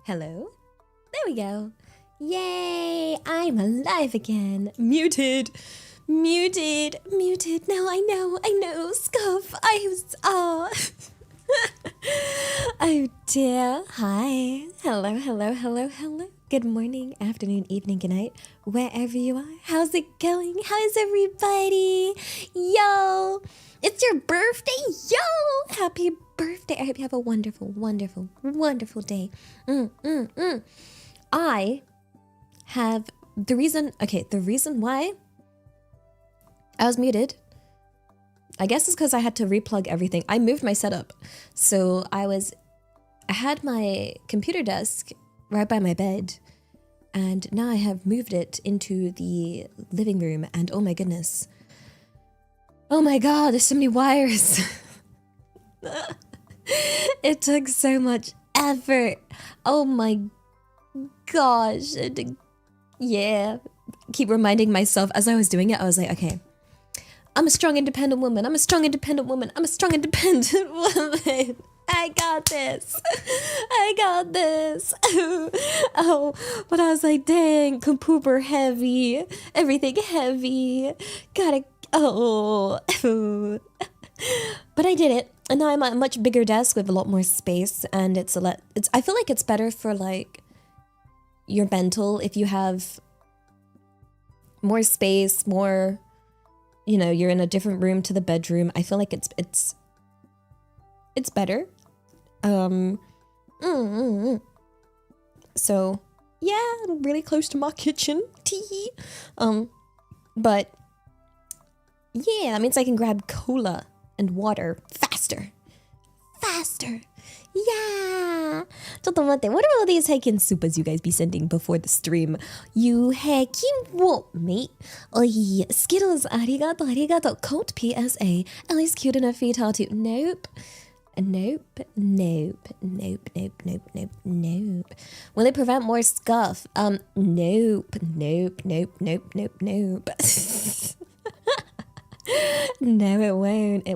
Hello? There we go. Yay! I'm alive again. Muted. Muted. Muted. No, I know. Scuff. I was... Oh. Oh dear. Hi. Hello. Good morning, afternoon, evening, good night. Wherever you are. How's it going? How's everybody? Yo! It's your birthday! Yo! Happy birthday. I hope you have a wonderful day. I have the reason why I was muted, I guess it's because I had to replug everything. I moved my setup. So I had my computer desk right by my bed, and now I have moved it into the living room, and oh my goodness. Oh my god, there's so many wires. It took so much effort. Oh my gosh. Yeah. Keep reminding myself as I was doing it, I was like, okay, I'm a strong, independent woman. I got this. Oh, but I was like, dang, pooper heavy. Everything heavy. But I did it. And now I'm at a much bigger desk with a lot more space, and I feel like it's better for like your mental if you have more space, more, you know, you're in a different room to the bedroom. I feel like it's better. So yeah, I'm really close to my kitchen. Tee. But yeah, that means I can grab cola and water faster. Yeah. ちょっと待って、what are all these heckin' supers you guys be sending before the stream? You heckin' what, mate? Oh yeah, Skittles, ありがとう。Coat PSA, Ellie's cute enough for you to Nope. Will it prevent more scuff? Nope. No, it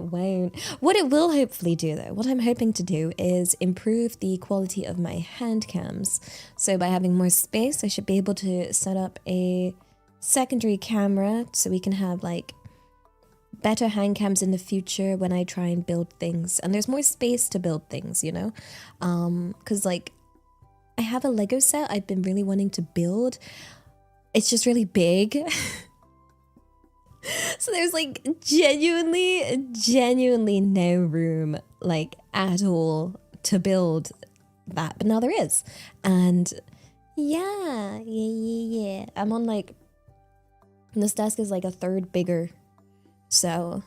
won't. What it will hopefully do though, what I'm hoping to do is improve the quality of my hand cams. So by having more space, I should be able to set up a secondary camera so we can have like better hand cams in the future when I try and build things. And there's more space to build things, you know? Because like I have a Lego set I've been really wanting to build. It's just really big. So there's like genuinely no room like at all to build that, but now there is. And yeah. I'm on like, this desk is like a third bigger. So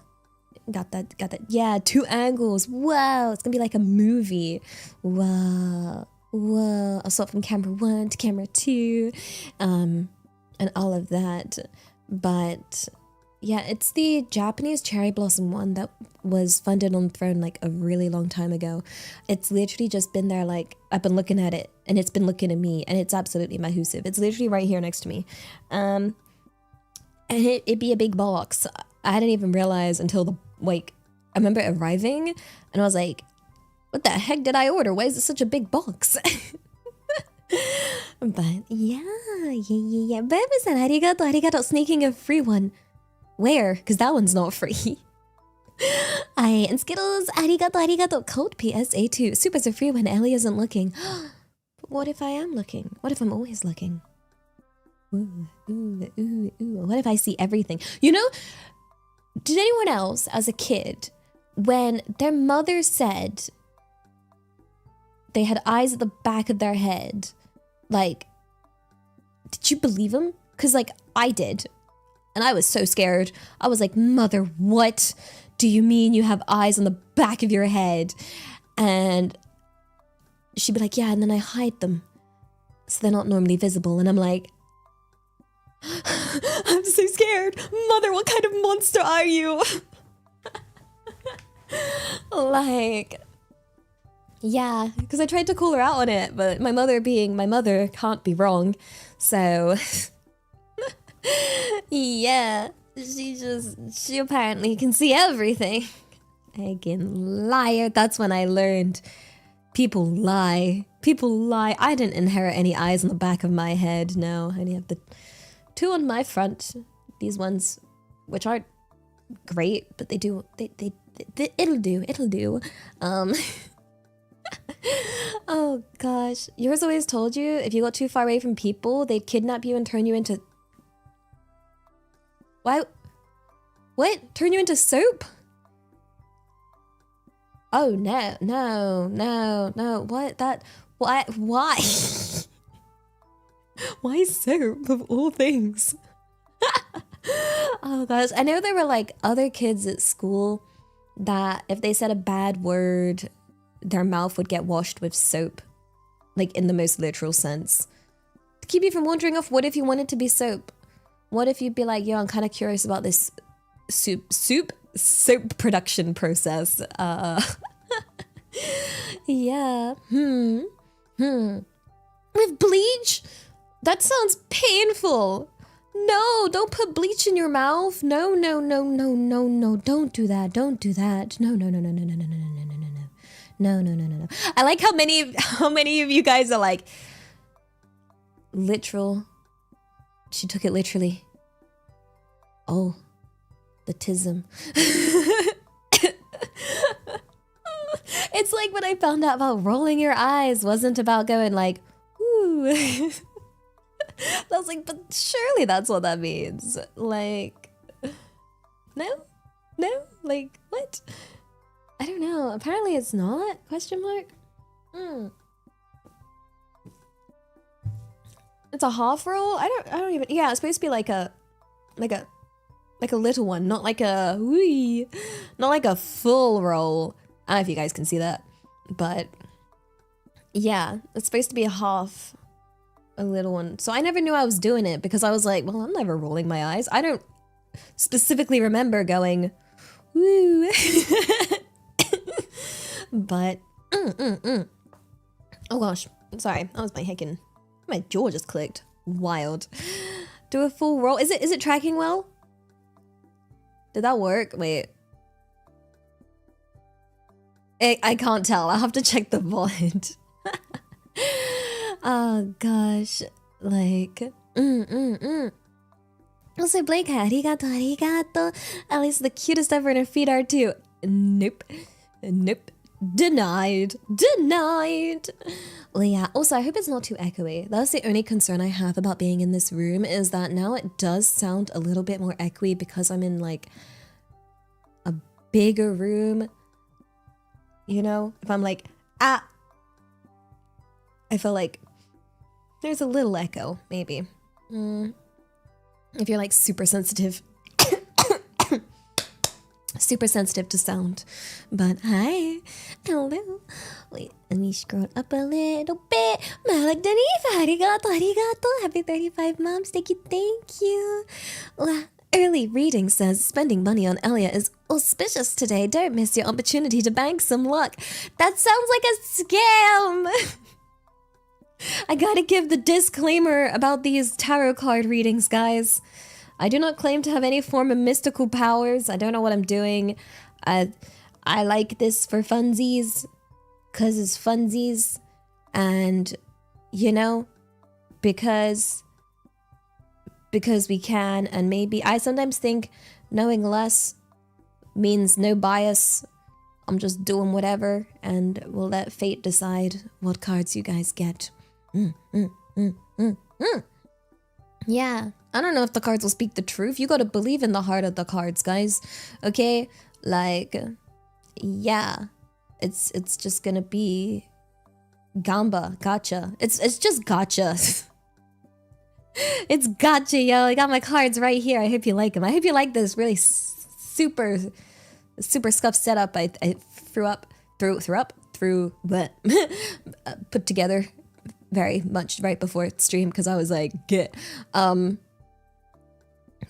got that. Yeah, 2 angles. Wow, it's gonna be like a movie. Whoa. I'll swap from camera 1 to camera 2, and all of that. But yeah, it's the Japanese cherry blossom one that was funded on Throne like a really long time ago. It's literally just been there, like I've been looking at it and it's been looking at me, and it's absolutely mahusive. It's literally right here next to me. And it'd be a big box. I hadn't even realized until I remember arriving and I was like, what the heck did I order? Why is it such a big box? But yeah. Baby-san, arigato. Sneaking a free one. Where? Because that one's not free. And Skittles, arigato. Code PSA 2. Super's a free when Ellie isn't looking. But what if I am looking? What if I'm always looking? Ooh. What if I see everything? You know, did anyone else as a kid, when their mother said they had eyes at the back of their head, like, did you believe them? Because like I did. And I was so scared. I was like, mother, what do you mean you have eyes on the back of your head? And she'd be like, yeah, and then I hide them so they're not normally visible. And I'm like, I'm so scared. Mother, what kind of monster are you? Like, yeah, because I tried to call her out on it, but my mother being my mother can't be wrong. So yeah, she apparently can see everything. Again, liar. That's when I learned People lie. People lie. I didn't inherit any eyes on the back of my head. No, I only have the 2 on my front. These ones, which aren't great, but they do. They it'll do. It'll do. Oh gosh, yours always told you if you got too far away from people, they'd kidnap you and turn you into. What? Turn you into soap? Oh no, no, no, no. What? That? Why? Why? Why soap of all things? Oh gosh, I know there were like other kids at school that if they said a bad word, their mouth would get washed with soap, like in the most literal sense. To keep you from wandering off, what if you wanted to be soap? What if you'd be like, yo, I'm kind of curious about this soap production process. Yeah. With bleach? That sounds painful. No, don't put bleach in your mouth. No, no, no, no, no, no. Don't do that. Don't do that. No, no, no, no, no, no, no, no, no, no, no, no. No, no, no, no, no. I like how many of you guys are like literal. She took it literally. Oh, the tism. It's like when I found out about rolling your eyes wasn't about going like, ooh. I was like, but surely that's what that means. Like, no? No? Like, what? I don't know. Apparently it's not? Question mark? It's a half roll? I don't even, yeah, it's supposed to be like a little one, not like a, wee, not like a full roll. I don't know if you guys can see that, but yeah, it's supposed to be a half, a little one. So I never knew I was doing it because I was like, well, I'm never rolling my eyes. I don't specifically remember going, woo. But, oh gosh, sorry, that was my jaw just clicked. Wild. Do a full roll. Is it tracking well? Did that work? Wait. I can't tell. I'll have to check the VOD. Oh gosh. Like, Also, Blake had arigato. At least the cutest ever and her feet are too. Nope. Nope. Denied. Well, yeah. Also, I hope it's not too echoey. That's the only concern I have about being in this room is that now it does sound a little bit more echoey because I'm in like a bigger room. You know, if I'm like, I feel like there's a little echo, maybe. If you're like super sensitive. Super sensitive to sound. But hi. Hello. Wait, let me scroll up a little bit. Malak Danif, arigato. Happy 35 moms. Thank you. Early reading says spending money on Elia is auspicious today. Don't miss your opportunity to bank some luck. That sounds like a scam. I gotta give the disclaimer about these tarot card readings, guys. I do not claim to have any form of mystical powers. I don't know what I'm doing. I like this for funsies, cause it's funsies, and you know, because we can, and maybe I sometimes think knowing less means no bias. I'm just doing whatever, and we'll let fate decide what cards you guys get. Yeah, I don't know if the cards will speak the truth. You gotta believe in the heart of the cards, guys. Okay, like, yeah, it's just gonna be gotcha. It's just gotcha. It's gotcha, yo. I got my cards right here. I hope you like them. I hope you like this really super scuffed setup I put together very much right before stream because I was like, get.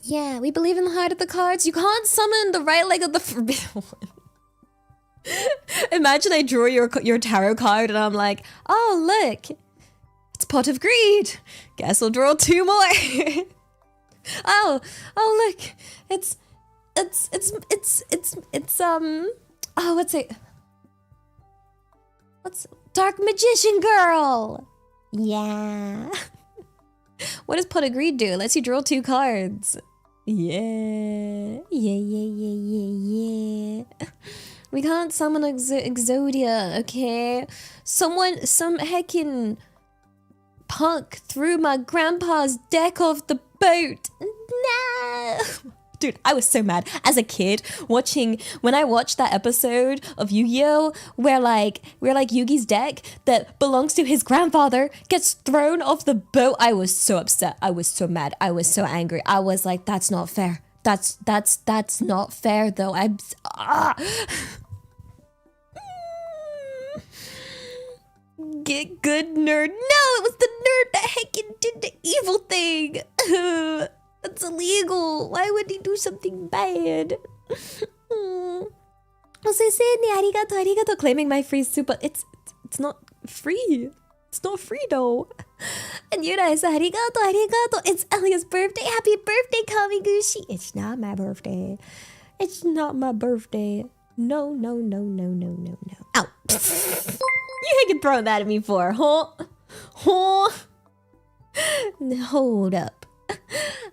Yeah, we believe in the heart of the cards. You can't summon the right leg of the forbidden one. Imagine I draw your tarot card and I'm like, oh look, it's Pot of Greed. Guess I'll draw 2 more. oh look, it's oh what's Dark Magician Girl! Yeah. What does Pot of Greed do? It lets you draw 2 cards. Yeah. Yeah. We can't summon Exodia, okay? Some heckin' punk threw my grandpa's deck off the boat. No! Dude, I was so mad as a kid when I watched that episode of Yu-Gi-Oh! where Yugi's deck that belongs to his grandfather gets thrown off the boat. I was so upset. I was so mad. I was so angry. I was like, that's not fair. That's not fair though. Get good, nerd. No, it was the nerd that heckin' did the evil thing. That's illegal. Why would he do something bad? Also, Sydney, arigato, claiming my free super. It's not free. It's not free though. And Yura is arigato. It's Elia's birthday. Happy birthday, Kamiguchi. It's not my birthday. It's not my birthday. No. Ow. You can throw that at me for, huh? Hold up.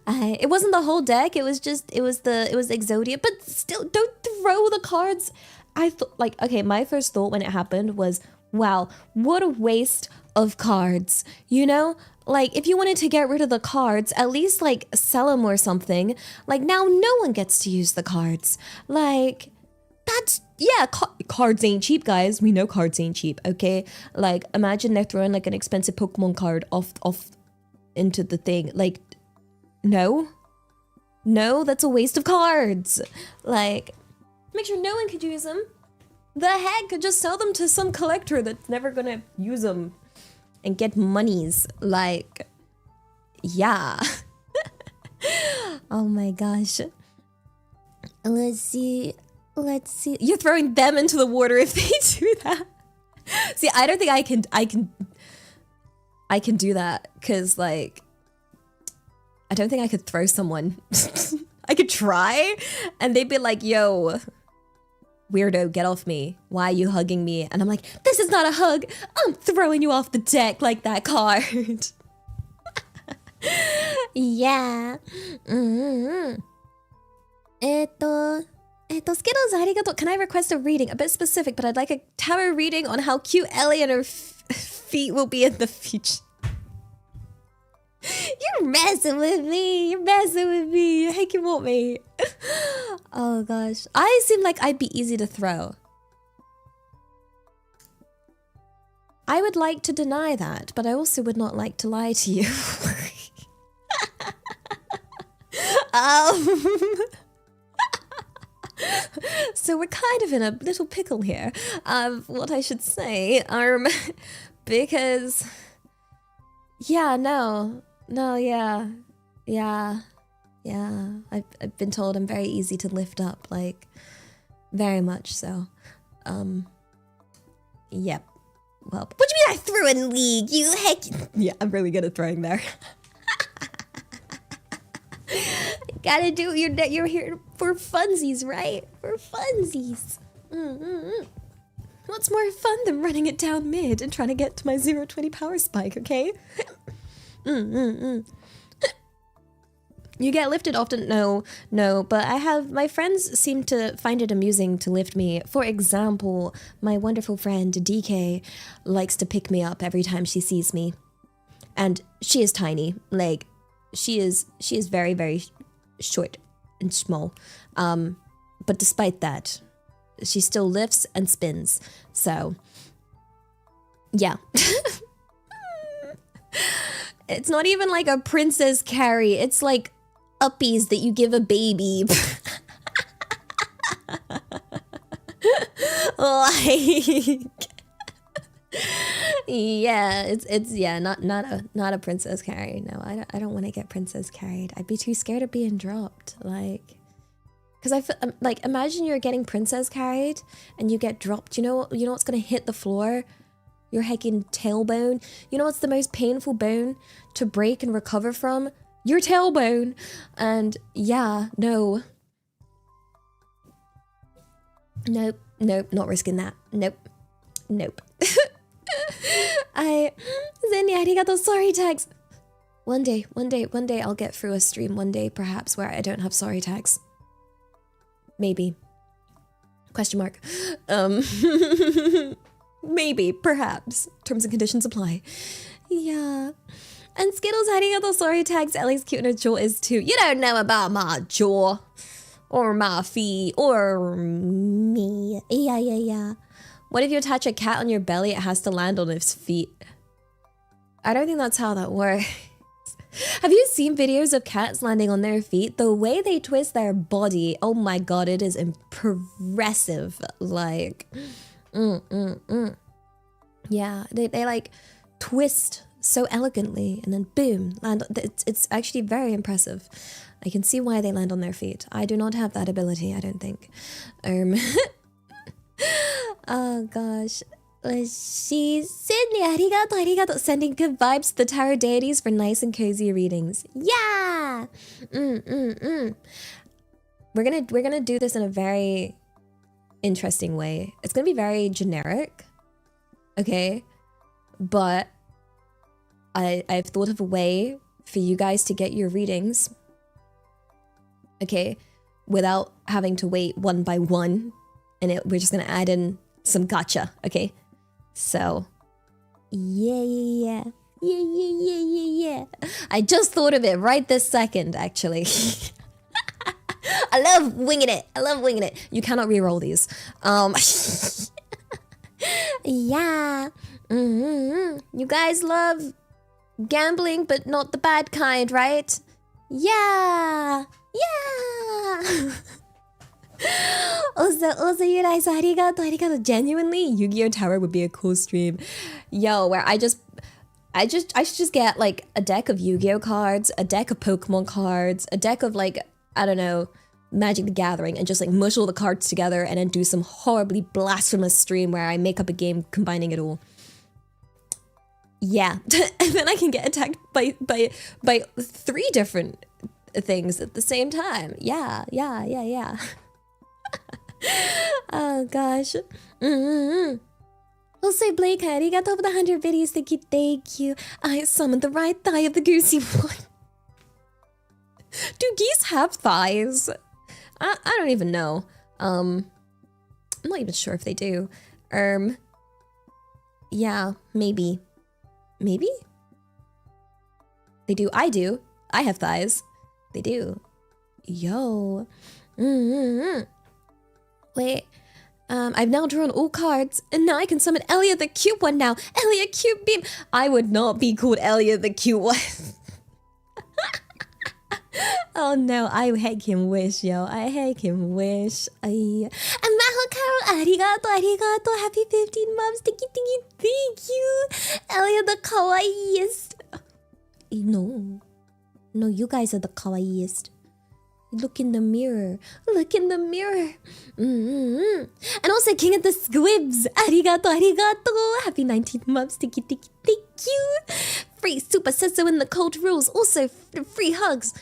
It wasn't the whole deck. It was Exodia. But still, don't throw the cards. I thought, like, okay, my first thought when it happened was, wow, what a waste of cards. You know, like if you wanted to get rid of the cards, at least like sell them or something. Like now, no one gets to use the cards. Like that's cards ain't cheap, guys. We know cards ain't cheap. Okay, like imagine they're throwing like an expensive Pokemon card off into the thing. Like. No, that's a waste of cards. Like, make sure no one could use them. The heck, just sell them to some collector that's never gonna use them and get monies. Like, yeah. Oh my gosh. Let's see. You're throwing them into the water if they do that. See, I don't think I can do that because like. I don't think I could throw someone. I could try and they'd be like, yo, weirdo, get off me. Why are you hugging me? And I'm like, this is not a hug. I'm throwing you off the deck like that card. Yeah. Skittles, arigato. Can I request a reading? A bit specific, but I'd like a tarot reading on how cute Ellie and her feet will be in the future. You're messing with me. You heck you want me. Oh gosh. I seem like I'd be easy to throw. I would like to deny that, but I also would not like to lie to you. So we're kind of in a little pickle here of what I should say. Because yeah, I've been told I'm very easy to lift up, like very much so. Yep. Well, what do you mean I threw in League? You heck. Yeah, I'm really good at throwing there. Gotta do it. You're here for funsies, right? For funsies. What's more fun than running it down mid and trying to get to my 0-20 power spike, okay? You get lifted often? No, but my friends seem to find it amusing to lift me. For example, my wonderful friend DK likes to pick me up every time she sees me. And she is tiny. Like, she is very, very short and small. But despite that, she still lifts and spins. So, yeah. It's not even like a princess carry. It's like uppies that you give a baby. Like, yeah, it's not a princess carry. No, I don't want to get princess carried. I'd be too scared of being dropped. Like, because I feel like, imagine you're getting princess carried and you get dropped. You know what's gonna hit the floor? Your heckin' tailbone. You know what's the most painful bone to break and recover from? Your tailbone. And yeah, no. Nope, not risking that. Nope. Zenny, arigato, sorry tags. One day I'll get through a stream one day, perhaps, where I don't have sorry tags. Maybe. Question mark. Maybe, perhaps. Terms and conditions apply. Yeah. And Skittles, arigato, sorry tags. Ellie's cute and her jaw is too. You don't know about my jaw. Or my feet. Or me. Yeah. What if you attach a cat on your belly, it has to land on its feet? I don't think that's how that works. Have you seen videos of cats landing on their feet? The way they twist their body, oh my god, it is impressive. Like, yeah, they like twist so elegantly and then boom, land. It's actually very impressive. I can see why they land on their feet. I do not have that ability, I don't think. Oh gosh. She Sydney, arigato. Sending good vibes to the tarot deities for nice and cozy readings. Yeah. We're gonna do this in a very interesting way. It's gonna be very generic, okay? But I've thought of a way for you guys to get your readings, okay, without having to wait one by one, and we're just gonna add in some gotcha, okay? So, yeah. I just thought of it right this second, actually. I love winging it. You cannot re-roll these. Yeah. You guys love gambling, but not the bad kind, right? Yeah. Also, you guys, arigato. Genuinely, Yu-Gi-Oh! Tower would be a cool stream. Yo, where I should just get like a deck of Yu-Gi-Oh! Cards, a deck of Pokemon cards, a deck of like, I don't know, Magic the Gathering, and just like mush all the cards together and then do some horribly blasphemous stream where I make up a game combining it all. Yeah. And then I can get attacked by 3 different things at the same time. Yeah. Oh gosh. Also, Blake, arigato for the 100 videos. Thank you. I summoned the right thigh of the goosey one. Do geese have thighs? I don't even know. I'm not even sure if they do. Yeah, maybe. Maybe? They do. I do. I have thighs. They do. Yo. Wait. I've now drawn all cards, and now I can summon Elliot the cute one now. Elliot cute beam. I would not be called Elliot the cute one. Oh no, I heckin' wish, yo. I heckin' wish. And Maho Carol, arigato. Happy 15 months. Thank you. Elliot the kawaiiest. No, you guys are the kawaiiest. Look in the mirror. And also King of the Squibs. Arigato. Happy 19 months. Thank you. Free Super Sesso in the Cold Rules. Also free hugs.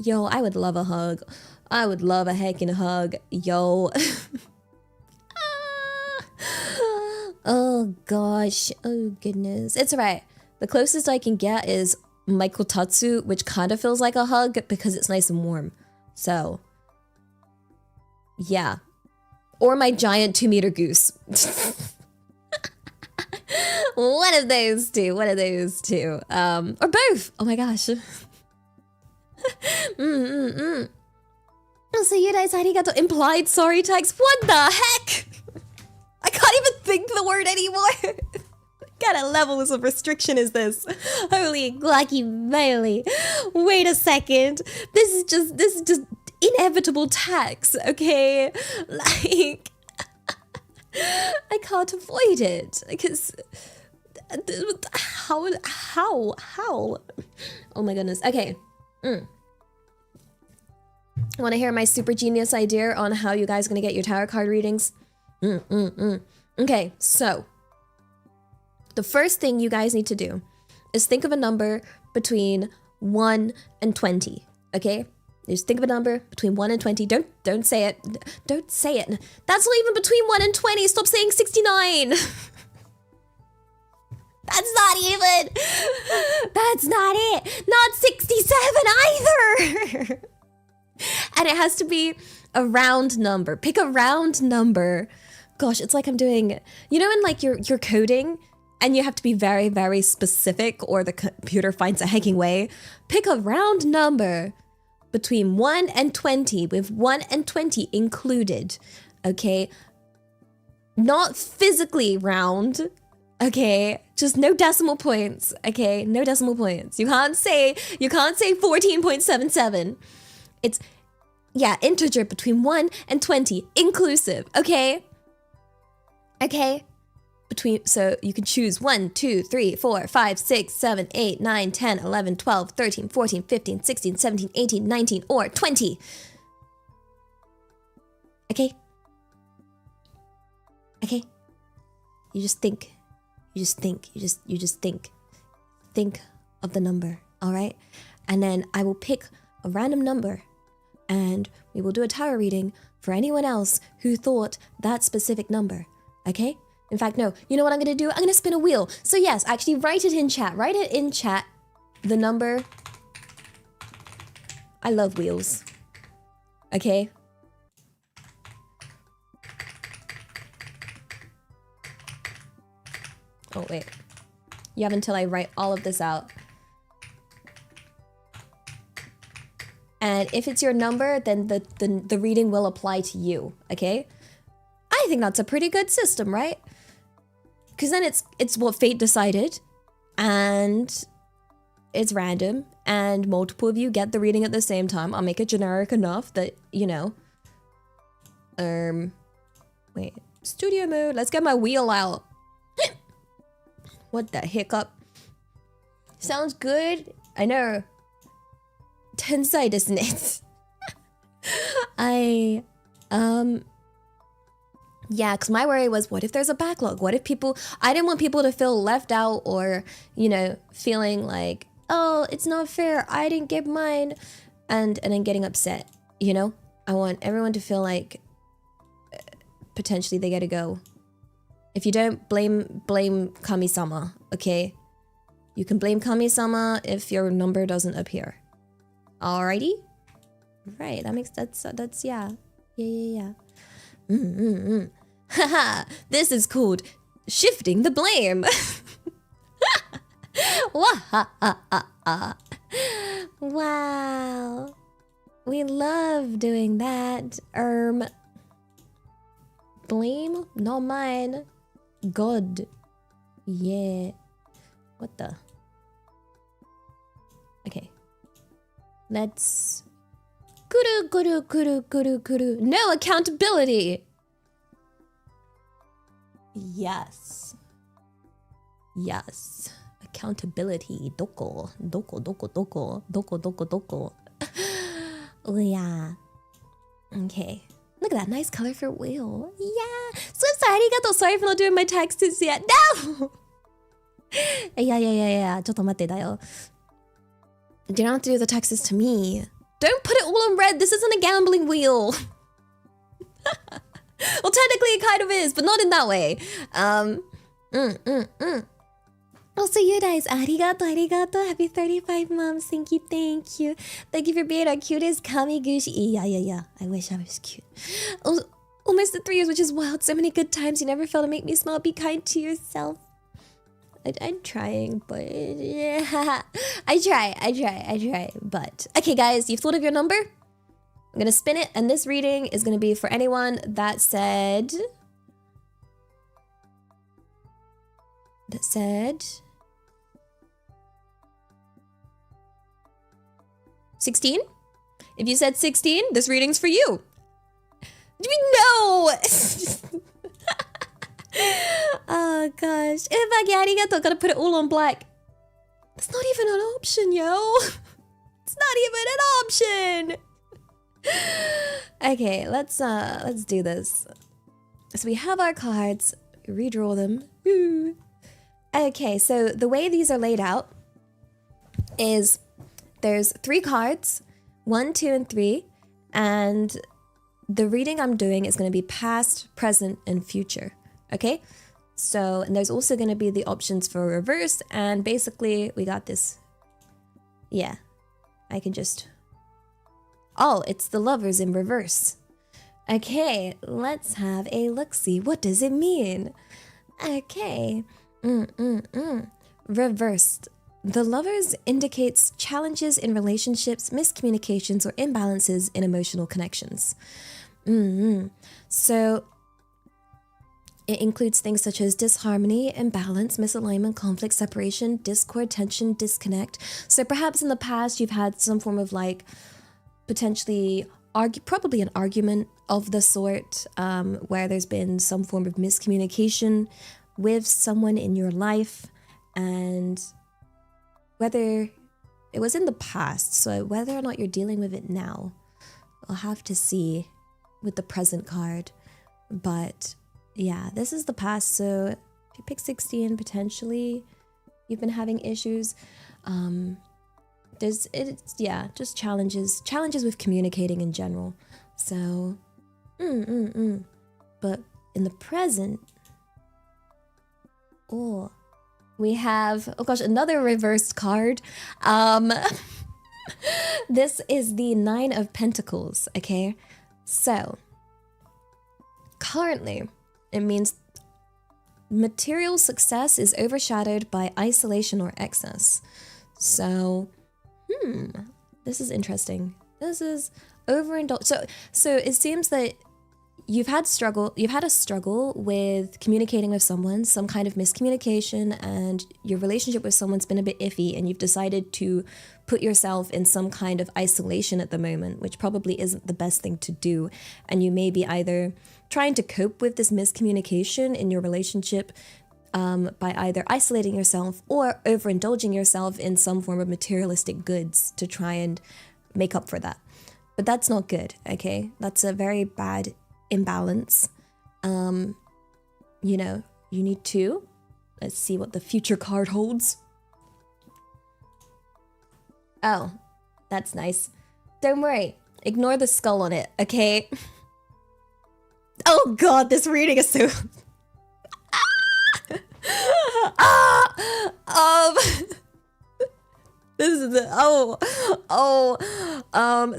Yo, I would love a hug. I would love a heckin' hug. Yo. Oh gosh. Oh goodness. It's alright. The closest I can get is Michael Tatsu, which kind of feels like a hug because it's nice and warm. So, yeah. Or my giant 2-meter goose. One of those two. Or both. Oh my gosh. So you guys, arigato. Implied sorry tags. What the heck? I can't even think the word anymore. What kind of levels of restriction is this? Holy guacamole. Wait a second. This is just inevitable tax, okay? Like, I can't avoid it because how? Oh my goodness. Okay. Want to hear my super genius idea on how you guys are gonna get your tarot card readings? Okay, so the first thing you guys need to do is think of a number between 1 and 20, okay? Just think of a number between 1 and 20. Don't say it. Don't say it. That's not even between 1 and 20. Stop saying 69. That's not even. That's not it. Not 67 either. And it has to be a round number. Pick a round number. Gosh, it's like I'm doing, you know, when like you're coding and you have to be very, very specific or the computer finds a hacking way. Pick a round number between 1 and 20 with 1 and 20 included. Okay? Not physically round. Okay, just no decimal points. Okay, no decimal points. You can't say 14.77. It's, yeah, integer between 1 and 20, inclusive. Okay? Okay? So you can choose 1, 2, 3, 4, 5, 6, 7, 8, 9, 10, 11, 12, 13, 14, 15, 16, 17, 18, 19, or 20. Okay? Okay? You just think. You just think. You just think. Think of the number, all right? And then I will pick a random number and we will do a tarot reading for anyone else who thought that specific number, okay? In fact, no, you know what I'm gonna do? I'm gonna spin a wheel. So yes, actually write it in chat. Write it in chat, the number. I love wheels, okay? Oh, wait. You have until I write all of this out. And if it's your number, then the reading will apply to you, okay? I think that's a pretty good system, right? Because then it's what fate decided, and it's random, and multiple of you get the reading at the same time. I'll make it generic enough that, you know. Wait. Studio mode. Let's get my wheel out. What the hiccup? Sounds good. I know. Tensai desu ne. Yeah, because my worry was, what if there's a backlog? What if I didn't want people to feel left out or, you know, feeling like, oh, it's not fair, I didn't get mine, and then getting upset, you know? I want everyone to feel like potentially they gotta go. If you don't, blame Kami-sama, okay? You can blame Kami-sama if your number doesn't appear. Alrighty? Right, that's, yeah. Yeah. Haha, this is called shifting the blame. Wow. We love doing that. Blame? Not mine. God. Yeah. What the? Okay. Let's... Kuru. No accountability! Yes. Accountability. Doko. Oh yeah. Okay. Look at that nice colorful wheel. Yeah. Swift, arigato. Sorry for not doing my taxes yet. No! Yeah. ちょっと待ってだよ. You don't have to do the taxes to me. Don't put it all on red. This isn't a gambling wheel. Well, technically it kind of is, but not in that way. Also, you guys, arigato. Happy 35 moms. Thank you. Thank you for being our cutest Kamiguchi. Yeah. I wish I was cute. Almost at 3 years, which is wild. So many good times. You never fail to make me smile. Be kind to yourself. I'm trying, but yeah. I try. But okay, guys, you've thought of your number? I'm gonna spin it, and this reading is gonna be for anyone that said 16? If you said 16, this reading's for you. No! Oh gosh. Ebagi, arigato. Gotta put it all on black. It's not even an option, yo. It's not even an option. Okay, let's do this. So we have our cards. Redraw them. Ooh. Okay, so the way these are laid out is there's 3 cards, 1, 2, and 3, and the reading I'm doing is going to be past, present, and future. Okay? So, and there's also going to be the options for reverse, and basically we got this. Yeah, I can just, oh, it's the lovers in reverse. Okay, let's have a look-see. What does it mean? Okay, reversed. The lovers indicates challenges in relationships, miscommunications, or imbalances in emotional connections. So it includes things such as disharmony, imbalance, misalignment, conflict, separation, discord, tension, disconnect. So perhaps in the past you've had some form of like potentially probably an argument of the sort, where there's been some form of miscommunication with someone in your life, and whether it was in the past, so whether or not you're dealing with it now, I'll have to see with the present card. But yeah, this is the past, so if you pick 16, potentially you've been having issues. Just challenges with communicating in general. So, but in the present, we have, oh gosh, another reversed card. This is the 9 of Pentacles, okay? So, currently, it means material success is overshadowed by isolation or excess. So, this is interesting. This is overindulged. So it seems that you've had a struggle with communicating with someone, some kind of miscommunication, and your relationship with someone's been a bit iffy, and you've decided to put yourself in some kind of isolation at the moment, which probably isn't the best thing to do. And you may be either trying to cope with this miscommunication in your relationship by either isolating yourself or overindulging yourself in some form of materialistic goods to try and make up for that. But that's not good, okay? That's a very bad imbalance. You need to, let's see what the future card holds. Oh, that's nice. Don't worry, ignore the skull on it, okay? Oh god, this reading is so... This is the,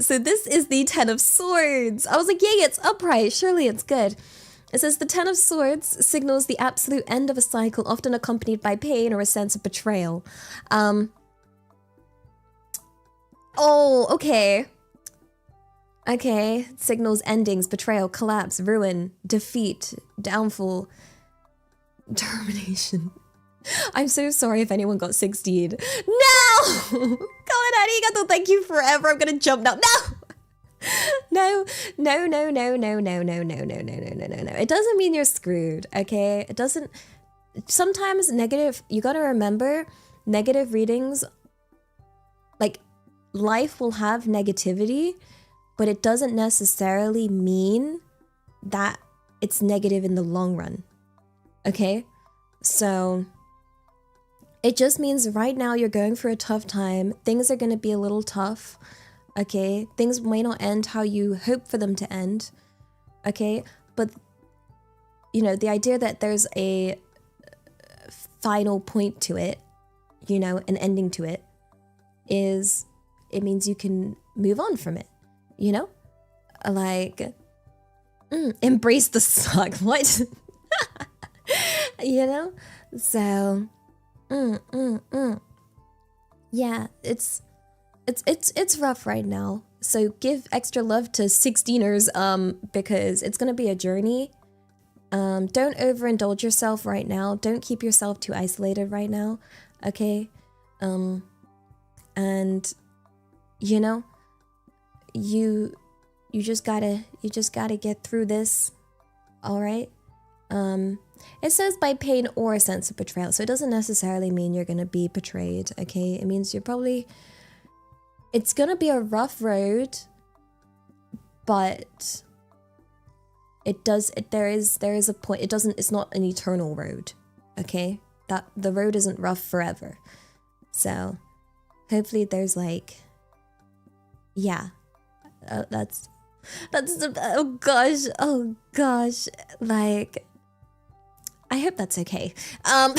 so this is the 10 of Swords. I was like, yay, it's upright. Surely it's good. It says the 10 of Swords signals the absolute end of a cycle, often accompanied by pain or a sense of betrayal. Okay. Okay, signals endings, betrayal, collapse, ruin, defeat, downfall, termination. I'm so sorry if anyone got 16. No! Colin arigato, thank you forever. I'm gonna jump now. No! No. It doesn't mean you're screwed, okay? It doesn't... Sometimes negative... You gotta remember, negative readings... Like, life will have negativity, but it doesn't necessarily mean that it's negative in the long run, okay? So... It just means right now you're going through a tough time. Things are going to be a little tough, okay? Things may not end how you hope for them to end, okay? But, the idea that there's a final point to it, an ending to it, it means you can move on from it, Like, embrace the suck, what? So... Yeah, it's rough right now. So give extra love to 16ers, because it's gonna be a journey. Don't overindulge yourself right now. Don't keep yourself too isolated right now, okay? And you just gotta get through this, all right? It says by pain or a sense of betrayal, so it doesn't necessarily mean you're gonna be betrayed, okay? It means it's gonna be a rough road, but there is a point. It's not an eternal road, okay? That the road isn't rough forever. So hopefully there's like, yeah, that's oh gosh, like, I hope that's okay. I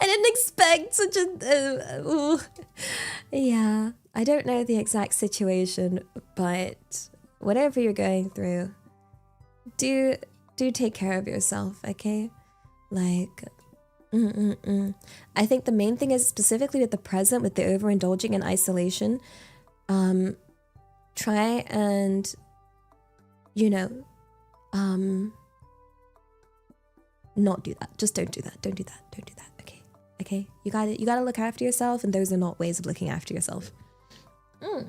didn't expect such a... yeah, I don't know the exact situation, but whatever you're going through, do take care of yourself, okay? Like, I think the main thing is specifically with the present, with the overindulging and isolation, try and, you know, not do that. Just don't do that. Don't do that. Don't do that. Okay. Okay. You gotta look after yourself, and those are not ways of looking after yourself. Oh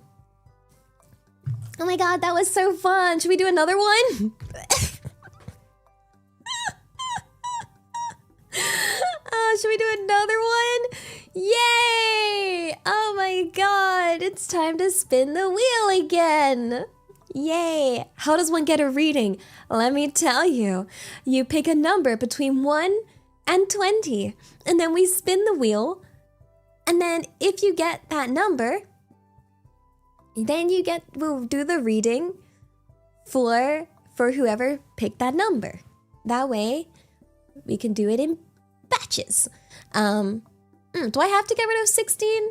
my god, that was so fun. Should we do another one? Should we do another one? Yay! Oh my god, it's time to spin the wheel again. Yay! How does one get a reading? Let me tell you. You pick a number between 1 and 20, and then we spin the wheel, and then if you get that number, then we'll do the reading for whoever picked that number. That way, we can do it in batches. Do I have to get rid of 16?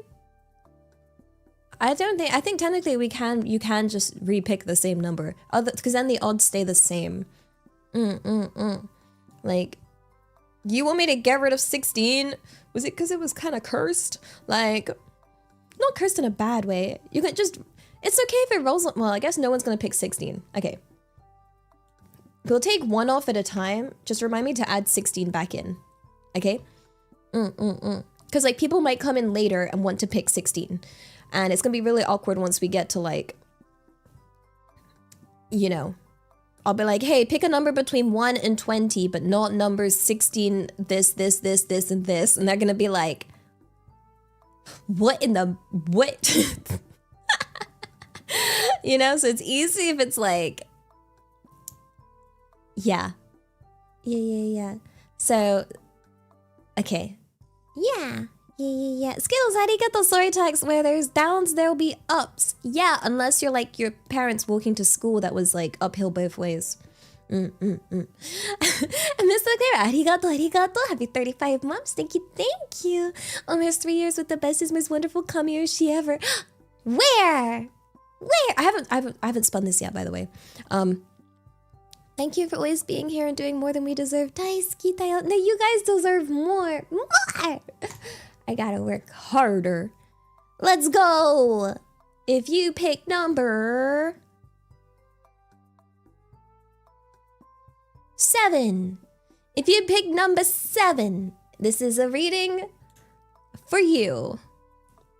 I think technically you can just re-pick the same number. Because then the odds stay the same. Like, you want me to get rid of 16? Was it because it was kind of cursed? Like, not cursed in a bad way. You can just, it's okay if it rolls, well, I guess no one's gonna pick 16. Okay. We'll take one off at a time. Just remind me to add 16 back in. Okay? Because, like, people might come in later and want to pick 16. And it's going to be really awkward once we get to, like, you know, I'll be like, hey, pick a number between 1 and 20, but not numbers 16, this, and this. And they're going to be like, what? You know, so it's easy if it's like, yeah. So, okay. Yeah. Skittles, arigato, sorry text. Where there's downs, there'll be ups. Yeah, unless you're like your parents walking to school that was like uphill both ways. And Mr. Clear, arigato. Happy 35 months. Thank you. Almost 3 years with the bestest, most wonderful Kamiyoshi ever. Where? I haven't spun this yet, by the way. Thank you for always being here and doing more than we deserve. Daisuki tayo. No, you guys deserve more. I gotta work harder. Let's go. If you pick number 7. If you pick number 7, this is a reading for you.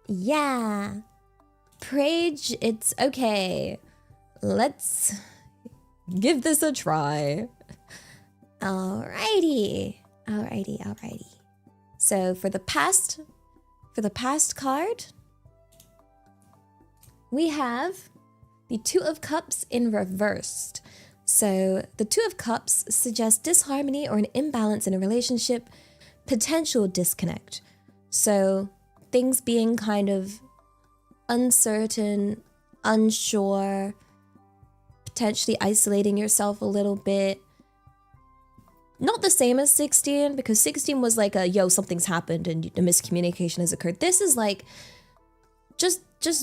Yeah. Prage, it's okay. Let's give this a try. Alrighty. So for the past card, we have the Two of Cups in reversed. So the Two of Cups suggests disharmony or an imbalance in a relationship, potential disconnect. So things being kind of uncertain, unsure, potentially isolating yourself a little bit. Not the same as 16, because 16 was like yo, something's happened and a miscommunication has occurred. This is like just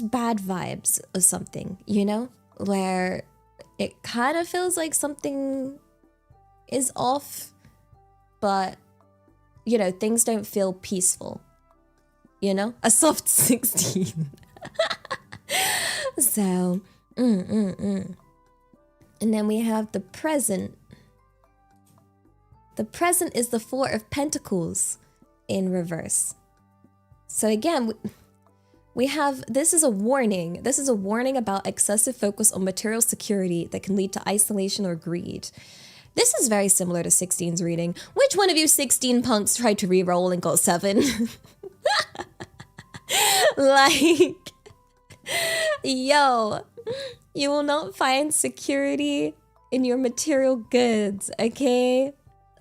bad vibes or something, you know? Where it kind of feels like something is off, but, you know, things don't feel peaceful. You know? A soft 16. So, And then we have the present. The present is the Four of Pentacles in reverse. So again, we have, this is a warning. This is a warning about excessive focus on material security that can lead to isolation or greed. This is very similar to 16's reading. Which one of you 16 punks tried to re-roll and got 7? Like, yo, you will not find security in your material goods, okay?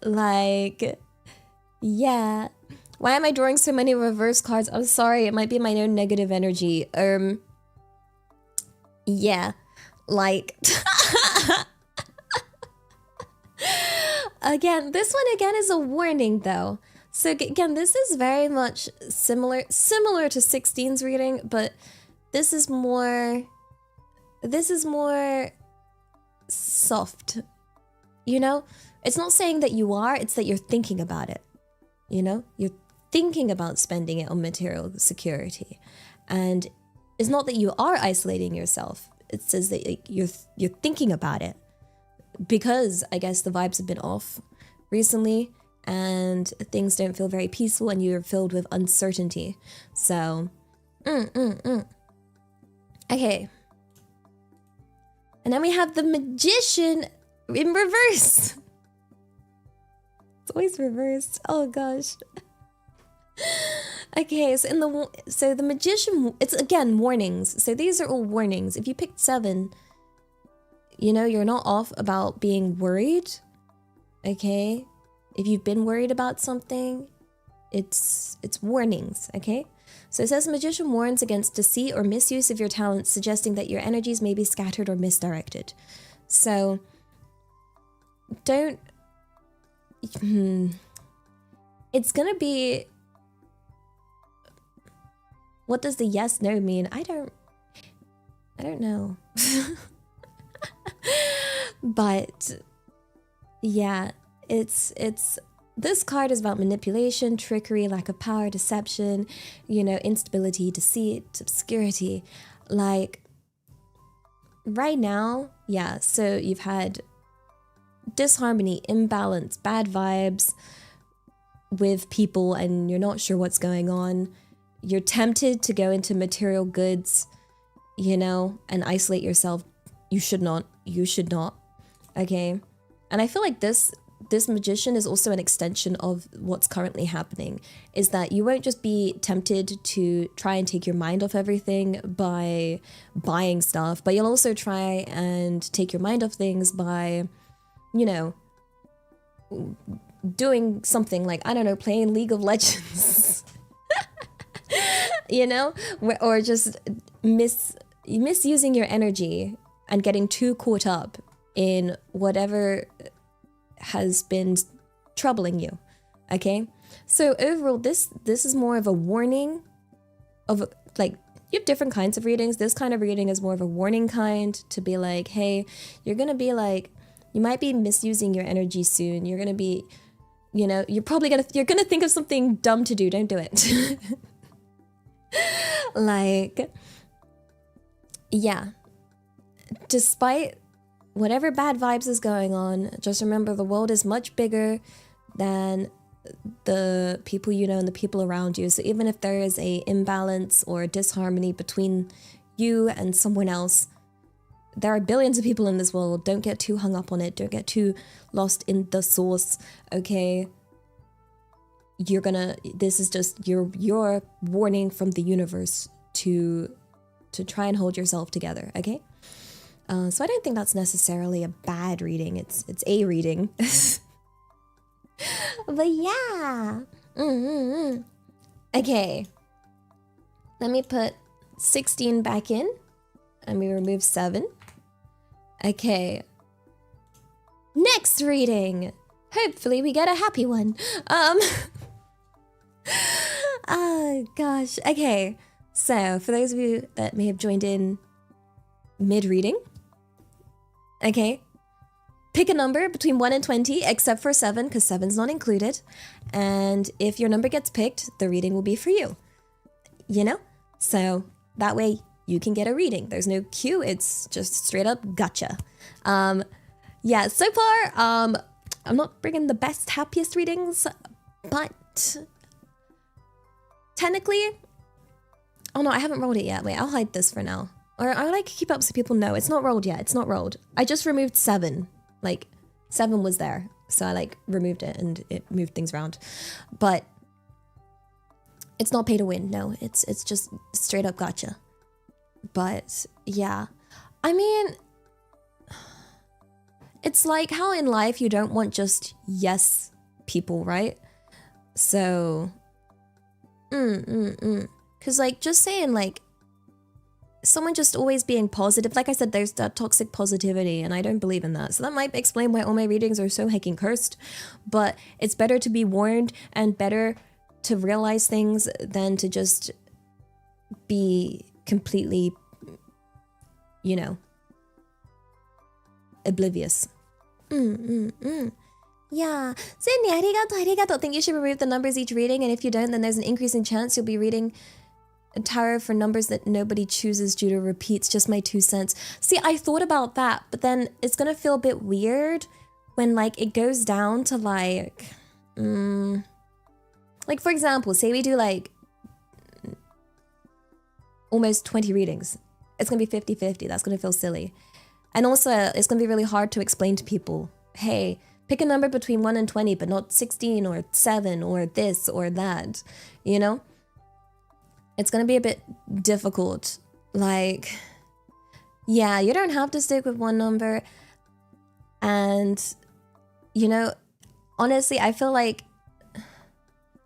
Like, yeah. Why am I drawing so many reverse cards? I'm sorry, it might be my own negative energy. Yeah. Like, Again, this one again is a warning though. So again, this is very much similar to 16's reading, but this is more soft. You know? It's not saying that you are, it's that you're thinking about it. You know? You're thinking about spending it on material security. And it's not that you are isolating yourself. It says that you're thinking about it. Because I guess the vibes have been off recently and things don't feel very peaceful and you're filled with uncertainty. So, Okay. And then we have the Magician in reverse. It's always reversed. Oh gosh. Okay, so the Magician, it's again warnings. So these are all warnings. If you picked 7, you know, you're not off about being worried. Okay? If you've been worried about something, it's warnings, okay? So it says Magician warns against deceit or misuse of your talents, suggesting that your energies may be scattered or misdirected. So don't it's gonna be, what does the yes no mean? I don't know. But yeah, it's this card is about manipulation, trickery, lack of power, deception, you know, instability, deceit, obscurity. Like right now, yeah, so you've had disharmony, imbalance, bad vibes with people and you're not sure what's going on. You're tempted to go into material goods, you know, and isolate yourself. You should not. Okay? And I feel like this Magician is also an extension of what's currently happening, is that you won't just be tempted to try and take your mind off everything by buying stuff, but you'll also try and take your mind off things by, you know, doing something like, I don't know, playing League of Legends. You know? Or just misusing your energy and getting too caught up in whatever has been troubling you, okay? So overall, this is more of a warning of, like, you have different kinds of readings. This kind of reading is more of a warning kind, to be like, hey, you're gonna be like, you might be misusing your energy soon. You're gonna be, you know, you're gonna think of something dumb to do. Don't do it. Like, yeah. Despite whatever bad vibes is going on, just remember the world is much bigger than the people you know and the people around you. So even if there is a imbalance or a disharmony between you and someone else, there are billions of people in this world. Don't get too hung up on it. Don't get too lost in the source, okay? This is just your warning from the universe to try and hold yourself together, okay? So I don't think that's necessarily a bad reading. It's a reading. But yeah. Okay. Let me put 16 back in. And we remove 7. Okay. Next reading. Hopefully we get a happy one. Oh gosh. Okay. So for those of you that may have joined in mid-reading, okay, pick a number between 1 and 20, except for 7, because 7's not included. And if your number gets picked, the reading will be for you. You know? So that way you can get a reading. There's no cue, it's just straight up gotcha. Yeah, so far, I'm not bringing the best, happiest readings, but technically, oh no, I haven't rolled it yet. Wait, I'll hide this for now. Or I like keep up so people know. It's not rolled yet. It's not rolled. I just removed 7. Like, 7 was there. So I like removed it and it moved things around. But it's not pay to win. No, it's just straight up gotcha. But yeah, I mean, it's like how in life you don't want just yes people, right? So, cause like just saying like someone just always being positive. Like I said, there's that toxic positivity, and I don't believe in that. So that might explain why all my readings are so hecking cursed. But it's better to be warned and better to realize things than to just be completely, you know, oblivious. Yeah. Sydney, arigato, arigato. Think you should remove the numbers each reading, and if you don't, then there's an increasing chance you'll be reading a tarot for numbers that nobody chooses due to repeats. Just my 2 cents. See, I thought about that, but then it's gonna feel a bit weird when like it goes down to like for example, say we do like almost 20 readings. It's gonna be 50-50. That's gonna feel silly. And also, it's gonna be really hard to explain to people, hey, pick a number between 1 and 20, but not 16 or 7 or this or that, you know? It's gonna be a bit difficult. Like, yeah, you don't have to stick with one number. And, you know, honestly, I feel like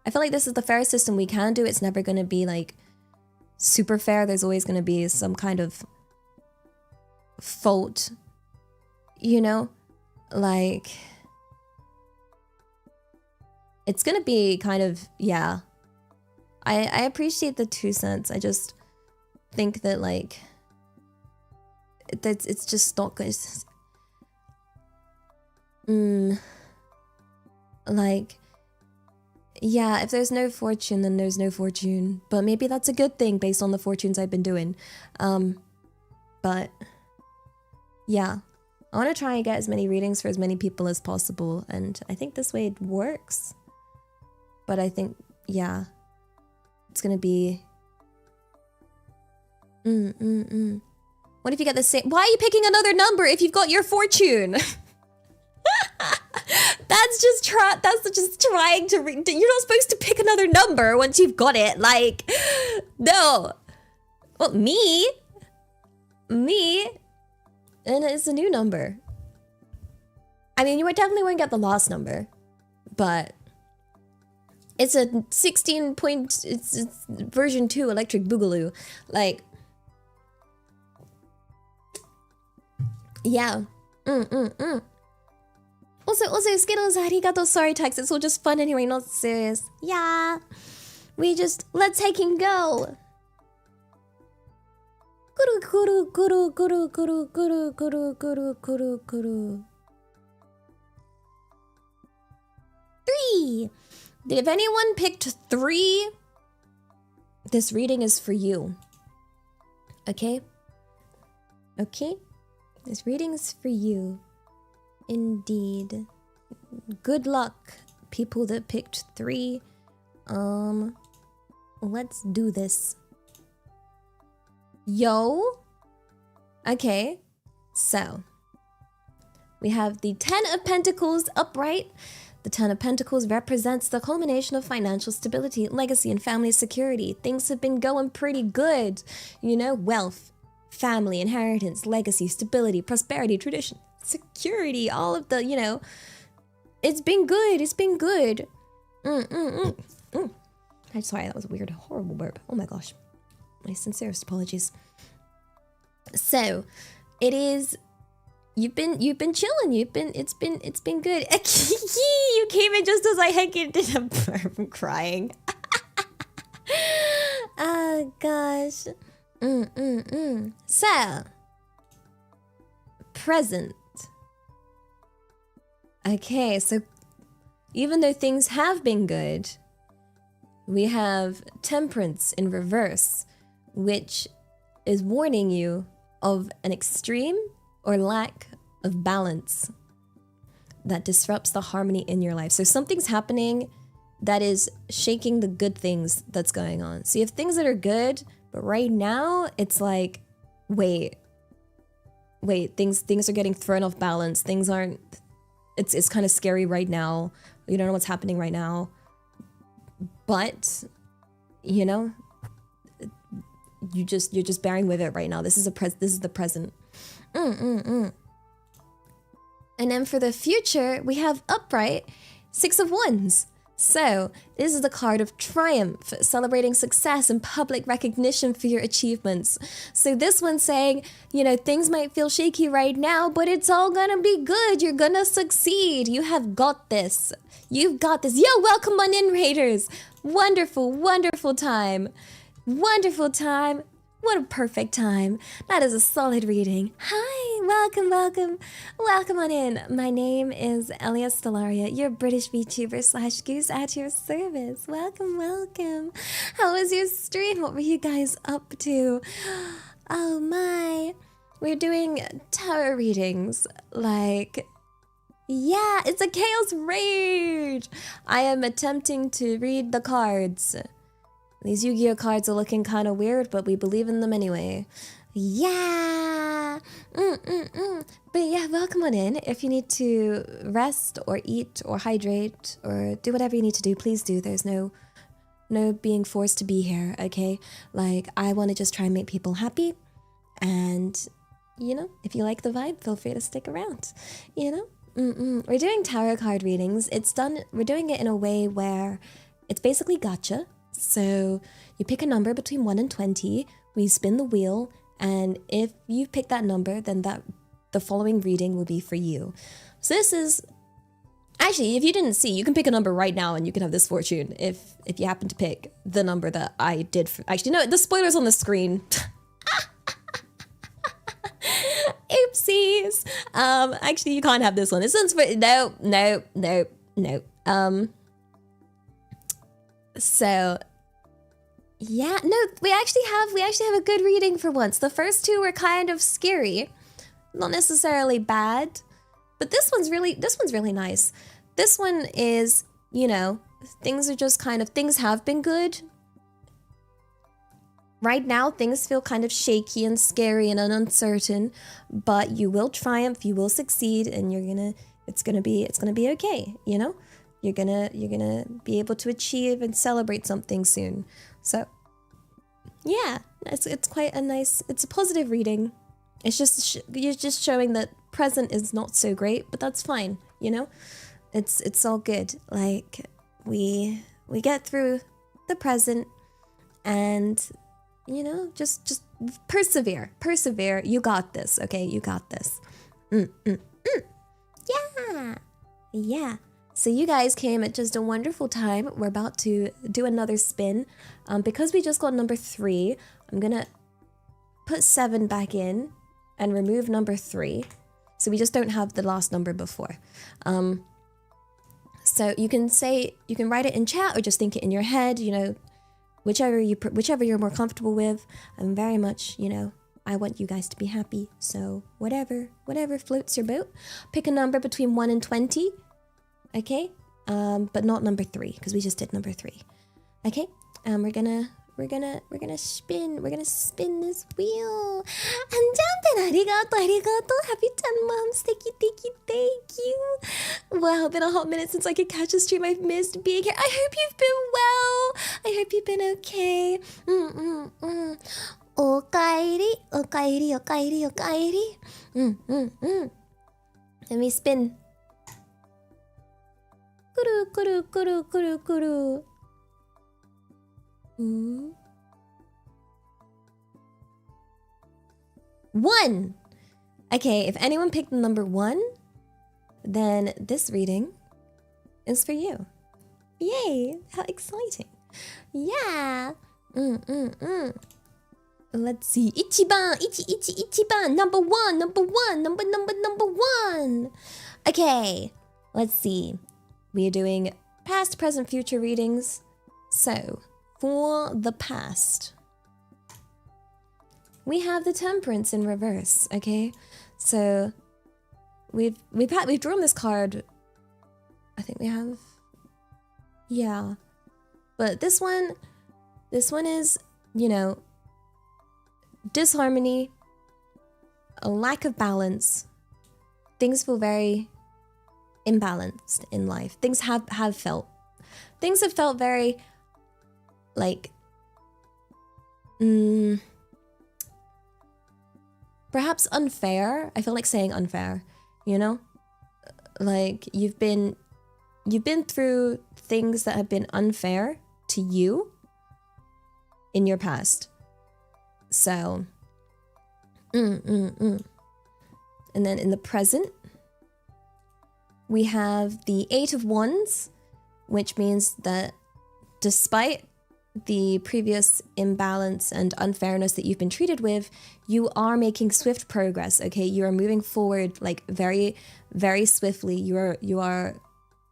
this is the fairest system we can do. It's never gonna be like super fair. There's always gonna be some kind of fault, you know? Like, it's gonna be kind of, yeah. I appreciate the 2 cents. I just think that like it's just not good. Like, yeah, if there's no fortune, then there's no fortune. But maybe that's a good thing based on the fortunes I've been doing. But yeah, I want to try and get as many readings for as many people as possible, and I think this way it works. But I think, yeah, it's gonna be What if you get the same? Why are you picking another number if you've got your fortune? That's just trying to you're not supposed to pick another number once you've got it. Like, no. Well, me, and it's a new number. I mean, you definitely won't get the lost number, but it's a 16 point, it's version 2 electric boogaloo. Like, yeah. Also, Skittles, arigato, sorry text. It's all just fun anyway, not serious. Yeah. Let's take and go. Guru. 3. If anyone picked 3, this reading is for you. Okay? Okay? This reading is for you. Indeed. Good luck, people that picked 3. Let's do this. Yo. Okay. So, we have the 10 of Pentacles upright. The 10 of Pentacles represents the culmination of financial stability, legacy, and family security. Things have been going pretty good. You know, wealth, family, inheritance, legacy, stability, prosperity, tradition, security, all of the, you know, it's been good. It's been good. I'm sorry, that was a weird, horrible burp. Oh my gosh. My sincerest apologies. So, it is... You've been chilling. It's been good. You came in just as I did a burp. I'm crying. Oh gosh. So, present. Okay, so even though things have been good, we have Temperance in reverse, which is warning you of an extreme or lack of balance that disrupts the harmony in your life. So something's happening that is shaking the good things that's going on. So you have things that are good, but right now it's like, wait, things are getting thrown off balance. Things aren't, it's kind of scary right now. You don't know what's happening right now. But, you know, you're just bearing with it right now. This is the present. And then for the future, we have upright 6 of Wands. So, this is the card of triumph, celebrating success and public recognition for your achievements. So this one's saying, you know, things might feel shaky right now, but it's all gonna be good. You're gonna succeed. You have got this. You've got this. Yo, welcome on in, Raiders. Wonderful, wonderful time. Wonderful time. What a perfect time. That is a solid reading. Hi, welcome, welcome. Welcome on in. My name is Elia Stellaria, your British VTuber / goose at your service. Welcome, welcome. How was your stream? What were you guys up to? Oh my. We're doing tarot readings. Like, yeah, it's a Chaos Rage. I am attempting to read the cards. These Yu-Gi-Oh cards are looking kind of weird, but we believe in them anyway. Yeah! But yeah, welcome on in. If you need to rest or eat or hydrate or do whatever you need to do, please do. There's no being forced to be here, okay? Like, I want to just try and make people happy. And, you know, if you like the vibe, feel free to stick around, you know? We're doing tarot card readings. We're doing it in a way where it's basically gotcha. So you pick a number between 1 and 20, we spin the wheel, and if you pick that number, then the following reading will be for you. So this is, actually, if you didn't see, you can pick a number right now and you can have this fortune if you happen to pick the number that I did. Actually, no, the spoiler's on the screen. Oopsies. Actually, you can't have this one. This one's for, no. So, yeah, no, we actually have a good reading for once. The first two were kind of scary, not necessarily bad, but this one's really nice. This one is, you know, things have been good. Right now, things feel kind of shaky and scary and uncertain, but you will triumph, you will succeed, and it's gonna be okay, you know? You're gonna be able to achieve and celebrate something soon. So, yeah, it's quite a nice, it's a positive reading. It's just you're just showing that present is not so great, but that's fine, you know. It's all good. Like we get through the present, and you know, just persevere. You got this, okay? You got this. Yeah. So you guys came at just a wonderful time. We're about to do another spin. Because we just got number 3, I'm gonna put 7 back in and remove number 3. So we just don't have the last number before. So you can write it in chat or just think it in your head, you know, whichever you're more comfortable with. I'm very much, you know, I want you guys to be happy. So whatever floats your boat. Pick a number between 1 and 20. Okay, but not number 3 because we just did number 3. Okay, we're gonna spin this wheel. And jumping, arigato. Happy 10 months, thank you. Wow, been a hot minute since I could catch a stream. I've missed being here. I hope you've been well. I hope you've been okay. Okaeri. Let me spin. Kuru. 1. Okay, if anyone picked the number 1, then this reading is for you. Yay, how exciting. Yeah. Let's see. Ichiban. Number one. Okay, let's see. We are doing past, present, future readings. So, for the past, we have the Temperance in reverse, okay? So, we've drawn this card. I think we have, yeah. But this one is, you know, disharmony, a lack of balance. Things feel very imbalanced in life. Things have felt very like perhaps unfair. I feel like saying unfair, you know? Like you've been you've been through things that have been unfair to you in your past. So, and then in the present, we have the Eight of Wands, which means that despite the previous imbalance and unfairness that you've been treated with, you are making swift progress, okay? You are moving forward like very, very swiftly. You are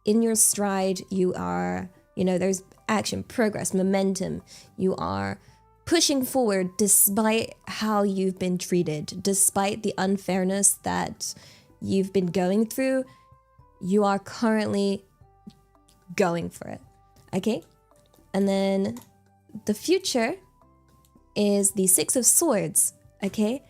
in your stride. You are, there's action, progress, momentum. You are pushing forward despite how you've been treated, despite the unfairness that you've been going through. You are currently going for it, okay? And then the future is the Six of Swords, okay?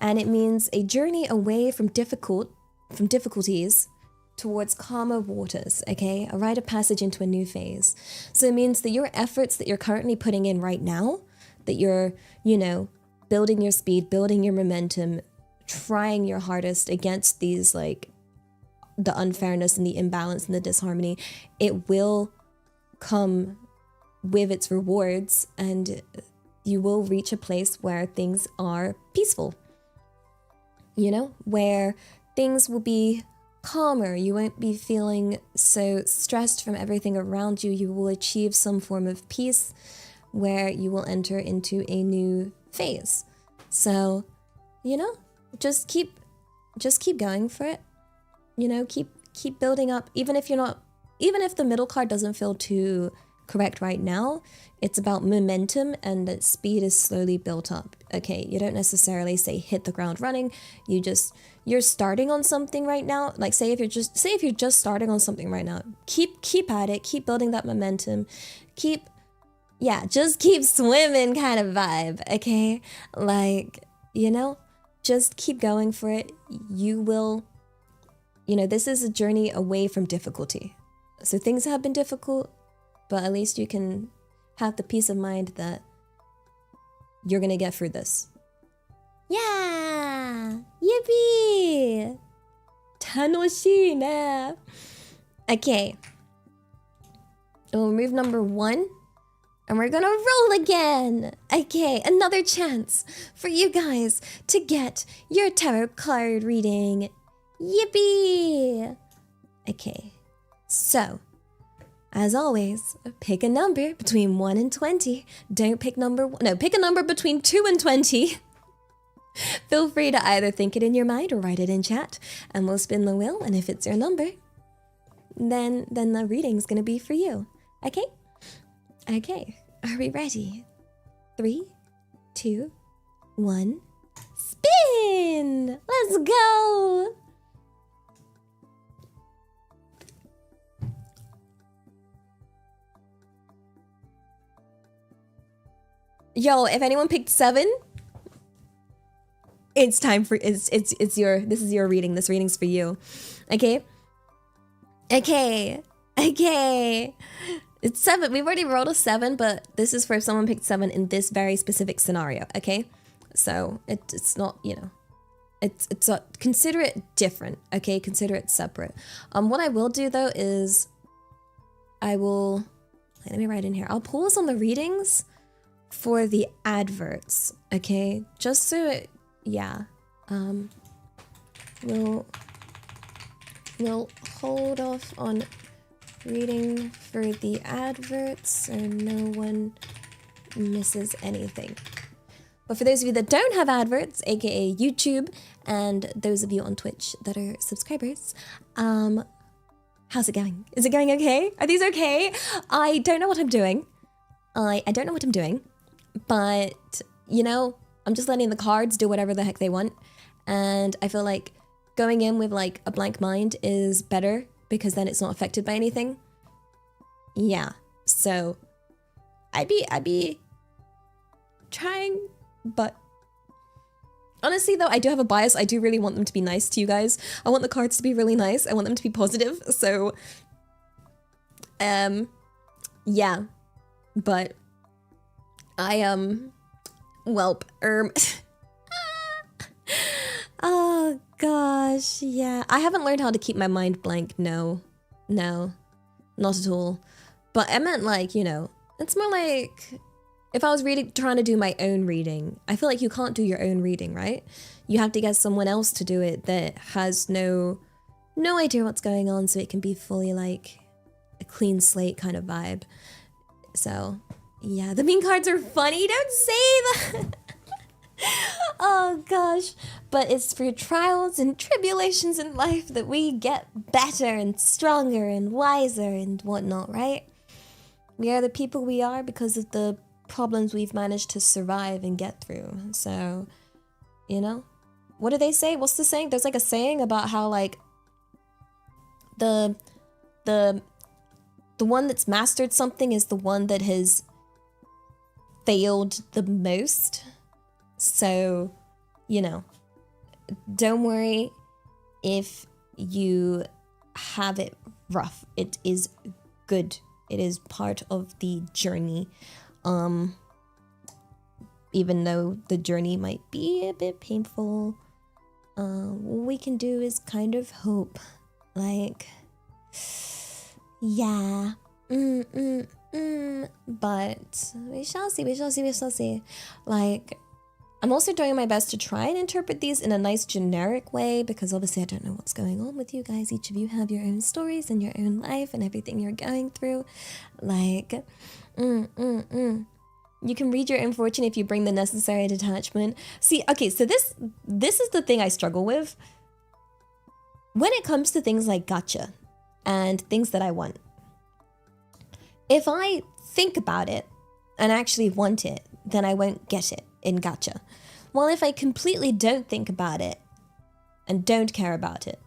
And it means a journey away from difficulties towards calmer waters, okay? A rite of passage into a new phase. So it means that your efforts that you're currently putting in right now, that you're, building your speed, building your momentum, trying your hardest against these, like, the unfairness and the imbalance and the disharmony, it will come with its rewards, and you will reach a place where things are peaceful, where things will be calmer. You won't be feeling so stressed from everything around you. You will achieve some form of peace where you will enter into a new phase. So, just keep going for it. Keep building up, even if the middle card doesn't feel too correct right now. It's about momentum, and that speed is slowly built up, okay? You don't necessarily say hit the ground running. You're starting on something right now. Like, say if you're just starting on something right now, keep at it, keep building that momentum, just keep swimming kind of vibe, okay? Like, just keep going for it. You will, this is a journey away from difficulty. So things have been difficult, but at least you can have the peace of mind that you're gonna get through this. Yeah! Yippee! 楽しいね. Okay. We'll remove number 1. And we're gonna roll again! Okay, another chance for you guys to get your tarot card reading. Yippee! Okay, so, as always, pick a number between 1 and 20. Don't pick pick a number between 2 and 20. Feel free to either think it in your mind or write it in chat, and we'll spin the wheel, and if it's your number, then the reading's gonna be for you. Okay? Okay, are we ready? 3, 2, 1, spin! Let's go! Yo, if anyone picked 7, it's time for this is your reading. This reading's for you. Okay? Okay. It's 7. We've already rolled a 7, but this is for if someone picked 7 in this very specific scenario, okay? So it's not, it's consider it different, okay? Consider it separate. What I will do though is let me write in here. I'll pull us on the readings for the adverts, okay? Just so it, we'll hold off on reading for the adverts so no one misses anything. But for those of you that don't have adverts, aka YouTube, and those of you on Twitch that are subscribers, how's it going? Is it going okay? Are these okay? I don't know what I'm doing. I don't know what I'm doing, but I'm just letting the cards do whatever the heck they want. And I feel like going in with like a blank mind is better because then it's not affected by anything. Yeah. So I'd be trying, but honestly though, I do have a bias. I do really want them to be nice to you guys. I want the cards to be really nice. I want them to be positive. So yeah. But oh gosh, yeah. I haven't learned how to keep my mind blank. No. not at all. But I meant like, you know, it's more like if I was trying to do my own reading, I feel like you can't do your own reading, right? You have to get someone else to do it that has no idea what's going on, so it can be fully like a clean slate kind of vibe. So yeah, the mean cards are funny. Don't say that. Oh gosh. But it's through trials and tribulations in life that we get better and stronger and wiser and whatnot, right? We are the people we are because of the problems we've managed to survive and get through. So, you know, what do they say? What's the saying? There's like a saying about how like the one that's mastered something is the one that has failed the most. So, you know, don't worry if you have it rough. It is good. It is part of the journey. Even though the journey might be a bit painful, what we can do is kind of hope. Like, yeah. But we shall see. Like, I'm also doing my best to try and interpret these in a nice generic way, because obviously I don't know what's going on with you guys. Each of you have your own stories and your own life and everything you're going through. Like, you can read your own fortune if you bring the necessary detachment. See, okay, so this is the thing I struggle with. When it comes to things like gacha and things that I want, if I think about it and actually want it, then I won't get it in gacha. Well, if I completely don't think about it and don't care about it,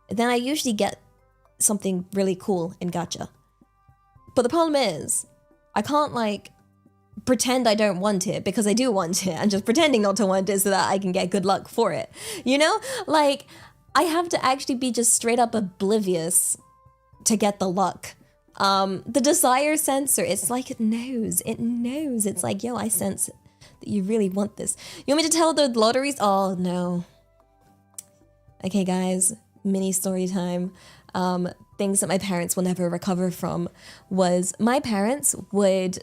then I usually get something really cool in gacha. But the problem is, I can't like pretend I don't want it because I do want it, and just pretending not to want it so that I can get good luck for it. You know? Like, I have to actually be just straight up oblivious to get the luck. The desire sensor, it's like it knows. It's like, yo, I sense that you really want this. You want me to tell the lotteries? Oh, no. Okay, guys, mini story time. Things that my parents will never recover from was my parents would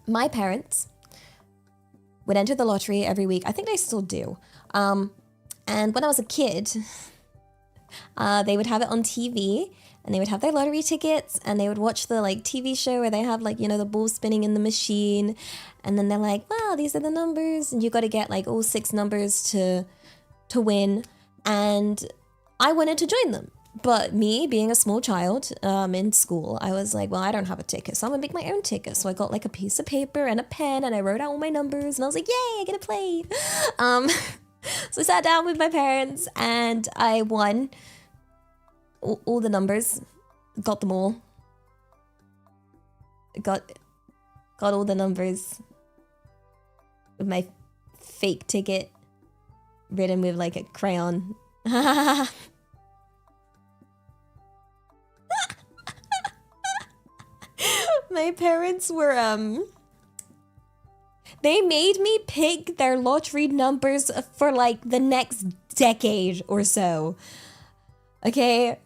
enter the lottery every week. I think they still do. And when I was a kid, they would have it on TV, and they would have their lottery tickets, and they would watch the like TV show where they have like, you know, the ball spinning in the machine, and then they're like, wow, these are the numbers, and you got to get like all 6 numbers to win. And I wanted to join them. But me, being a small child in school, I was like, well, I don't have a ticket, so I'm gonna make my own ticket. So I got like a piece of paper and a pen, and I wrote out all my numbers, and I was like, yay, I get to play. So I sat down with my parents, and I won all the numbers, got them all. Got all the numbers with my fake ticket written with like a crayon. My parents were, they made me pick their lottery numbers for like the next decade or so. Okay?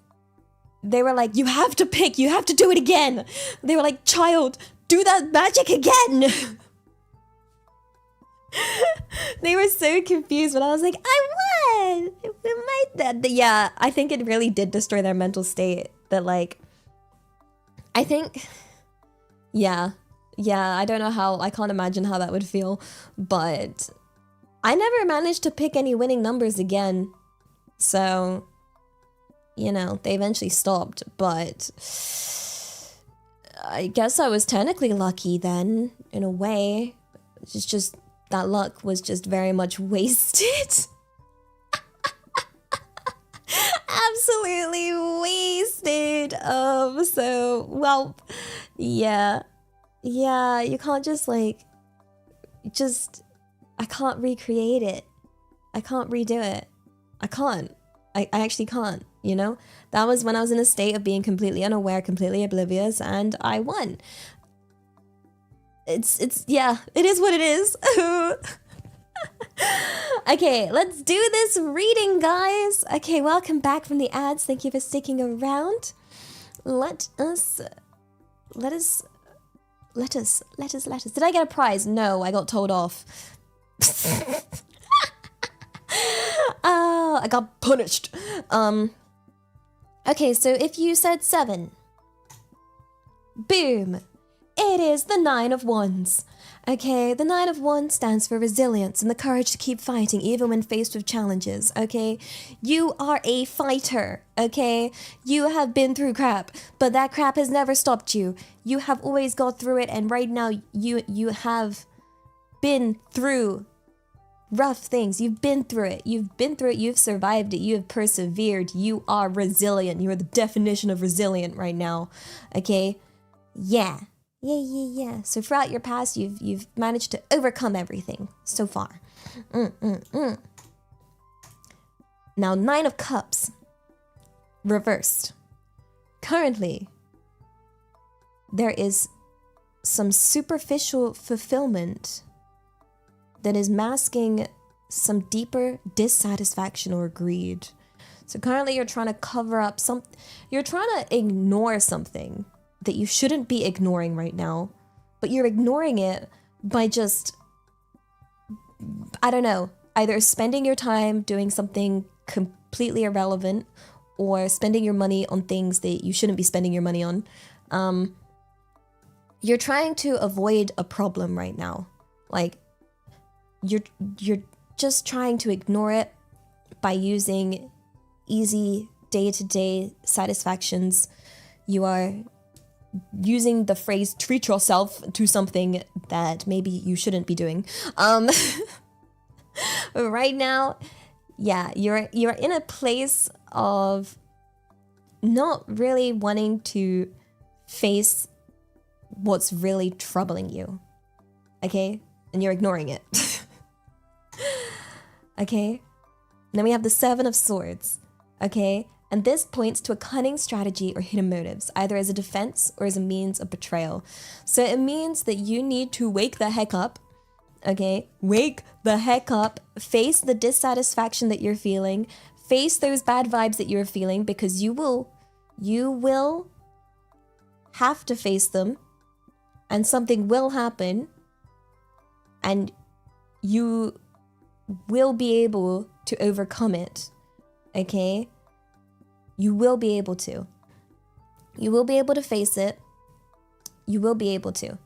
They were like, you have to pick, you have to do it again. They were like, child, do that magic again. They were so confused when I was like, I won. Yeah, I think it really did destroy their mental state. That like, I think, yeah, I don't know how, I can't imagine how that would feel, but I never managed to pick any winning numbers again. So, you know, they eventually stopped, but I guess I was technically lucky then, in a way. It's just that luck was just very much wasted. Absolutely wasted. So, well, yeah, you can't just like, I can't recreate it. I can't redo it. I can't. I actually can't, you know? That was when I was in a state of being completely unaware, completely oblivious, and I won. Yeah, it is what it is. Okay, let's do this reading, guys. Okay, welcome back from the ads. Thank you for sticking around. Let us. Did I get a prize? No, I got told off. I got punished. Okay, so if you said 7, boom, it is the 9 of Wands. Okay, the 9 of Wands stands for resilience and the courage to keep fighting even when faced with challenges, okay? You are a fighter, okay? You have been through crap, but that crap has never stopped you. You have always got through it, and right now you have been through rough things. You've been through it. You've survived it. You have persevered. You are resilient. You are the definition of resilient right now, okay? Yeah. So throughout your past, you've managed to overcome everything so far. Now, 9 of Cups, reversed. Currently, there is some superficial fulfillment that is masking some deeper dissatisfaction or greed. So currently, you're trying to cover up you're trying to ignore something that you shouldn't be ignoring right now, but you're ignoring it by just, I don't know, either spending your time doing something completely irrelevant or spending your money on things that you shouldn't be spending your money on. You're trying to avoid a problem right now. Like, you're just trying to ignore it by using easy day-to-day satisfactions. You are using the phrase treat yourself to something that maybe you shouldn't be doing. Right now, yeah, you're in a place of not really wanting to face what's really troubling you. Okay? And you're ignoring it. Okay? Then we have the 7 of Swords. Okay? And this points to a cunning strategy or hidden motives, either as a defense or as a means of betrayal. So it means that you need to wake the heck up, okay? Wake the heck up, face the dissatisfaction that you're feeling, face those bad vibes that you're feeling, because you will have to face them, and something will happen, and you will be able to overcome it, okay? You will be able to. You will be able to face it. You will be able to.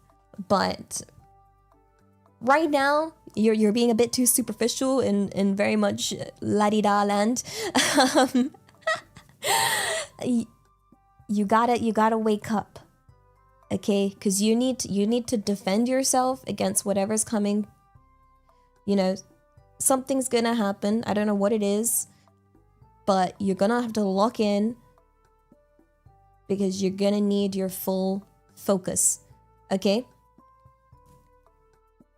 But right now, you're being a bit too superficial and very much la-di-da land. You gotta wake up. Okay? Because you need to defend yourself against whatever's coming. You know, something's gonna happen. I don't know what it is. But you're gonna have to lock in because you're gonna need your full focus, okay?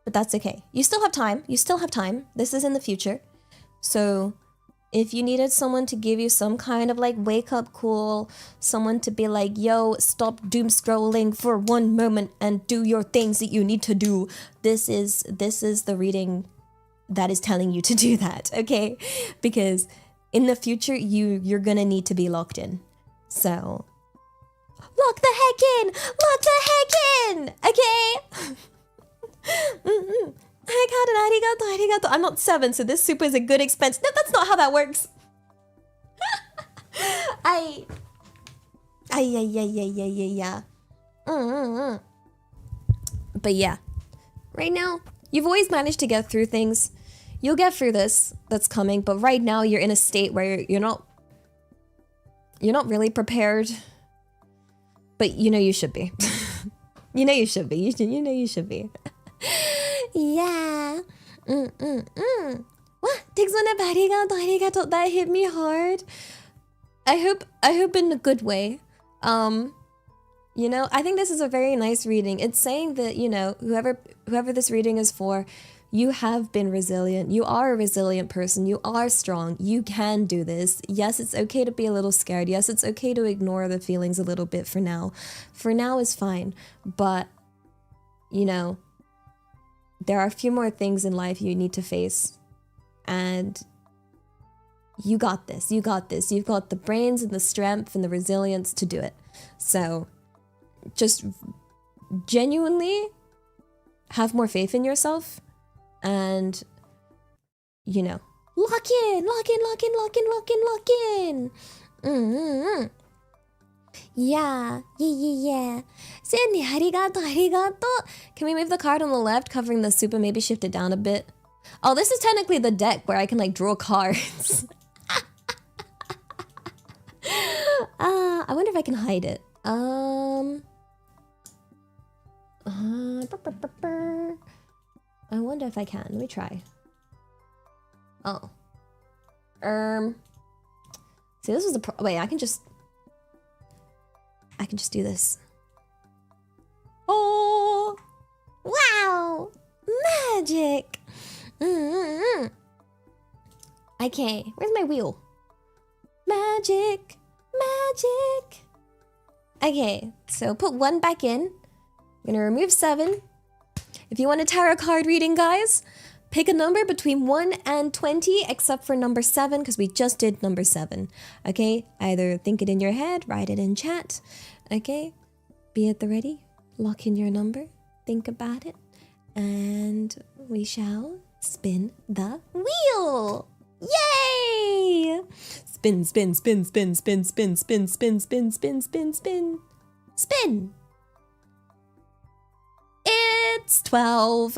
But that's okay. You still have time. This is in the future. So if you needed someone to give you some kind of like wake up call, someone to be like, yo, stop doom scrolling for one moment and do your things that you need to do, this is the reading that is telling you to do that, okay? Because in the future, you're gonna need to be locked in. So, lock the heck in! Lock the heck in! Okay? Arigato. I'm not 7, so this soup is a good expense. No, that's not how that works. Yeah. But yeah, right now, you've always managed to get through things. You'll get through this that's coming, but right now you're in a state where you're not really prepared. But you know you should be. You know you should be. You know you should be. Yeah. What? Arigato. That hit me hard. I hope in a good way. You know, I think this is a very nice reading. It's saying that, you know, whoever this reading is for, you have been resilient. You are a resilient person. You are strong. You can do this. Yes, it's okay to be a little scared. Yes, it's okay to ignore the feelings a little bit for now. For now is fine. But, you know, there are a few more things in life you need to face. And You got this. You got this. You've got the brains and the strength and the resilience to do it. So just genuinely have more faith in yourself and, you know, lock in. Mm-hmm. Yeah. Sandy, arigato. Can we move the card on the left, covering the super, maybe shift it down a bit? Oh, this is technically the deck where I can, like, draw cards. I wonder if I can hide it. I wonder if I can. Let me try. Oh. See, this was the wait, I can just do this. Oh! Wow! Magic! Okay, where's my wheel? Magic! Okay, so put 1 back in. I'm gonna remove 7. If you want a tarot card reading, guys, pick a number between 1 and 20, except for number 7, because we just did number 7. Okay, either think it in your head, write it in chat. Okay, be at the ready, lock in your number, think about it, and we shall spin the wheel. Yay! Spin. It's 12.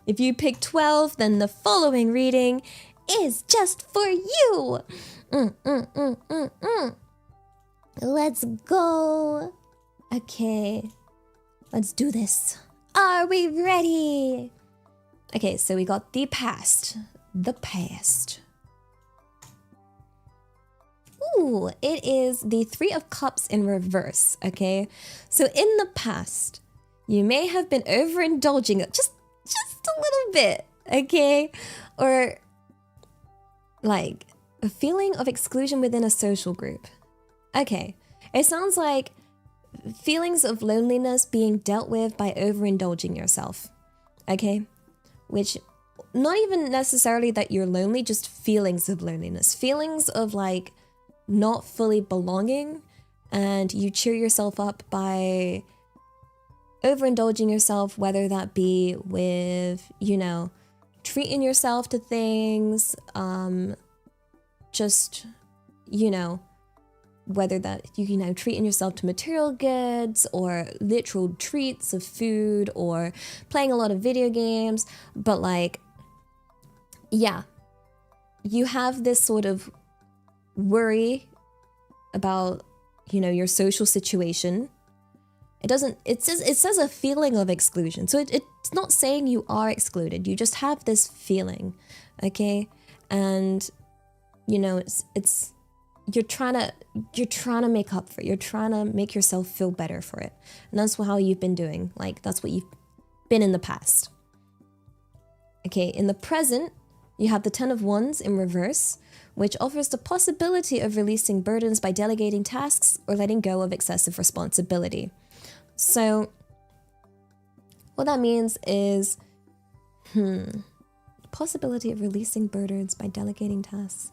If you pick 12, then the following reading is just for you. Let's go. Okay, let's do this. Are we ready? Okay, so we got the past. Ooh, it is the 3 of Cups in reverse, okay? So in the past, you may have been overindulging just a little bit, okay? Or like a feeling of exclusion within a social group. Okay, it sounds like feelings of loneliness being dealt with by overindulging yourself, okay? Which, not even necessarily that you're lonely, just feelings of loneliness. Feelings of like not fully belonging, and you cheer yourself up by overindulging yourself, whether that be with, you know, treating yourself to things, just, you know, whether that you know, treating yourself to material goods or literal treats of food or playing a lot of video games. But like, yeah, you have this sort of worry about, you know, your social situation. It says a feeling of exclusion. So it's not saying you are excluded. You just have this feeling, okay? And, you know, it's you're trying to make up for it. You're trying to make yourself feel better for it. And that's how you've been doing. Like, that's what you've been in the past. Okay, in the present, you have the 10 of Wands in reverse, which offers the possibility of releasing burdens by delegating tasks or letting go of excessive responsibility. So what that means is, possibility of releasing burdens by delegating tasks.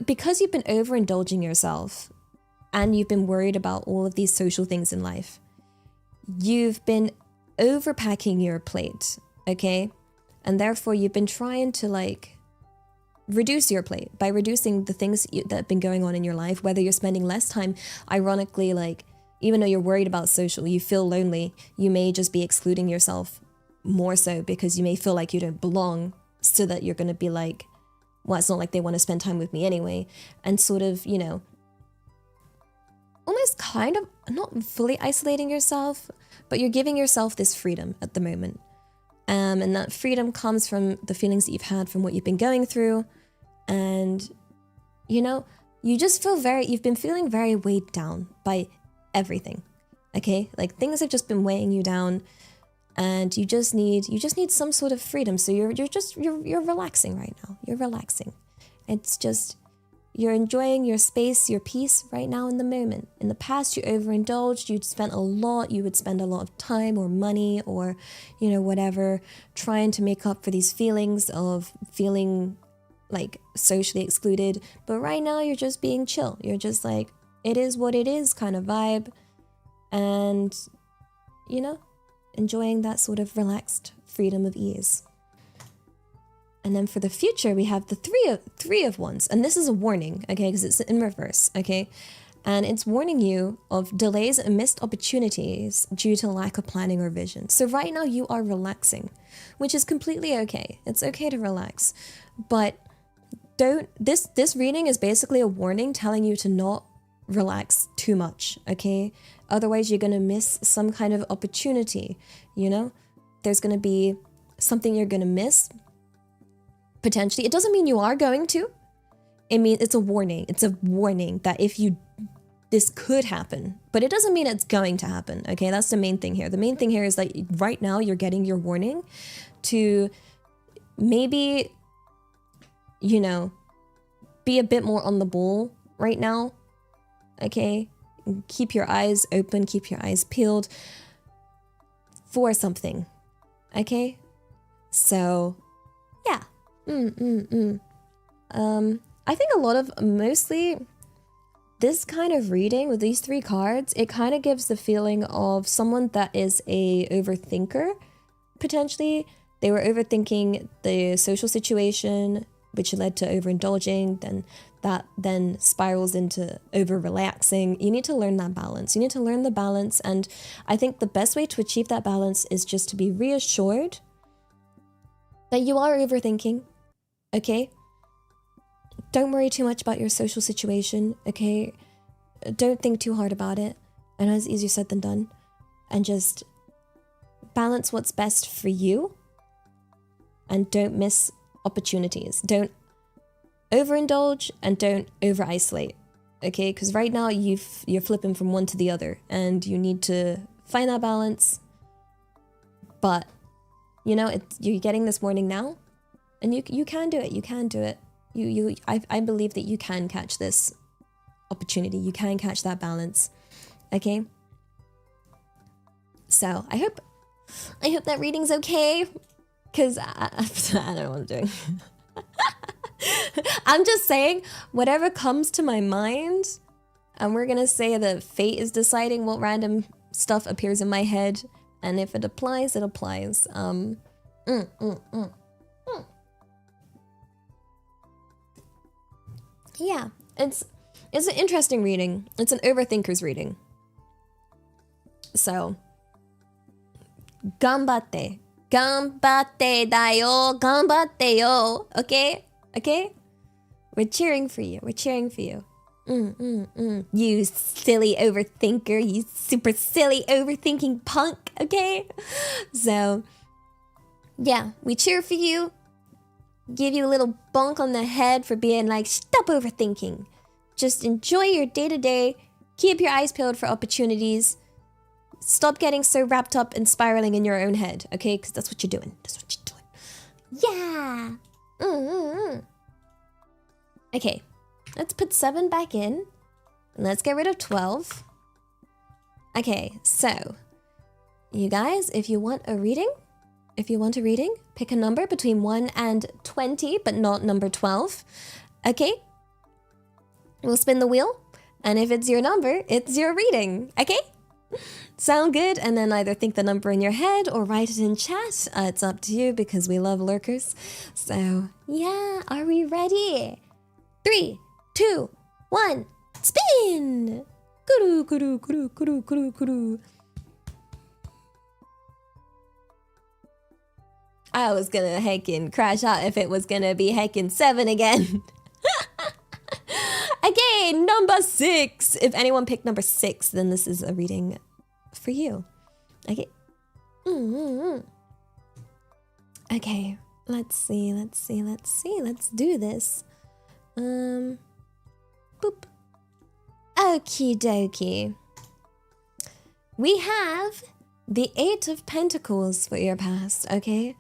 Because you've been overindulging yourself and you've been worried about all of these social things in life, you've been overpacking your plate, okay? And therefore you've been trying to like reduce your plate by reducing the things that have been going on in your life, whether you're spending less time, ironically, like, even though you're worried about social, you feel lonely, you may just be excluding yourself more so because you may feel like you don't belong, so that you're going to be like, well, it's not like they want to spend time with me anyway. And sort of, you know, almost kind of not fully isolating yourself, but you're giving yourself this freedom at the moment. And that freedom comes from the feelings that you've had from what you've been going through. And, you know, you just feel you've been feeling very weighed down by everything, okay? Like, things have just been weighing you down, and you just need some sort of freedom. So you're relaxing right now. You're relaxing. It's just, you're enjoying your space, your peace right now in the moment. In the past, you overindulged. You would spend a lot of time or money or, you know, whatever, trying to make up for these feelings of feeling like socially excluded, but right now you're just being chill. You're just like, it is what it is kind of vibe, and you know, enjoying that sort of relaxed freedom of ease. And then for the future, we have the three of wands, and this is a warning, okay, because it's in reverse, okay, and it's warning you of delays and missed opportunities due to lack of planning or vision. So right now you are relaxing, which is completely okay. It's okay to relax, but don't. This reading is basically a warning telling you to not relax too much, okay? Otherwise, you're gonna miss some kind of opportunity. You know, there's gonna be something you're gonna miss. Potentially, it doesn't mean you are going to. I mean, it's a warning. It's a warning that this could happen, but it doesn't mean it's going to happen. Okay, that's the main thing here. The main thing here is that right now you're getting your warning to maybe, you know, be a bit more on the ball right now. Okay, keep your eyes open, keep your eyes peeled for something. Okay, so yeah. I think mostly this kind of reading with these three cards, it kind of gives the feeling of someone that is a overthinker. Potentially, they were overthinking the social situation, which led to overindulging, then that then spirals into over-relaxing. You need to learn that balance. You need to learn the balance, and I think the best way to achieve that balance is just to be reassured that you are overthinking, okay? Don't worry too much about your social situation, okay? Don't think too hard about it. I know it's easier said than done. And just balance what's best for you, and don't miss opportunities. Don't overindulge and don't over-isolate, okay? Because right now you're flipping from one to the other, and you need to find that balance. But you know, you're getting this warning now, and you can do it. You can do it. I believe that you can catch this opportunity. You can catch that balance. Okay. So I hope that reading's okay, because I don't know what I'm doing. I'm just saying whatever comes to my mind, and we're gonna say that fate is deciding what random stuff appears in my head. And if it applies, it applies. Yeah, it's an interesting reading. It's an overthinker's reading. So, ganbatte. Ganbatte da yo. Ganbatte yo. Okay? Okay? We're cheering for you. We're cheering for you. You silly overthinker, you super silly overthinking punk, okay? So, yeah, we cheer for you. Give you a little bonk on the head for being like, stop overthinking. Just enjoy your day-to-day. Keep your eyes peeled for opportunities. Stop getting so wrapped up and spiraling in your own head, okay? Because that's what you're doing. That's what you're doing. Yeah! Okay. Let's put 7 back in. And let's get rid of 12. Okay, so you guys, if you want a reading, pick a number between 1 and 20, but not number 12. Okay? We'll spin the wheel, and if it's your number, it's your reading. Okay? Sound good? And then either think the number in your head or write it in chat. It's up to you, because we love lurkers. So, yeah, are we ready? 3, 2, 1, spin! Kuru, kuru, kuru, kuru, kuru, kuru. I was gonna heckin' crash out if it was gonna be heckin' 7 again. Okay, number 6. If anyone picked number 6, then this is a reading for you. Okay. Okay, let's see. Let's do this. Boop. Okie dokie. We have the 8 of Pentacles for your past, okay?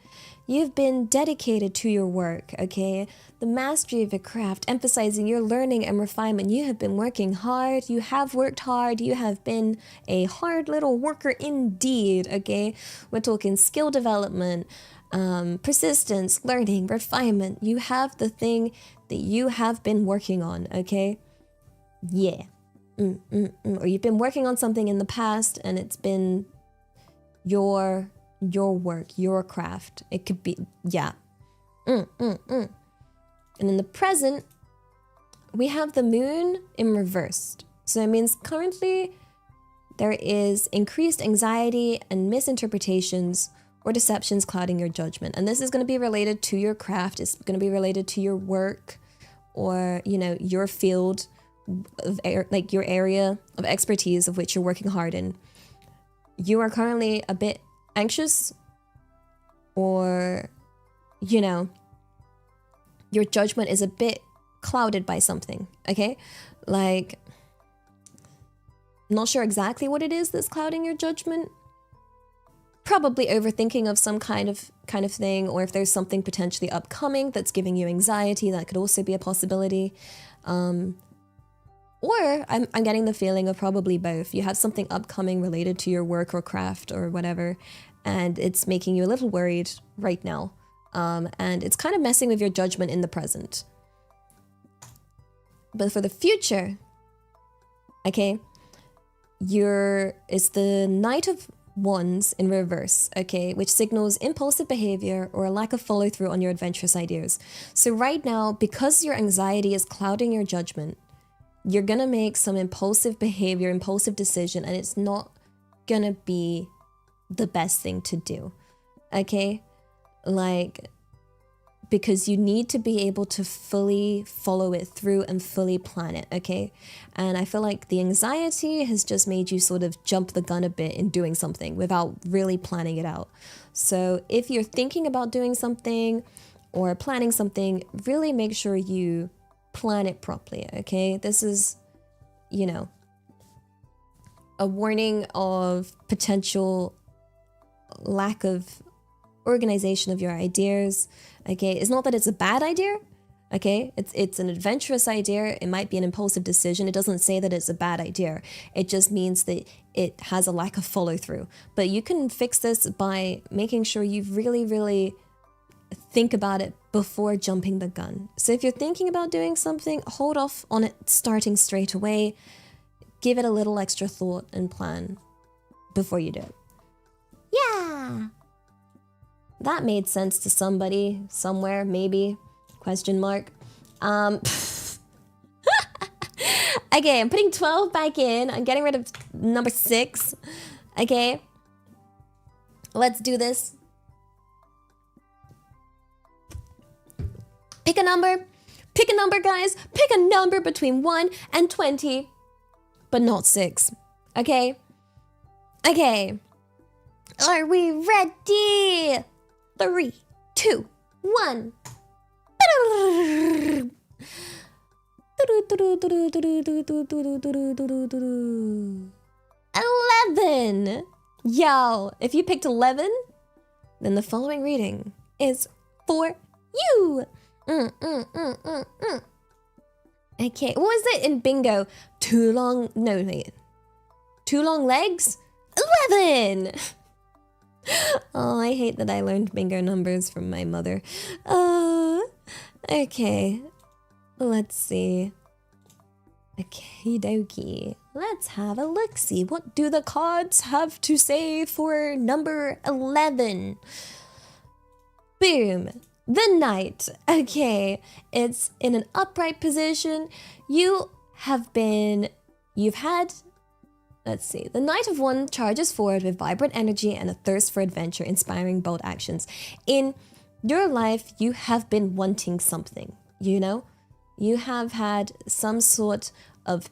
You've been dedicated to your work, okay? The mastery of your craft, emphasizing your learning and refinement. You have been working hard. You have worked hard. You have been a hard little worker indeed, okay? We're talking skill development, persistence, learning, refinement. You have the thing that you have been working on, okay? Yeah. Or you've been working on something in the past and it's been your work, your craft. It could be, yeah. And in the present, we have the moon in reversed. So it means currently there is increased anxiety and misinterpretations or deceptions clouding your judgment. And this is going to be related to your craft. It's going to be related to your work or, you know, your field of like your area of expertise of which you're working hard in. You are currently a bit anxious or, you know, your judgment is a bit clouded by something, okay? Like, not sure exactly what it is that's clouding your judgment. Probably overthinking of some kind of thing, or if there's something potentially upcoming that's giving you anxiety, that could also be a possibility. Or I'm getting the feeling of probably both. You have something upcoming related to your work or craft or whatever, and it's making you a little worried right now. And it's kind of messing with your judgment in the present. But for the future, okay, it's the Knight of Wands in reverse, okay, which signals impulsive behavior or a lack of follow through on your adventurous ideas. So right now, because your anxiety is clouding your judgment, you're gonna make some impulsive behavior, impulsive decision, and it's not gonna be the best thing to do, okay? Like, because you need to be able to fully follow it through and fully plan it, okay? And I feel like the anxiety has just made you sort of jump the gun a bit in doing something without really planning it out. So if you're thinking about doing something or planning something, really make sure you plan it properly, okay? This is, you know, a warning of potential lack of organization of your ideas, okay? It's not that it's a bad idea, okay? It's an adventurous idea. It might be an impulsive decision. It doesn't say that it's a bad idea. It just means that it has a lack of follow through. But you can fix this by making sure you really, really think about it before jumping the gun. So if you're thinking about doing something, hold off on it starting straight away. Give it a little extra thought and plan before you do it. Yeah! That made sense to somebody, somewhere, maybe, question mark. Okay, I'm putting 12 back in. I'm getting rid of number 6. Okay. Let's do this. Pick a number. Pick a number, guys. Pick a number between 1 and 20. But not 6. Okay? Okay. Are we ready? 3, 2, 1. 11. Yo, if you picked 11, then the following reading is for you. Okay, what was it in bingo? Too long legs? 11. Oh, I hate that I learned bingo numbers from my mother. Okay. Let's see. Okie dokie. Let's have a look-see. What do the cards have to say for number 11? Boom. The Knight. Okay. It's in an upright position. Let's see. The Knight of Wands charges forward with vibrant energy and a thirst for adventure, inspiring bold actions. In your life, you have been wanting something, you know? You have had some sort of,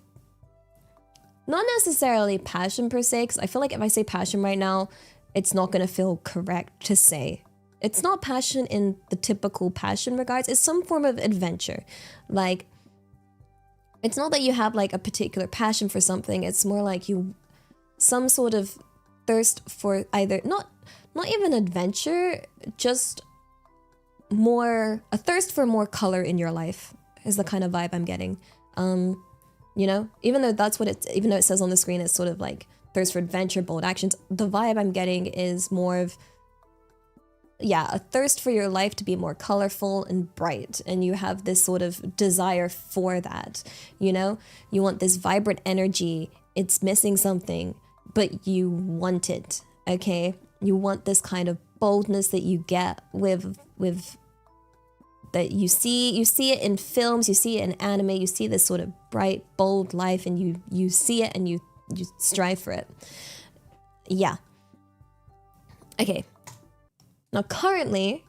not necessarily passion per se, because I feel like if I say passion right now, it's not going to feel correct to say. It's not passion in the typical passion regards. It's some form of adventure. Like, it's not that you have like a particular passion for something. It's more like some sort of thirst for either, not even adventure, just a thirst for more color in your life is the kind of vibe I'm getting. You know, even though it says on the screen, it's sort of like thirst for adventure, bold actions. The vibe I'm getting is more of yeah, a thirst for your life to be more colorful and bright, and you have this sort of desire for that, you know? You want this vibrant energy. It's missing something, but you want it, okay? You want this kind of boldness that you get with that you see it in films, you see it in anime, you see this sort of bright, bold life, and you see it and you strive for it. Yeah. Okay. Now, currently,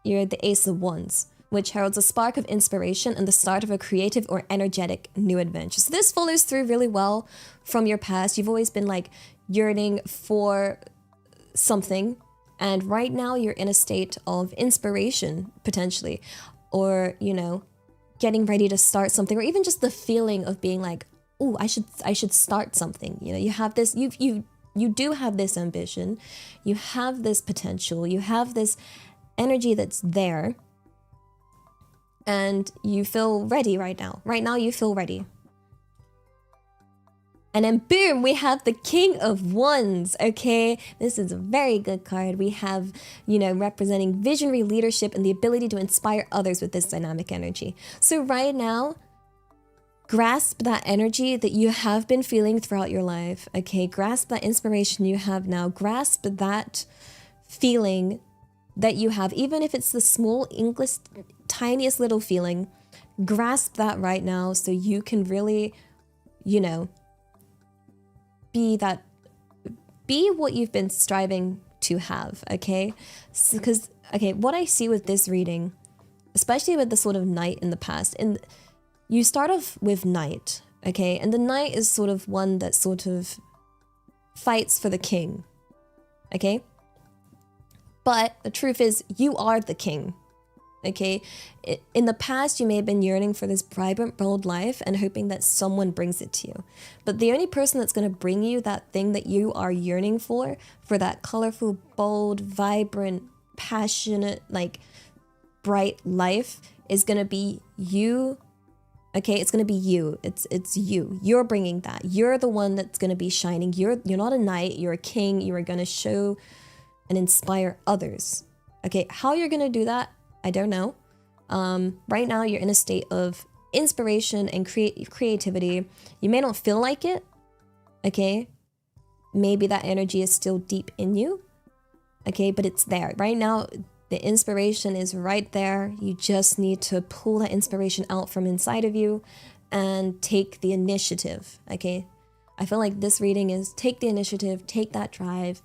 you're the Ace of Wands, which heralds a spark of inspiration and the start of a creative or energetic new adventure. So this follows through really well from your past. You've always been like yearning for something, and right now you're in a state of inspiration, potentially, or, you know, getting ready to start something, or even just the feeling of being like, oh, I should start something. You know, you have this, you do have this ambition, you have this potential, you have this energy that's there, and you feel ready right now. Right now you feel ready. And then boom, we have the King of Wands, okay? This is a very good card. We have, you know, representing visionary leadership and the ability to inspire others with this dynamic energy. So right now, grasp that energy that you have been feeling throughout your life, okay? Grasp that inspiration you have now. Grasp that feeling that you have, even if it's the small English, tiniest little feeling. Grasp that right now so you can really, you know, be what you've been striving to have, okay? Because, okay, what I see with this reading, especially with the sort of knight in the past, and you start off with knight, okay? And the knight is sort of one that sort of fights for the king, okay? But the truth is, you are the king, okay? In the past, you may have been yearning for this vibrant, bold life and hoping that someone brings it to you. But the only person that's going to bring you that thing that you are yearning for that colorful, bold, vibrant, passionate, like, bright life is going to be you. Okay, it's going to be you. It's you. You're bringing that. You're the one that's going to be shining. You're not a knight. You're a king. You are going to show and inspire others. Okay, how you're going to do that, I don't know. Right now, you're in a state of inspiration and creativity. You may not feel like it. Okay, maybe that energy is still deep in you. Okay, but it's there. Right now, the inspiration is right there. You just need to pull that inspiration out from inside of you and take the initiative, okay? I feel like this reading is take the initiative, take that drive.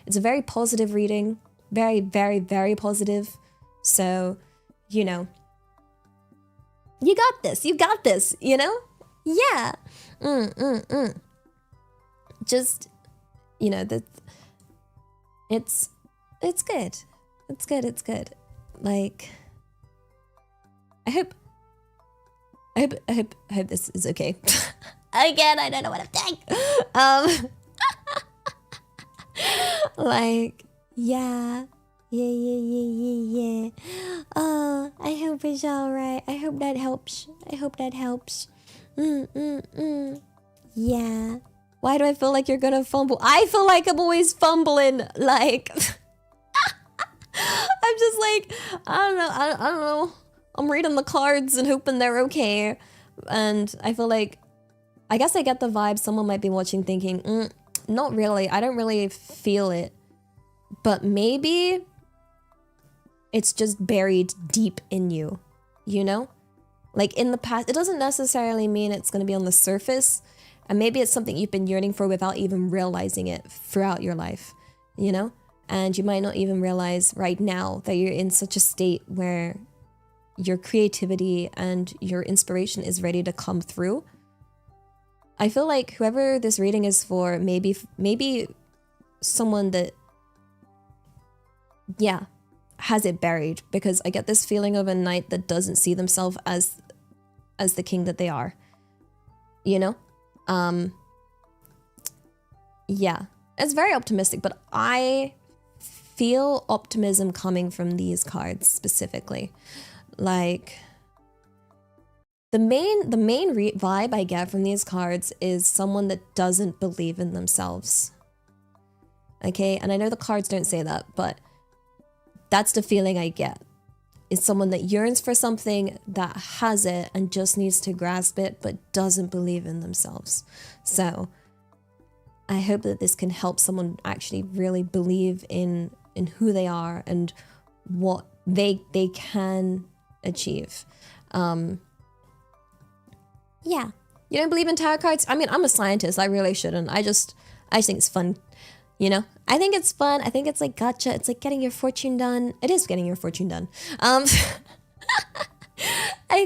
It's a very positive reading. Very, very, very positive. So, you know, you got this, you know? Yeah. Just, you know, it's good. It's good. Like, I hope this is okay. Again, I don't know what I'm saying. Like, yeah. Oh, I hope it's alright. I hope that helps. Yeah. Why do I feel like you're gonna fumble? I feel like I'm always fumbling. Like, I'm just like, I don't know. I'm reading the cards and hoping they're okay. And I feel like, I guess I get the vibe someone might be watching thinking, not really. I don't really feel it. But maybe it's just buried deep in you, you know? Like in the past, it doesn't necessarily mean it's going to be on the surface. And maybe it's something you've been yearning for without even realizing it throughout your life, you know? And you might not even realize right now that you're in such a state where your creativity and your inspiration is ready to come through. I feel like whoever this reading is for, maybe someone that, yeah, has it buried, because I get this feeling of a knight that doesn't see themselves as the king that they are, you know? Yeah, it's very optimistic, but I feel optimism coming from these cards specifically. Like, the main vibe I get from these cards is someone that doesn't believe in themselves. Okay, and I know the cards don't say that, but That's the feeling I get. It's someone that yearns for something, that has it and just needs to grasp it, but doesn't believe in themselves. So I hope that this can help someone actually really believe in who they are and what they can achieve. Yeah. You don't believe in tarot cards? I mean, I'm a scientist. I really shouldn't. I just think it's fun. You know, I think it's fun. I think it's like gotcha. It's like getting your fortune done. It is getting your fortune done. I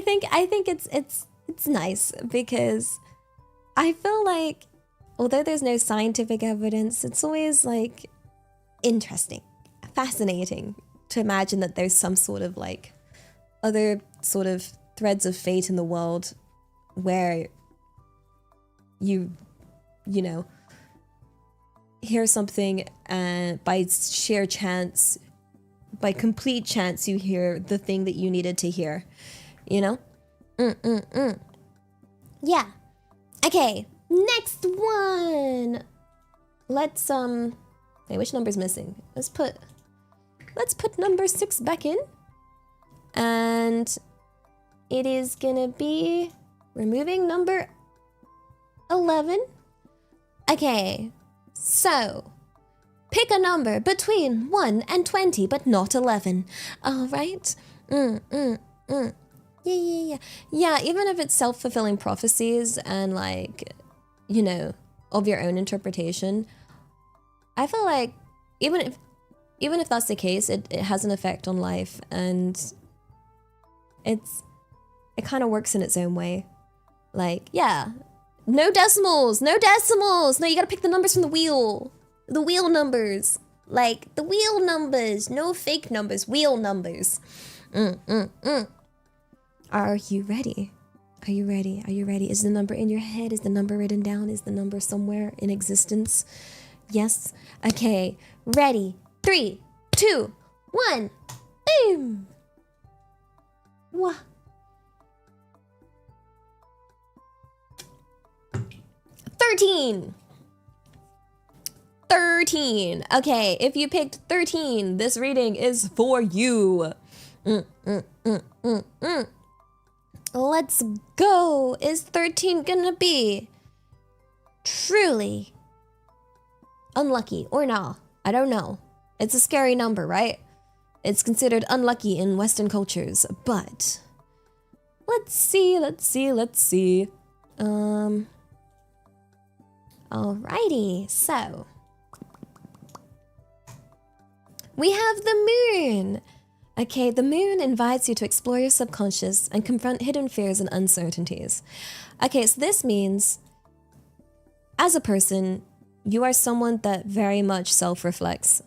think it's nice because I feel like although there's no scientific evidence, it's always like interesting, fascinating to imagine that there's some sort of like other sort of threads of fate in the world where you know, hear something and by sheer chance, by complete chance, you hear the thing that you needed to hear, you know? Yeah. Okay, next one. Let's, wait, which number's missing? Let's put number 6 back in. And it is gonna be removing number 11. Okay, so pick a number between 1 and 20, but not 11. All right. Yeah. Even if it's self-fulfilling prophecies and like, you know, of your own interpretation, I feel like even if that's the case, it has an effect on life, and it kind of works in its own way. Like, yeah. No decimals. No, you gotta pick the numbers from the wheel. The wheel numbers. Like, the wheel numbers. No fake numbers. Wheel numbers. Are you ready? Are you ready? Is the number in your head? Is the number written down? Is the number somewhere in existence? Yes? Okay. Ready. 3, 2, 1. Boom! Wah. 13. Okay, if you picked 13, this reading is for you. Let's go. Is 13 gonna be truly unlucky or not? I don't know. It's a scary number, right? It's considered unlucky in Western cultures, but let's see. Alrighty, so we have the moon. Okay, the moon invites you to explore your subconscious and confront hidden fears and uncertainties. Okay, so this means as a person, you are someone that very much self-reflects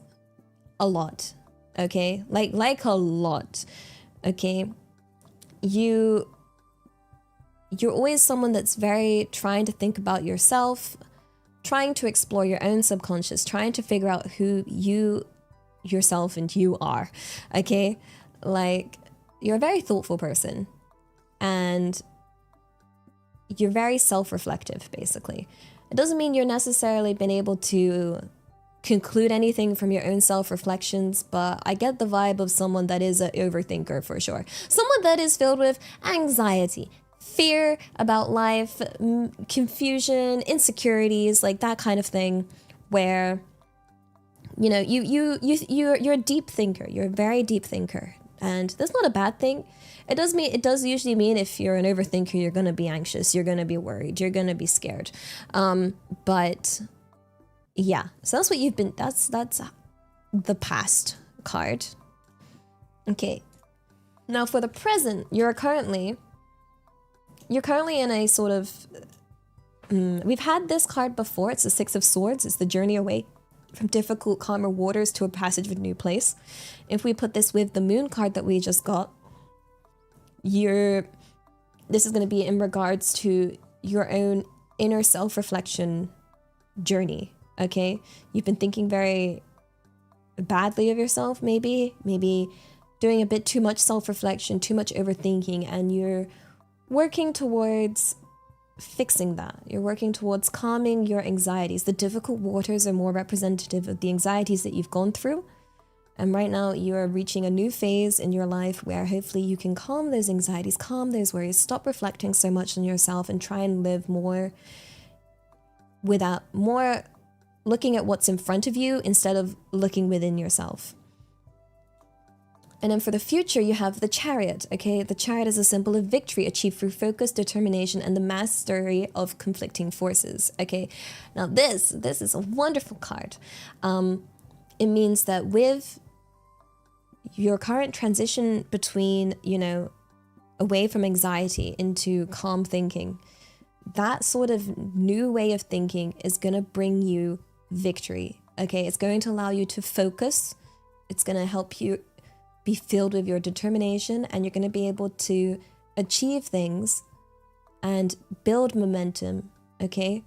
a lot. Okay, like a lot. Okay, you're always someone that's very trying to think about yourself, trying to explore your own subconscious, trying to figure out who yourself and you are. Okay, like you're a very thoughtful person and you're very self-reflective. Basically, it doesn't mean you're necessarily been able to conclude anything from your own self-reflections, but I get the vibe of someone that is an overthinker for sure. Someone that is filled with anxiety, fear about life, confusion, insecurities, like that kind of thing, where you know you're a deep thinker. You're a very deep thinker, and that's not a bad thing. It does usually mean if you're an overthinker, you're gonna be anxious, you're gonna be worried, you're gonna be scared. But yeah, so that's what you've been. That's the past card. Okay, now for the present, you're currently in a sort of. We've had this card before. It's the 6 of Swords. It's the journey away from difficult, calmer waters to a passage of a new place. If we put this with the moon card that we just got, this is going to be in regards to your own inner self-reflection journey. Okay, you've been thinking very badly of yourself, maybe doing a bit too much self-reflection, too much overthinking, and you're working towards fixing that. You're working towards calming your anxieties. The difficult waters are more representative of the anxieties that you've gone through. And right now you are reaching a new phase in your life where hopefully you can calm those anxieties, calm those worries, stop reflecting so much on yourself and try and live more looking at what's in front of you instead of looking within yourself. And then for the future, you have the Chariot, okay? The Chariot is a symbol of victory achieved through focus, determination, and the mastery of conflicting forces, okay? Now this is a wonderful card. It means that with your current transition between, away from anxiety into calm thinking, that sort of new way of thinking is going to bring you victory, okay? It's going to allow you to focus. It's going to help you be filled with your determination, and you're going to be able to achieve things and build momentum, okay?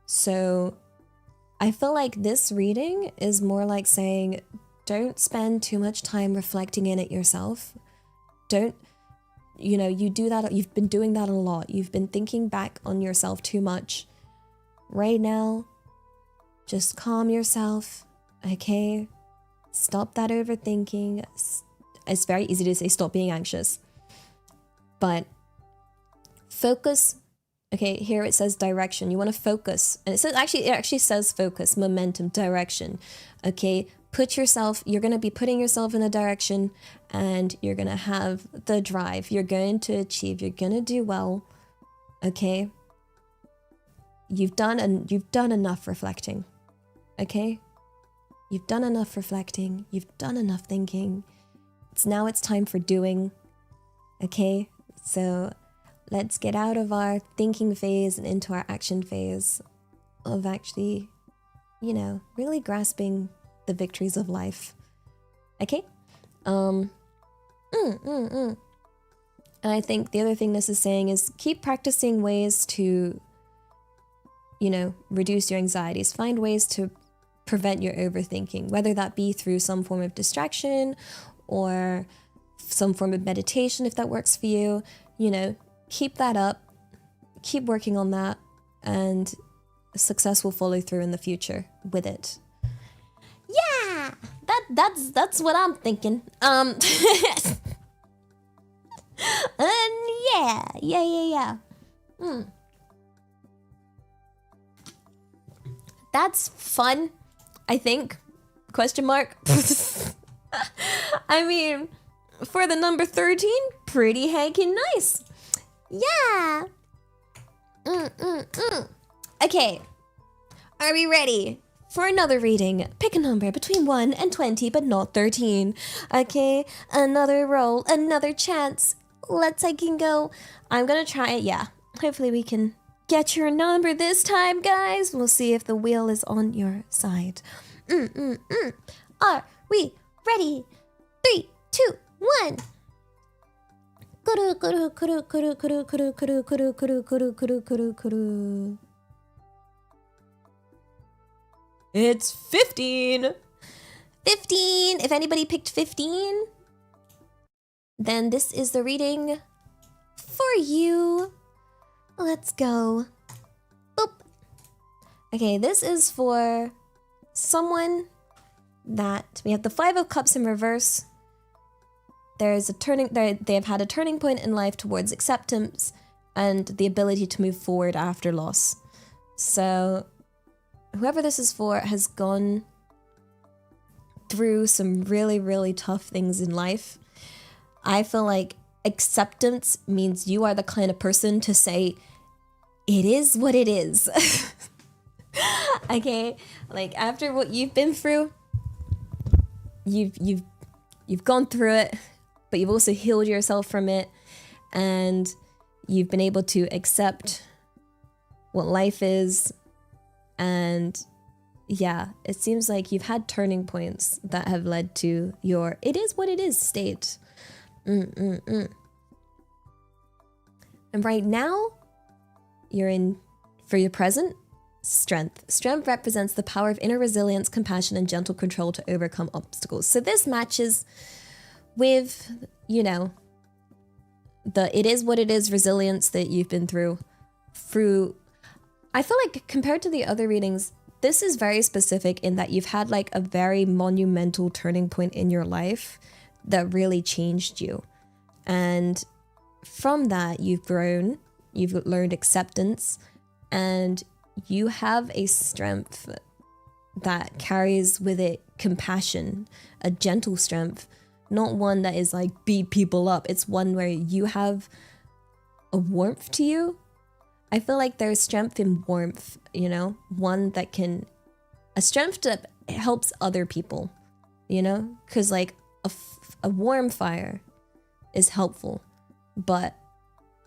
So I feel like this reading is more like saying, don't spend too much time reflecting in it yourself. Don't, you do that, you've been doing that a lot. You've been thinking back on yourself too much. Right now, just calm yourself, okay? Stop that overthinking. It's very easy to say stop being anxious, but focus. Okay, here it says direction. You want to focus, and it actually says focus, momentum, direction. Okay, you're going to be putting yourself in a direction, and you're going to have the drive. You're going to achieve. You're going to do well. Okay, you've done enough reflecting. Okay, you've done enough reflecting. You've done enough thinking. It's time for doing, okay? So let's get out of our thinking phase and into our action phase of actually, really grasping the victories of life, okay? And I think the other thing this is saying is keep practicing ways to, reduce your anxieties. Find ways to prevent your overthinking, whether that be through some form of distraction or some form of meditation, if that works for you. Keep that up, keep working on that, and success will follow through in the future with it. Yeah, that's what I'm thinking. And yeah. That's fun, I think. Question mark. I mean, for the number 13, pretty hanky nice. Yeah. Okay. Are we ready for another reading? Pick a number between 1 and 20, but not 13. Okay, another roll, another chance. Let's go. I'm gonna try it, yeah. Hopefully we can get your number this time, guys. We'll see if the wheel is on your side. Are we ready? 3, 2, 1. It's 15. 15. If anybody picked 15, then this is the reading for you. Let's go. Boop. Okay, this is for someone that we have the 5 of Cups in reverse. There's they have had a turning point in life towards acceptance and the ability to move forward after loss. So whoever this is for has gone through some really, really tough things in life. I feel like acceptance means you are the kind of person to say, it is what it is. Okay, like after what you've been through, you've gone through it, but you've also healed yourself from it, and you've been able to accept what life is. And yeah, it seems like you've had turning points that have led to your it is what it is state. And right now, you're in, for your present, strength. Strength represents the power of inner resilience, compassion, and gentle control to overcome obstacles. So this matches with, the it is what it is resilience that you've been through. I feel like compared to the other readings, this is very specific in that you've had like a very monumental turning point in your life that really changed you. And from that, you've grown, you've learned acceptance, and you have a strength that carries with it compassion, a gentle strength, not one that is like beat people up. It's one where you have a warmth to you. I feel like there's strength in warmth, you know, one that can, a strength that helps other people, you know, because like a warm fire is helpful, but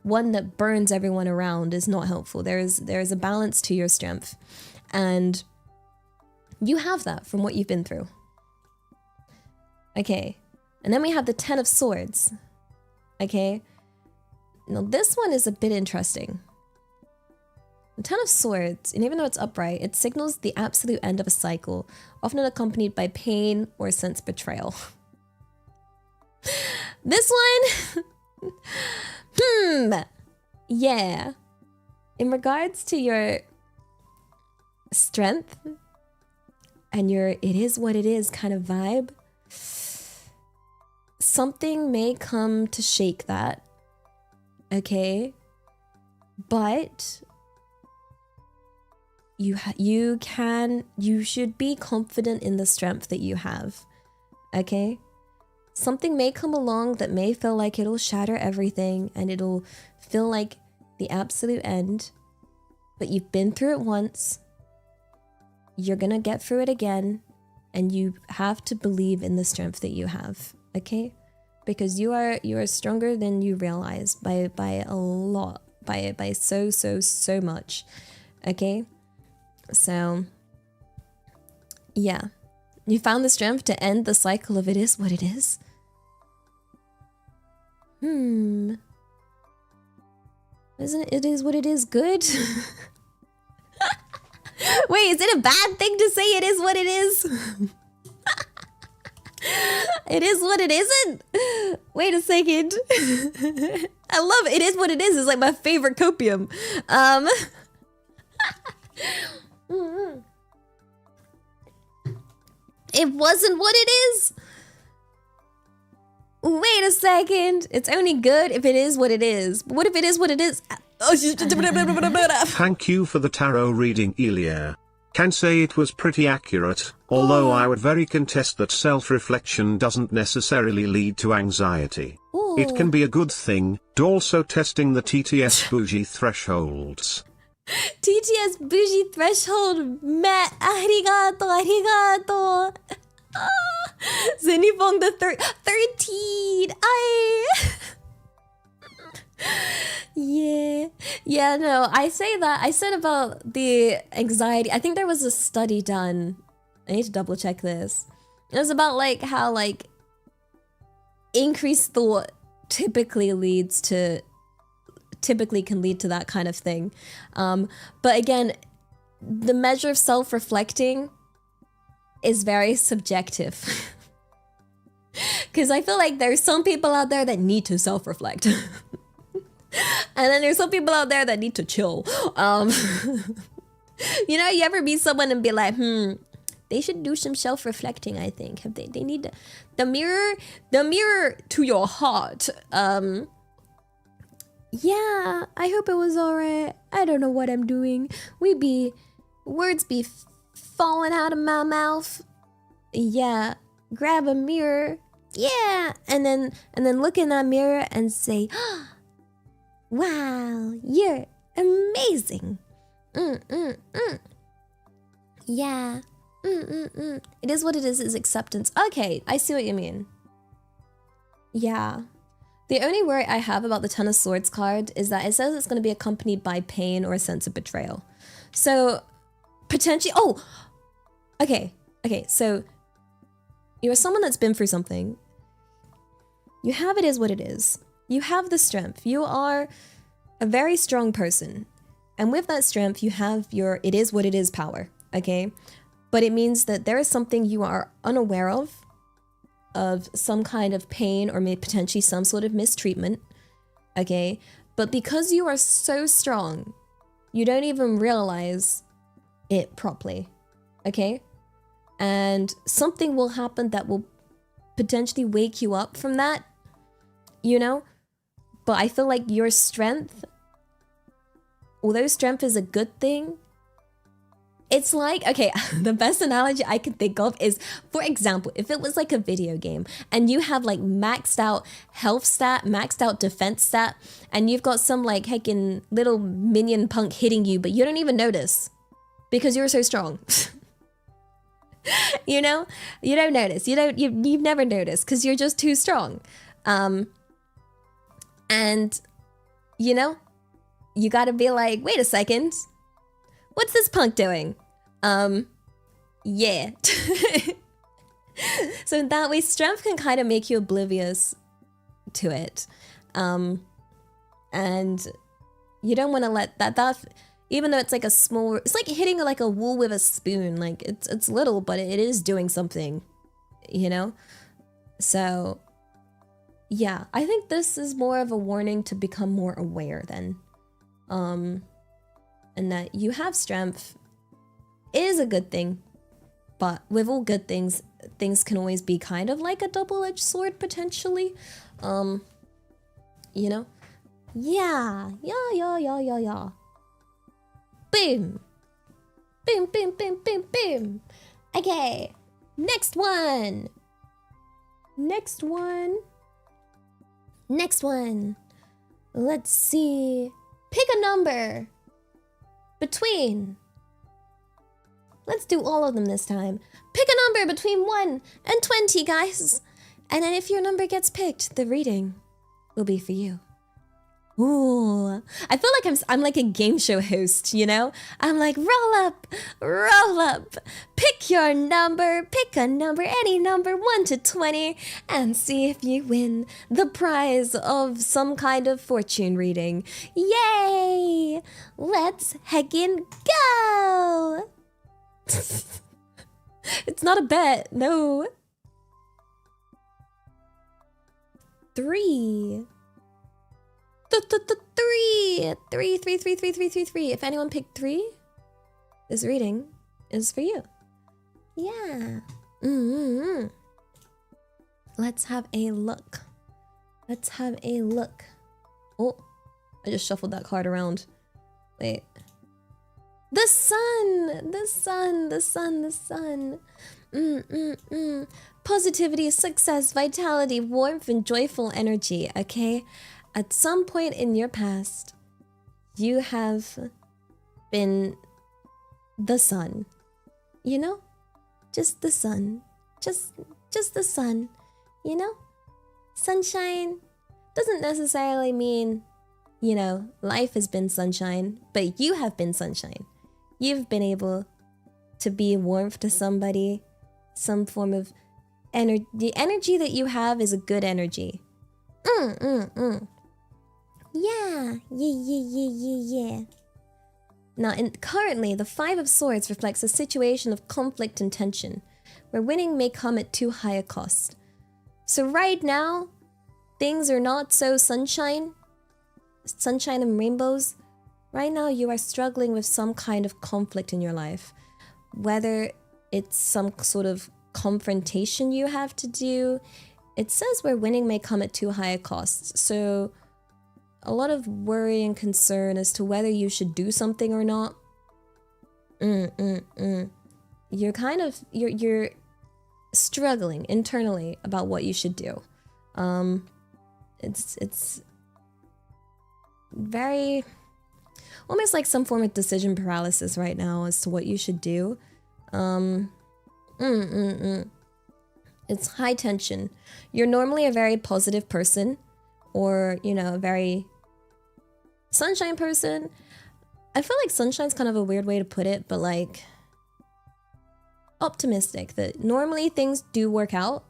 one that burns everyone around is not helpful. There's a balance to your strength, and you have that from what you've been through. Okay, and then we have the Ten of Swords. Okay, now this one is a bit interesting. The Ten of Swords, and even though it's upright, it signals the absolute end of a cycle, often accompanied by pain or a sense of betrayal. This one, yeah. In regards to your strength and your it is what it is kind of vibe, something may come to shake that, okay? But you should be confident in the strength that you have, okay? Something may come along that may feel like it'll shatter everything and it'll feel like the absolute end, but you've been through it once, you're gonna get through it again, and you have to believe in the strength that you have, okay? Because you are stronger than you realize by a lot, by so much, okay? So, yeah. You found the strength to end the cycle of it is what it is. Isn't it is what it is good? Wait, is it a bad thing to say it is what it is? It is what it isn't? Wait a second. I love it. It is what it is. It's like my favorite copium. It wasn't what it is. Wait a second. It's only good if it is what it is. But what if it is what it is? Thank you for the tarot reading, Elia. Can say it was pretty accurate, although I would very contest that self-reflection doesn't necessarily lead to anxiety. Ooh. It can be a good thing, also testing the TTS bougie thresholds. TTS bougie threshold met. Arigato. Zenifong the 13. Yeah, no, I said about the anxiety. I think there was a study done. I need to double check this. It was about like how like increased thought typically can lead to that kind of thing. But again, the measure of self-reflecting is very subjective. Because I feel like there's some people out there that need to self-reflect. And then there's some people out there that need to chill. You know, you ever meet someone and be like, they should do some self-reflecting, I think. They need the mirror to your heart. Yeah, I hope it was alright. I don't know what I'm doing. Words be falling out of my mouth. Yeah, grab a mirror. Yeah, and then look in that mirror and say, wow, you're amazing. Yeah. It is what it is acceptance. Okay, I see what you mean. Yeah. The only worry I have about the Ten of Swords card is that it says it's going to be accompanied by pain or a sense of betrayal. So, potentially... Oh! Okay, so you're someone that's been through something. You have it is what it is. You have the strength. You are a very strong person. And with that strength, you have your it is what it is power, okay? But it means that there is something you are unaware of some kind of pain or maybe potentially some sort of mistreatment, okay? But because you are so strong, you don't even realize it properly, okay? And something will happen that will potentially wake you up from that, you know? But I feel like your strength, although strength is a good thing, it's like, okay, the best analogy I can think of is, for example, if it was like a video game and you have like maxed out health stat, maxed out defense stat, and you've got some like heckin' little minion punk hitting you, but you don't even notice because you're so strong. You know, you don't notice. You've never noticed because you're just too strong. And you know, you gotta be like, wait a second, what's this punk doing? Yeah. So in that way, strength can kind of make you oblivious to it. And you don't want to let that, even though it's like a small, it's like hitting like a wool with a spoon. Like it's little, but it is doing something, you know? So yeah, I think this is more of a warning to become more aware then. And that you have strength is a good thing, but with all good things, things can always be kind of like a double-edged sword potentially. You know? Yeah. Boom. Boom, boom, boom, boom, boom. Okay. Next one. Let's see. Pick a number between. Let's do all of them this time. Pick a number between 1 and 20, guys. And then if your number gets picked, the reading will be for you. Ooh, I feel like I'm like a game show host, you know? I'm like, roll up, pick your number, pick a number, any number, 1 to 20, and see if you win the prize of some kind of fortune reading. Yay! Let's heckin' go! It's not a bet, no. 3. 3. If anyone picked 3, this reading is for you. Yeah. Let's have a look. Oh, I just shuffled that card around. Wait. The sun. Positivity, success, vitality, warmth, and joyful energy, okay? At some point in your past, you have been the sun, you know? Just the sun. Just the sun, you know? Sunshine doesn't necessarily mean, you know, life has been sunshine, but you have been sunshine. You've been able to be warmth to somebody, some form of energy. The energy that you have is a good energy. Yeah. Now, currently, the 5 of Swords reflects a situation of conflict and tension, where winning may come at too high a cost. So right now, things are not so sunshine and rainbows. Right now, you are struggling with some kind of conflict in your life, whether it's some sort of confrontation you have to do. It says where winning may come at too high a cost. So a lot of worry and concern as to whether you should do something or not. You're kind of, you're struggling internally about what you should do. It's very, almost like some form of decision paralysis right now as to what you should do. It's high tension. You're normally a very positive person, or, you know, a very sunshine person. I feel like sunshine's kind of a weird way to put it, but like optimistic, that normally things do work out,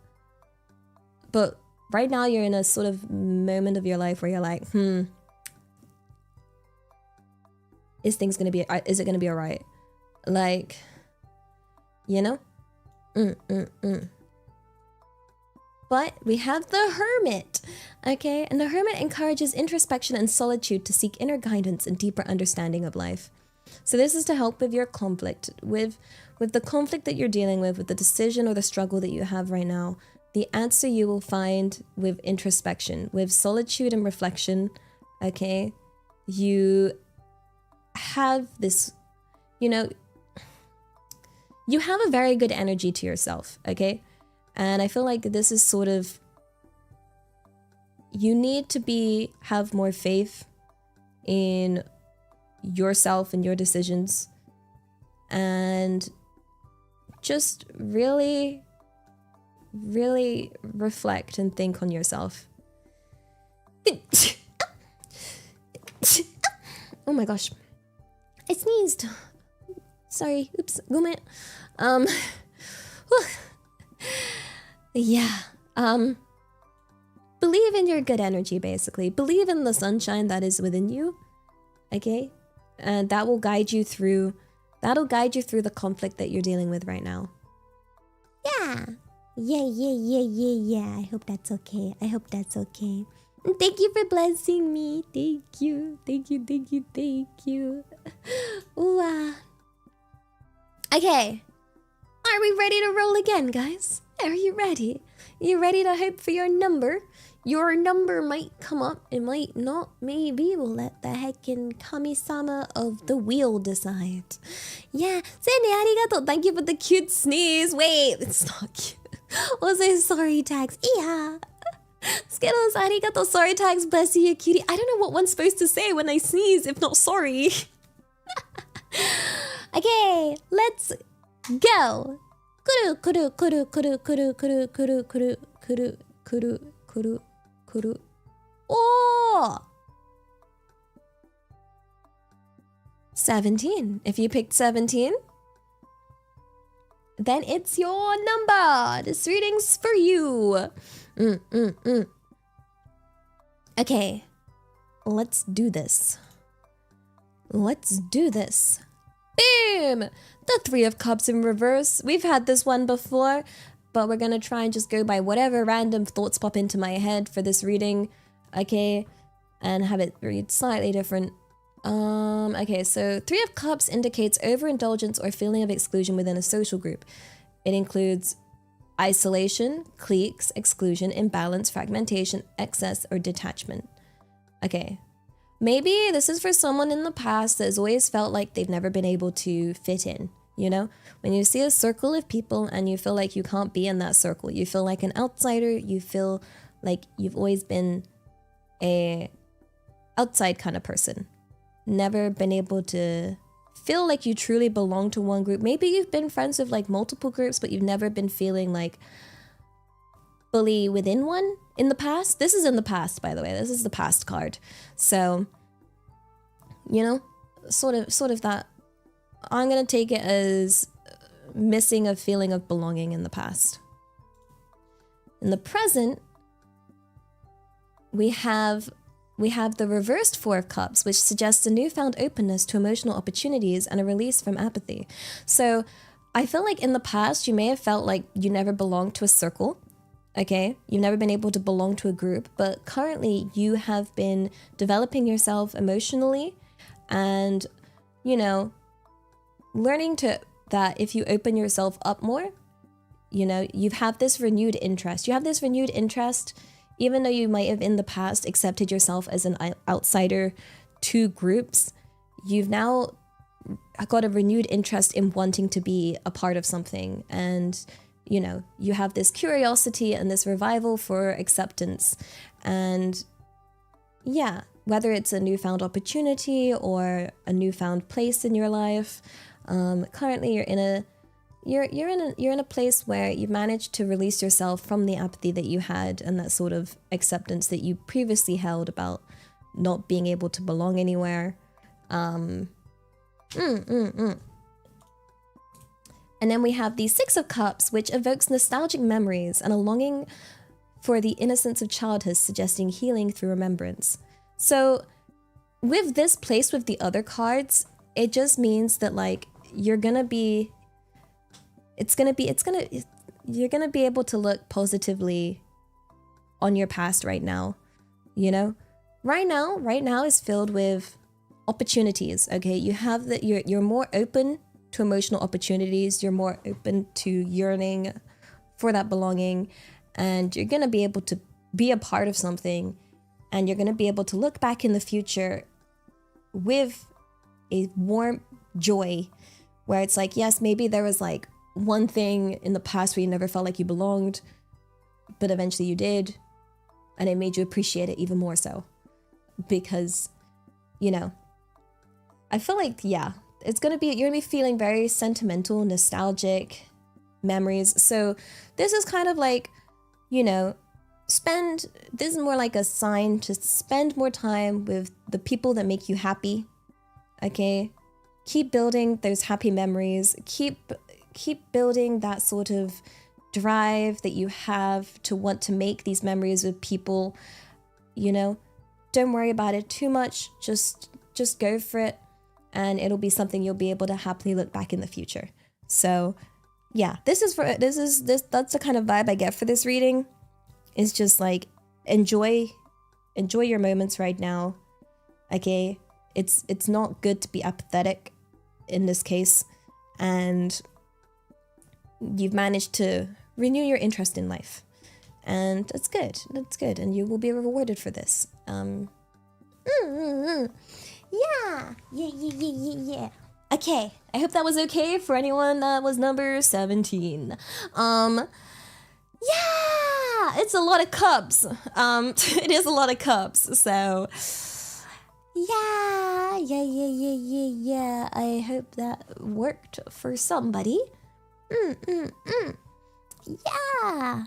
but right now you're in a sort of moment of your life where you're like, is it gonna be all right? Like, you know? But we have the Hermit, okay? And the Hermit encourages introspection and solitude to seek inner guidance and deeper understanding of life. So this is to help with your conflict, with the conflict that you're dealing with the decision or the struggle that you have right now. The answer you will find with introspection, with solitude and reflection, okay? You have this, you know, you have a very good energy to yourself, okay? And I feel like this is sort of, you need to have more faith in yourself and your decisions, and just really, really reflect and think on yourself. Oh my gosh, I sneezed. Sorry, oops, moment. Yeah, believe in your good energy, basically. Believe in the sunshine that is within you, okay? And that will guide you through, the conflict that you're dealing with right now. Yeah. Yeah. I hope that's okay. And thank you for blessing me. Thank you. Ooh, okay. Are we ready to roll again, guys? Are you ready? You ready to hope for your number? Your number might come up, it might not, maybe. We'll let the heckin' Kami-sama of the wheel decide. Yeah, Sandy, arigato. Thank you for the cute sneeze. Wait, it's not cute. Also, sorry tags. Yeah. Skittles, arigato. Sorry tags, bless you, cutie. I don't know what one's supposed to say when I sneeze, if not sorry. Okay, let's go. Kuru. Oh! 17. If you picked 17, then it's your number. This reading's for you. Okay, let's do this. Boom! The Three of Cups in reverse. We've had this one before, but we're gonna try and just go by whatever random thoughts pop into my head for this reading, okay? And have it read slightly different. Okay, so Three of Cups indicates overindulgence or feeling of exclusion within a social group. It includes isolation, cliques, exclusion, imbalance, fragmentation, excess, or detachment. Okay. Maybe this is for someone in the past that has always felt like they've never been able to fit in, you know? When you see a circle of people and you feel like you can't be in that circle, you feel like an outsider, you feel like you've always been a outside kind of person. Never been able to feel like you truly belong to one group. Maybe you've been friends with like multiple groups, but you've never been feeling like fully within one in the past. This is in the past, by the way. This is the past card. So, you know, sort of that. I'm going to take it as missing a feeling of belonging in the past. In the present, we have the reversed Four of Cups, which suggests a newfound openness to emotional opportunities and a release from apathy. So I feel like in the past, you may have felt like you never belonged to a circle. Okay, you've never been able to belong to a group, but currently you have been developing yourself emotionally and, you know, learning that if you open yourself up more, you know, you have this renewed interest. You have this renewed interest, even though you might have in the past accepted yourself as an outsider to groups, you've now got a renewed interest in wanting to be a part of something. And you know, you have this curiosity and this revival for acceptance. And yeah, whether it's a newfound opportunity or a newfound place in your life, currently you're in a place where you've managed to release yourself from the apathy that you had and that sort of acceptance that you previously held about not being able to belong anywhere. And then we have the Six of Cups, which evokes nostalgic memories and a longing for the innocence of childhood, suggesting healing through remembrance. So with this placed with the other cards, it just means that like you're gonna be able to look positively on your past right now. You know? Right now is filled with opportunities. Okay, you have that. You're more open to emotional opportunities. You're more open to yearning for that belonging, and you're gonna be able to be a part of something, and you're gonna be able to look back in the future with a warm joy, where it's like, yes, maybe there was like one thing in the past where you never felt like you belonged, but eventually you did, and it made you appreciate it even more so, because, you know, I feel like, yeah, you're gonna be feeling very sentimental, nostalgic memories. So this is kind of like, you know, this is more like a sign to spend more time with the people that make you happy. Okay, keep building those happy memories. Keep building that sort of drive that you have to want to make these memories with people. You know, don't worry about it too much. Just go for it, and it'll be something you'll be able to happily look back in the future. So yeah, that's the kind of vibe I get for this reading. It's just like, enjoy your moments right now. Okay, it's not good to be apathetic in this case, and you've managed to renew your interest in life, and that's good, and you will be rewarded for this. Yeah. Okay, I hope that was okay for anyone that was number 17. Yeah, it's a lot of cups. It is a lot of cups. So, yeah. I hope that worked for somebody. Yeah.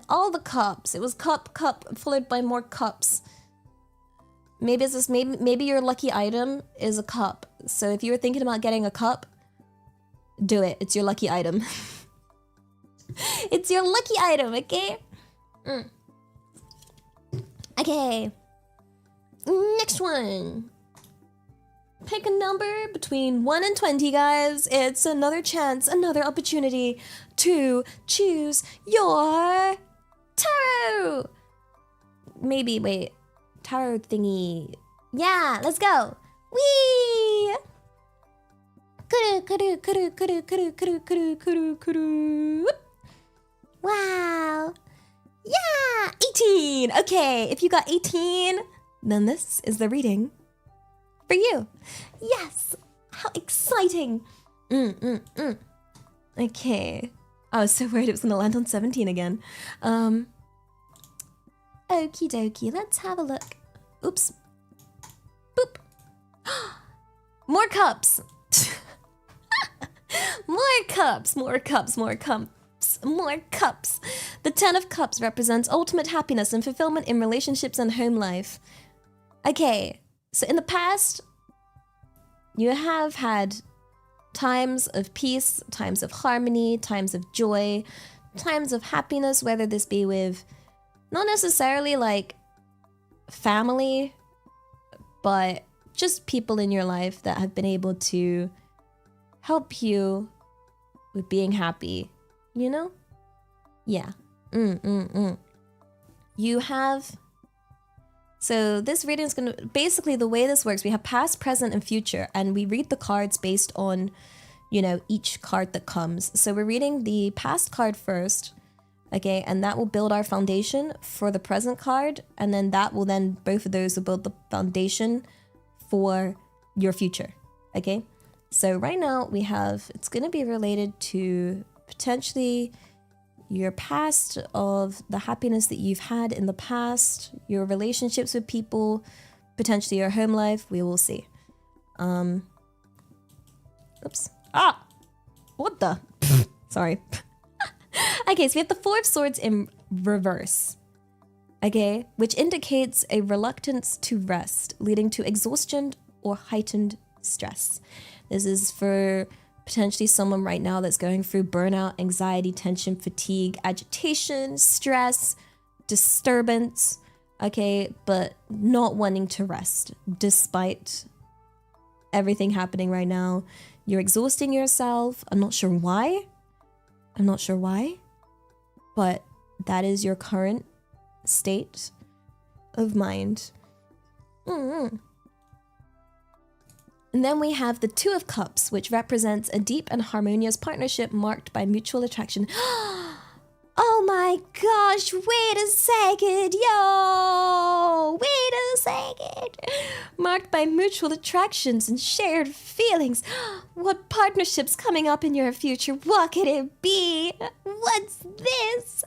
All the cups. It was cup, followed by more cups. Maybe your lucky item is a cup. So if you were thinking about getting a cup, do it. It's your lucky item. It's your lucky item, okay? Okay. Next one. Pick a number between 1 and 20, guys. It's another chance, another opportunity to choose your tarot. Maybe, wait. Tarot thingy. Yeah, let's go. Whee! Wow. Yeah, 18. Okay, if you got 18, then this is the reading for you. Yes, how exciting. Okay. I was so worried it was gonna land on 17 again. Okie dokie, let's have a look. Oops. Boop. More cups. More cups. The 10 of Cups represents ultimate happiness and fulfillment in relationships and home life. Okay, so in the past, you have had times of peace, times of harmony, times of joy, times of happiness, whether this be with not necessarily like family, but just people in your life that have been able to help you with being happy, you know? Yeah. You have... So this reading is going to... Basically, the way this works, we have past, present, and future, and we read the cards based on, you know, each card that comes. So we're reading the past card first, okay, and that will build our foundation for the present card, and then both of those will build the foundation for your future, okay? So right now we have, it's going to be related to potentially your past, of the happiness that you've had in the past, your relationships with people, potentially your home life. We will see. Oops. Ah! What the? Sorry. Okay, so we have the Four of Swords in reverse. Okay, which indicates a reluctance to rest, leading to exhaustion or heightened stress. This is for potentially someone right now that's going through burnout, anxiety, tension, fatigue, agitation, stress, disturbance, okay, but not wanting to rest despite everything happening right now. You're exhausting yourself. I'm not sure why, but that is your current state of mind. And then we have the Two of Cups, which represents a deep and harmonious partnership marked by mutual attraction. Oh my gosh, wait a second, yo! Wait a second! Marked by mutual attractions and shared feelings. What partnership's coming up in your future? What could it be? What's this?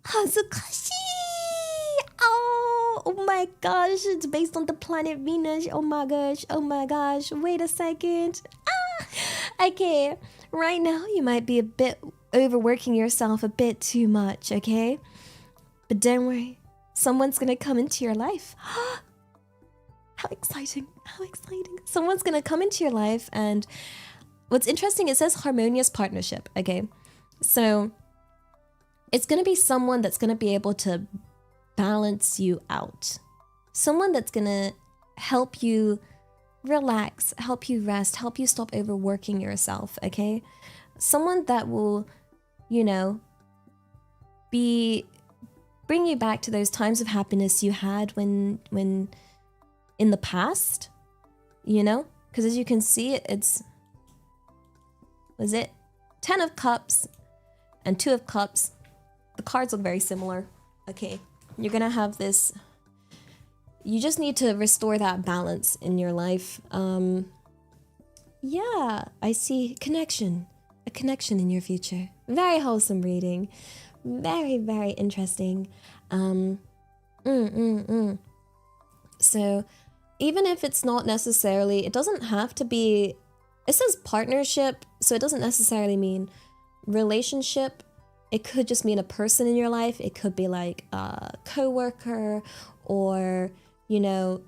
Hazukashi! Oh my gosh, it's based on the planet Venus. Oh my gosh, wait a second. Okay, right now you might be a bit overworking yourself a bit too much, okay? But don't worry, someone's gonna come into your life. How exciting, how exciting. Someone's gonna come into your life, and what's interesting, it says harmonious partnership, okay? So it's gonna be someone that's gonna be able to balance you out. Someone that's gonna help you relax, help you rest, help you stop overworking yourself, okay? Someone that will, you know, bring you back to those times of happiness you had when in the past, you know? Because as you can see, was it 10 of Cups and 2 of Cups? The cards look very similar. Okay, you're gonna have this. You just need to restore that balance in your life. Yeah, I see connection. A connection in your future. Very wholesome reading. Very, very interesting. So, even if it's not necessarily, it doesn't have to be, it says partnership, so it doesn't necessarily mean relationship. It could just mean a person in your life. It could be like a coworker, or, you know,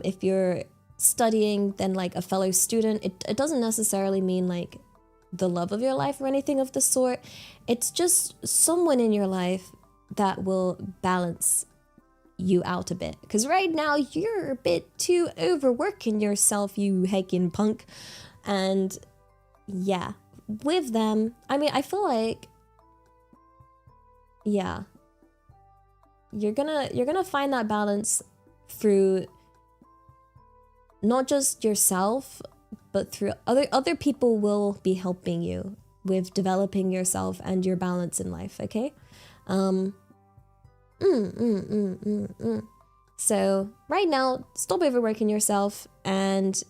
if you're studying, then like a fellow student. It doesn't necessarily mean like the love of your life or anything of the sort. It's just someone in your life that will balance you out a bit. Because right now you're a bit too overworking yourself, you heckin' punk. And yeah, with them, I mean, I feel like, yeah, you're gonna find that balance through not just yourself, but through other people will be helping you with developing yourself and your balance in life, okay? So right now, stop overworking yourself and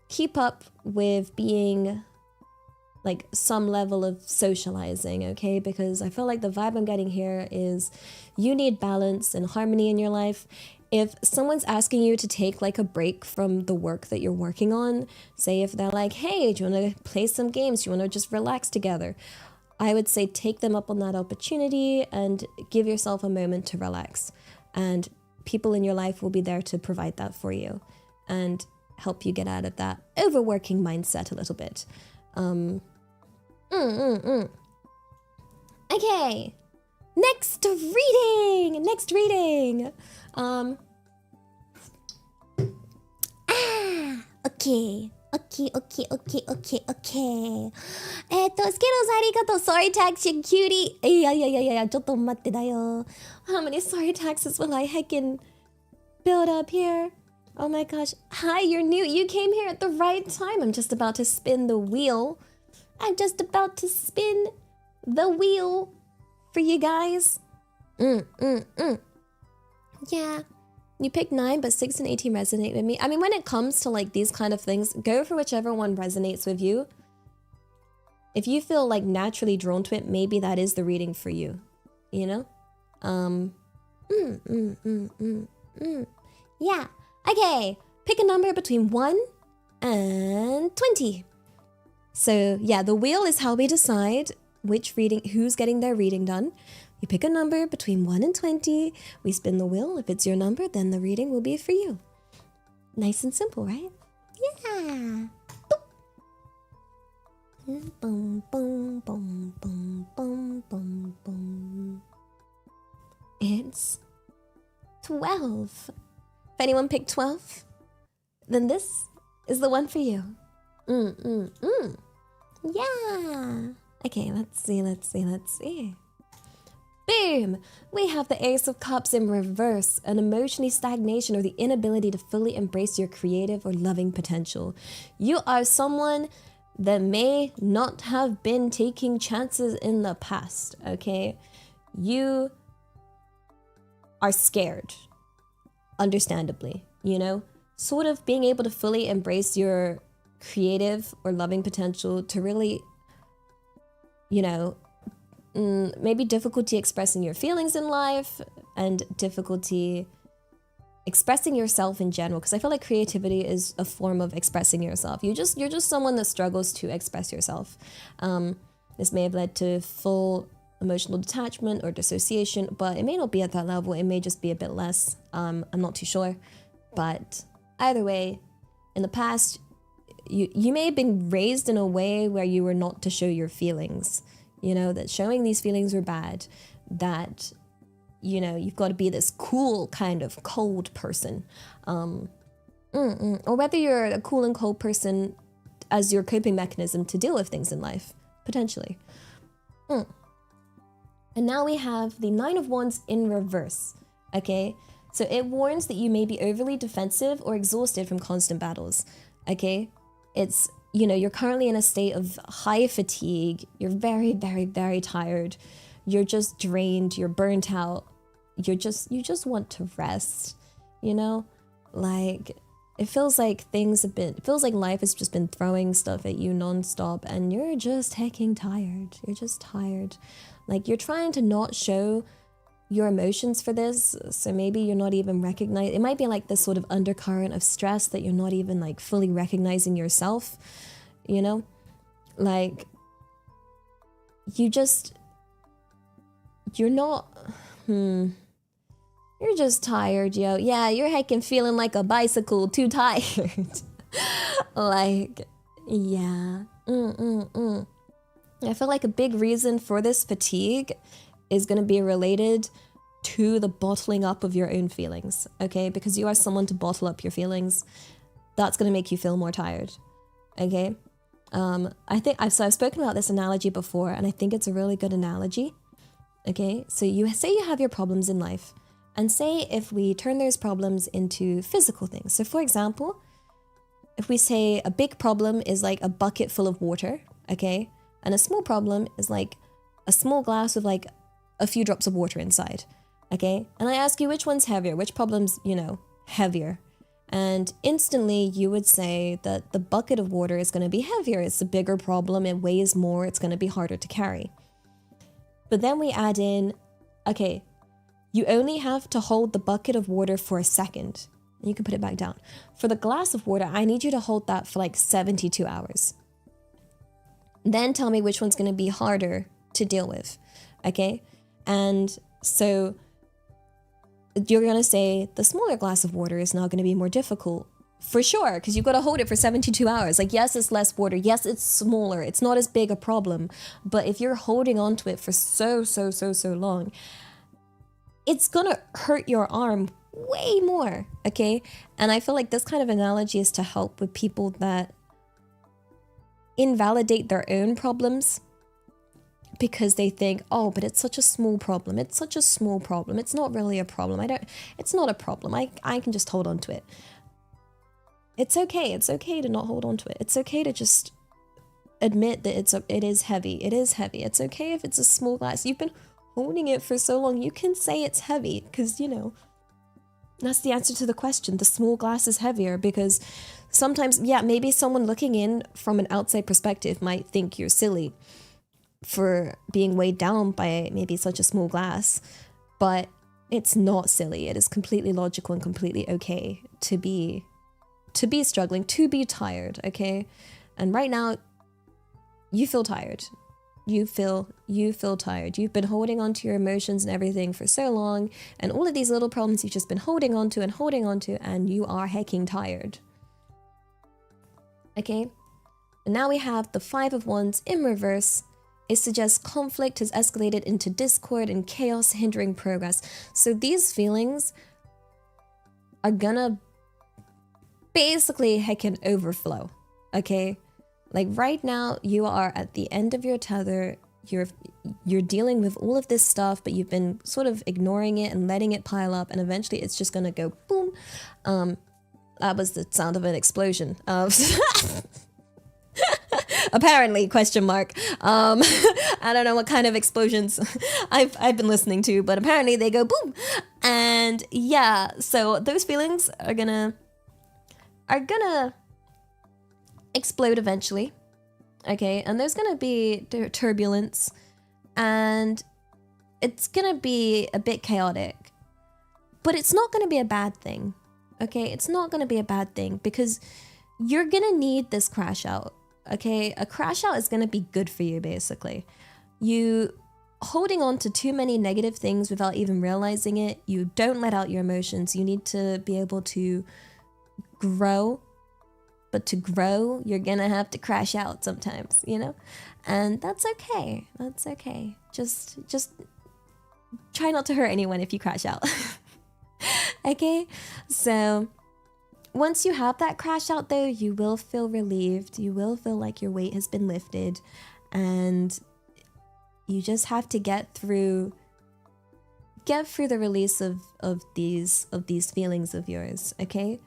keep up with being like some level of socializing, okay? Because I feel like the vibe I'm getting here is you need balance and harmony in your life. If someone's asking you to take like a break from the work that you're working on, say if they're like, hey, do you want to play some games? Do you want to just relax together? I would say take them up on that opportunity and give yourself a moment to relax. And people in your life will be there to provide that for you and help you get out of that overworking mindset a little bit. Okay. Next reading. Okay. Skittles, ありがとう。Sorry tax, you cutie. いや、ちょっと待ってだよ。How many sorry taxes will I heckin' build up here? Oh my gosh. Hi, you're new. You came here at the right time. I'm just about to spin the wheel. For you guys. Yeah. You picked 9, but 6 and 18 resonate with me. I mean, when it comes to like these kind of things, go for whichever one resonates with you. If you feel like naturally drawn to it, maybe that is the reading for you. You know? Yeah. Okay. Pick a number between 1 and 20. So yeah, the wheel is how we decide who's getting their reading done. You pick a number between 1 and 20. We spin the wheel. If it's your number, then the reading will be for you. Nice and simple, right? Yeah. Boom. Boom, boom, boom, boom, boom, boom, boom. It's 12. If anyone picked 12, then this is the one for you. Yeah. Okay, let's see. Boom! We have the Ace of Cups in reverse, an emotionally stagnation or the inability to fully embrace your creative or loving potential. You are someone that may not have been taking chances in the past, okay? You are scared, understandably, you know? Sort of being able to fully embrace your creative or loving potential to really, you know, maybe difficulty expressing your feelings in life and difficulty expressing yourself in general, because I feel like creativity is a form of expressing yourself. You're just someone that struggles to express yourself. This may have led to full emotional detachment or dissociation, but it may not be at that level. It may just be a bit less. I'm not too sure, but either way, in the past, you may have been raised in a way where you were not to show your feelings. You know, that showing these feelings were bad, that, you know, you've got to be this cool kind of cold person. Or whether you're a cool and cold person as your coping mechanism to deal with things in life, potentially. And now we have the Nine of Wands in reverse, okay? So it warns that you may be overly defensive or exhausted from constant battles, okay? It's, you know, you're currently in a state of high fatigue. You're very, very, very tired. You're just drained. You're burnt out. You just want to rest, you know? Like, it feels like life has just been throwing stuff at you nonstop and you're just hecking tired. You're just tired. Like, you're trying to not show your emotions for this, so maybe you're not even recognizing. It might be like this sort of undercurrent of stress that you're not even like fully recognizing yourself, you know? Like, you're just tired, yo. Yeah, you're heckin' feeling like a bicycle, too tired. Like, yeah. I feel like a big reason for this fatigue is going to be related to the bottling up of your own feelings, okay? Because you are someone to bottle up your feelings. That's going to make you feel more tired, okay? I think I've spoken about this analogy before, and I think it's a really good analogy, okay? So you say you have your problems in life, and say if we turn those problems into physical things. So for example, if we say a big problem is like a bucket full of water, okay? And a small problem is like a small glass with like a few drops of water inside, okay? And I ask you which one's heavier, which problem's, you know, heavier? And instantly you would say that the bucket of water is going to be heavier. It's a bigger problem. It weighs more. It's going to be harder to carry. But then we add in, okay, you only have to hold the bucket of water for a second. You can put it back down. For the glass of water, I need you to hold that for like 72 hours. Then tell me which one's going to be harder to deal with, okay? And so you're going to say the smaller glass of water is now going to be more difficult, for sure, because you've got to hold it for 72 hours. Like, yes, it's less water. Yes, it's smaller. It's not as big a problem. But if you're holding on to it for so long, it's going to hurt your arm way more, okay? And I feel like this kind of analogy is to help with people that invalidate their own problems because they think, oh, but it's such a small problem. It's such a small problem. It's not really a problem. It's not a problem. I can just hold on to it. It's okay. It's okay to not hold on to it. It's okay to just admit that it is heavy. It is heavy. It's okay if it's a small glass. You've been holding it for so long. You can say it's heavy because, you know, that's the answer to the question. The small glass is heavier because sometimes, yeah, maybe someone looking in from an outside perspective might think you're silly for being weighed down by maybe such a small glass, but it's not silly. It is completely logical and completely okay to be struggling, to be tired, okay? And right now, you feel tired. You feel tired. You've been holding on to your emotions and everything for so long, and all of these little problems you've just been holding on to, and you are hecking tired. Okay? And now we have the Five of Wands in reverse. It suggests conflict has escalated into discord and chaos, hindering progress. So these feelings are gonna basically heckin' overflow, okay? Like right now, you are at the end of your tether. you're dealing with all of this stuff, but you've been sort of ignoring it and letting it pile up, and eventually it's just gonna go boom. That was the sound of an explosion. Apparently, question mark. I don't know what kind of explosions I've been listening to, but apparently they go boom. And yeah, so those feelings are gonna explode eventually. Okay, and there's gonna be turbulence, and it's gonna be a bit chaotic, but it's not gonna be a bad thing. Okay, it's not gonna be a bad thing because you're gonna need this crash out. Okay, a crash out is gonna be good for you, basically. You holding on to too many negative things without even realizing it, you don't let out your emotions. You need to be able to grow. But to grow, you're gonna have to crash out sometimes, you know? And that's okay. That's okay. Just try not to hurt anyone if you crash out. Okay? So once you have that crash out though, you will feel relieved. You will feel like your weight has been lifted, and you just have to get through the release of these feelings of yours, okay?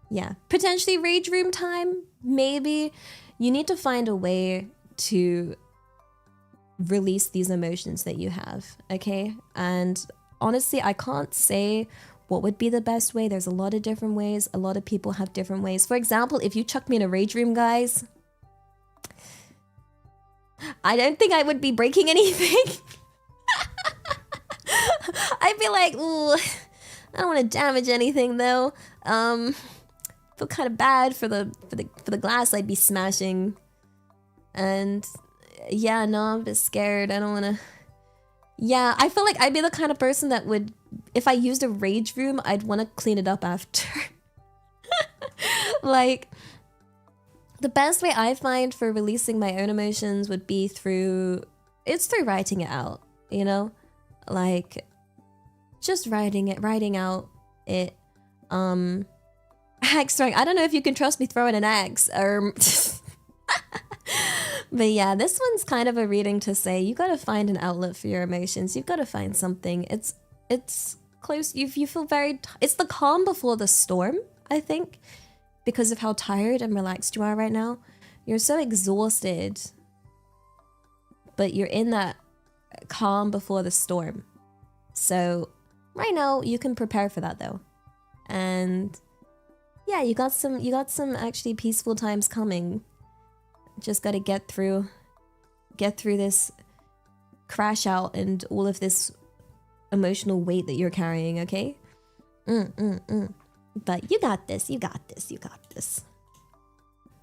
Yeah, potentially rage room time, maybe. You need to find a way to release these emotions that you have, okay? And honestly, I can't say what would be the best way. There's a lot of different ways. A lot of people have different ways. For example, if you chuck me in a rage room, guys, I don't think I would be breaking anything. I'd be like, ooh, I don't want to damage anything though. Feel kind of bad for the glass I'd be smashing, and yeah, no, I'm a bit scared. I don't want to. Yeah, I feel like I'd be the kind of person that would, if I used a rage room, I'd want to clean it up after. Like, the best way I find for releasing my own emotions would be through writing it out, you know, like just writing out it. Axe throwing. I don't know if you can trust me throwing an axe. But yeah, this one's kind of a reading to say you gotta find an outlet for your emotions. You've got to find something. It's close. You feel very. It's the calm before the storm, I think, because of how tired and relaxed you are right now. You're so exhausted, but you're in that calm before the storm. So right now you can prepare for that though, and yeah, you got some actually peaceful times coming. Just got to get through this crash out and all of this emotional weight that you're carrying, okay? But you got this.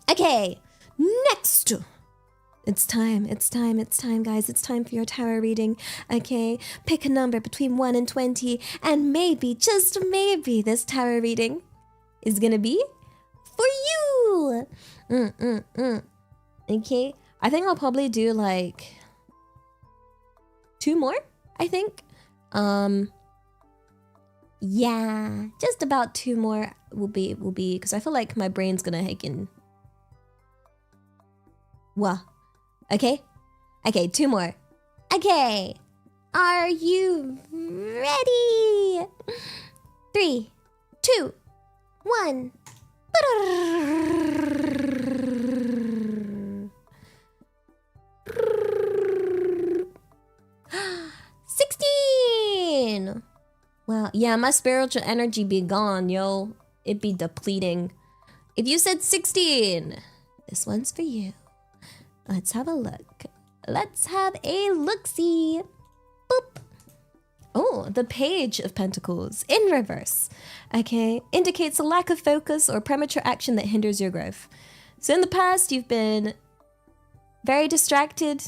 Okay, next. It's time, guys. It's time for your tarot reading, okay? Pick a number between 1 and 20, and maybe, just maybe, this tarot reading is gonna be for you. Okay, I think I'll probably do like 2 more, I think. Yeah, just about 2 more will be because I feel like my brain's gonna hacking. Well, okay, 2 more. Okay, are you ready? 3, 2, 1. 16. Well, yeah, my spiritual energy be gone, yo. It be depleting. If you said 16, this one's for you. Let's have a look. Let's have a look-see. Boop. Oh, the Page of Pentacles in reverse. Okay, indicates a lack of focus or premature action that hinders your growth. So in the past, you've been very distracted.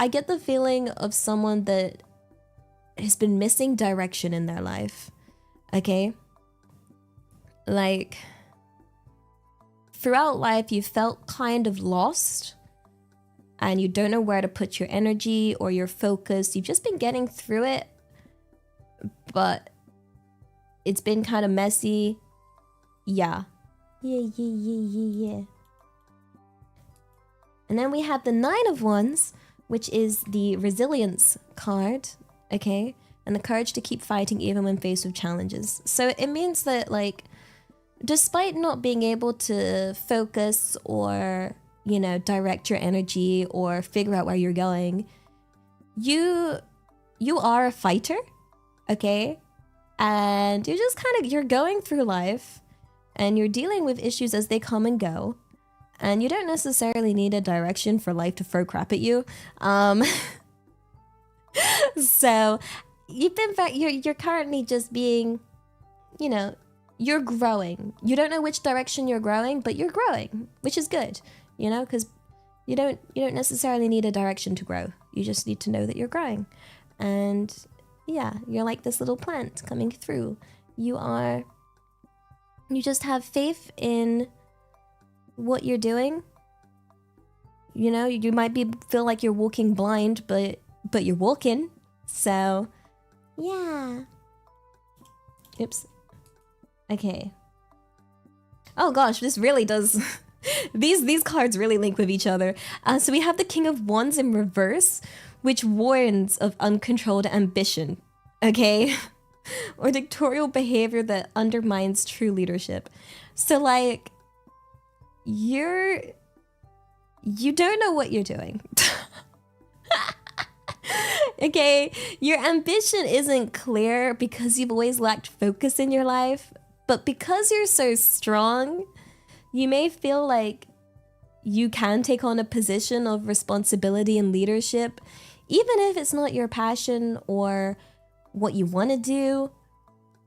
I get the feeling of someone that has been missing direction in their life. Okay? Like, throughout life, you felt kind of lost, and you don't know where to put your energy or your focus. You've just been getting through it, but it's been kind of messy. Yeah. And then we have the Nine of Wands, which is the resilience card, okay? And the courage to keep fighting even when faced with challenges. So it means that, like, despite not being able to focus or, you know, direct your energy or figure out where you're going, you are a fighter, okay? And you're just kind of, you're going through life and you're dealing with issues as they come and go. And you don't necessarily need a direction for life to throw crap at you. So you're currently just being, you know, you're growing. You don't know which direction you're growing, but you're growing, which is good, you know, because you don't necessarily need a direction to grow. You just need to know that you're growing. And yeah, you're like this little plant coming through. You just have faith in what you're doing. You know, you might feel like you're walking blind, but you're walking. So yeah. Oops. Okay. Oh gosh, this really does these cards really link with each other. So we have the King of Wands in reverse, which warns of uncontrolled ambition, okay? Or dictatorial behavior that undermines true leadership. So like, you don't know what you're doing. Okay, your ambition isn't clear because you've always lacked focus in your life, but because you're so strong, you may feel like you can take on a position of responsibility and leadership, even if it's not your passion or what you want to do.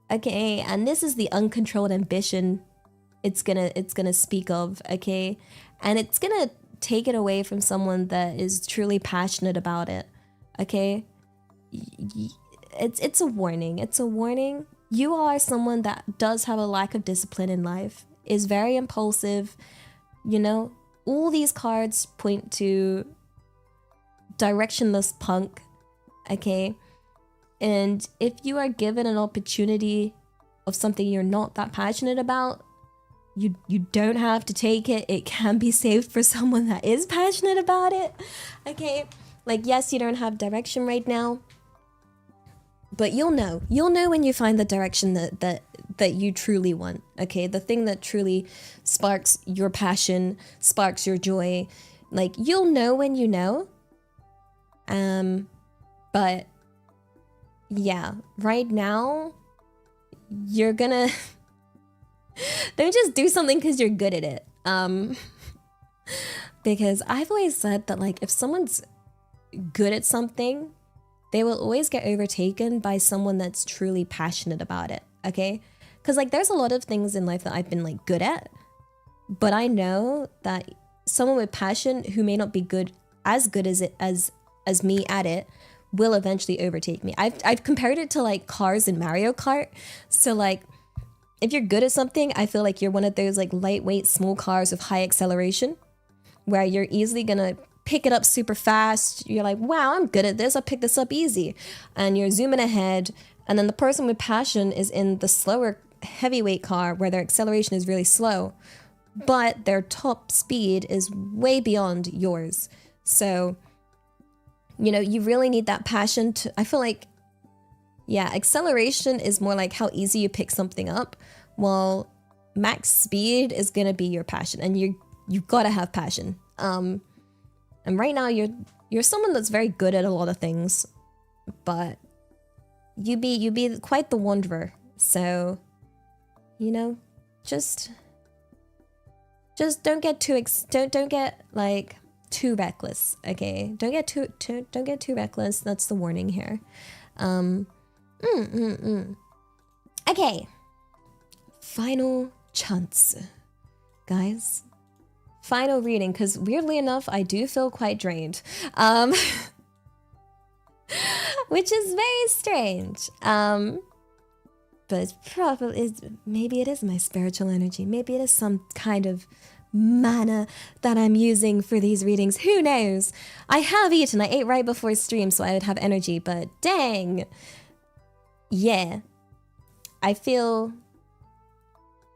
Okay, and this is the uncontrolled ambition it's gonna speak of, okay? And it's gonna take it away from someone that is truly passionate about it, okay? It's a warning. It's a warning. You are someone that does have a lack of discipline in life, is very impulsive, you know? All these cards point to directionless punk, okay? And if you are given an opportunity of something you're not that passionate about, you don't have to take it. It can be saved for someone that is passionate about it, okay? Like, yes, you don't have direction right now, but you'll know when you find the direction that you truly want, okay? The thing that truly sparks your passion, sparks your joy. Like, you'll know when you know. But yeah, right now you're gonna don't just do something because you're good at it. Because I've always said that, like, if someone's good at something, they will always get overtaken by someone that's truly passionate about it, okay? Because, like, there's a lot of things in life that I've been, like, good at, but I know that someone with passion who may not be as good as me at it will eventually overtake me. I've compared it to, like, cars in Mario Kart. So, like, if you're good at something, I feel like you're one of those, like, lightweight small cars with high acceleration where you're easily gonna pick it up super fast. You're like, wow, I'm good at this. I'll pick this up easy. And you're zooming ahead. And then the person with passion is in the slower heavyweight car where their acceleration is really slow, but their top speed is way beyond yours. So, you know, you really need that passion to, I feel like, yeah, acceleration is more like how easy you pick something up, while max speed is gonna be your passion, and you gotta have passion. And right now you're someone that's very good at a lot of things, but you be quite the wanderer. So, you know, just don't get don't get like too reckless, okay? Don't get too reckless. That's the warning here. Okay. Final chance, guys. Final reading, because weirdly enough, I do feel quite drained. Which is very strange. But maybe it is my spiritual energy. Maybe it is some kind of mana that I'm using for these readings. Who knows? I have eaten. I ate right before stream so I would have energy, but dang. Yeah. I feel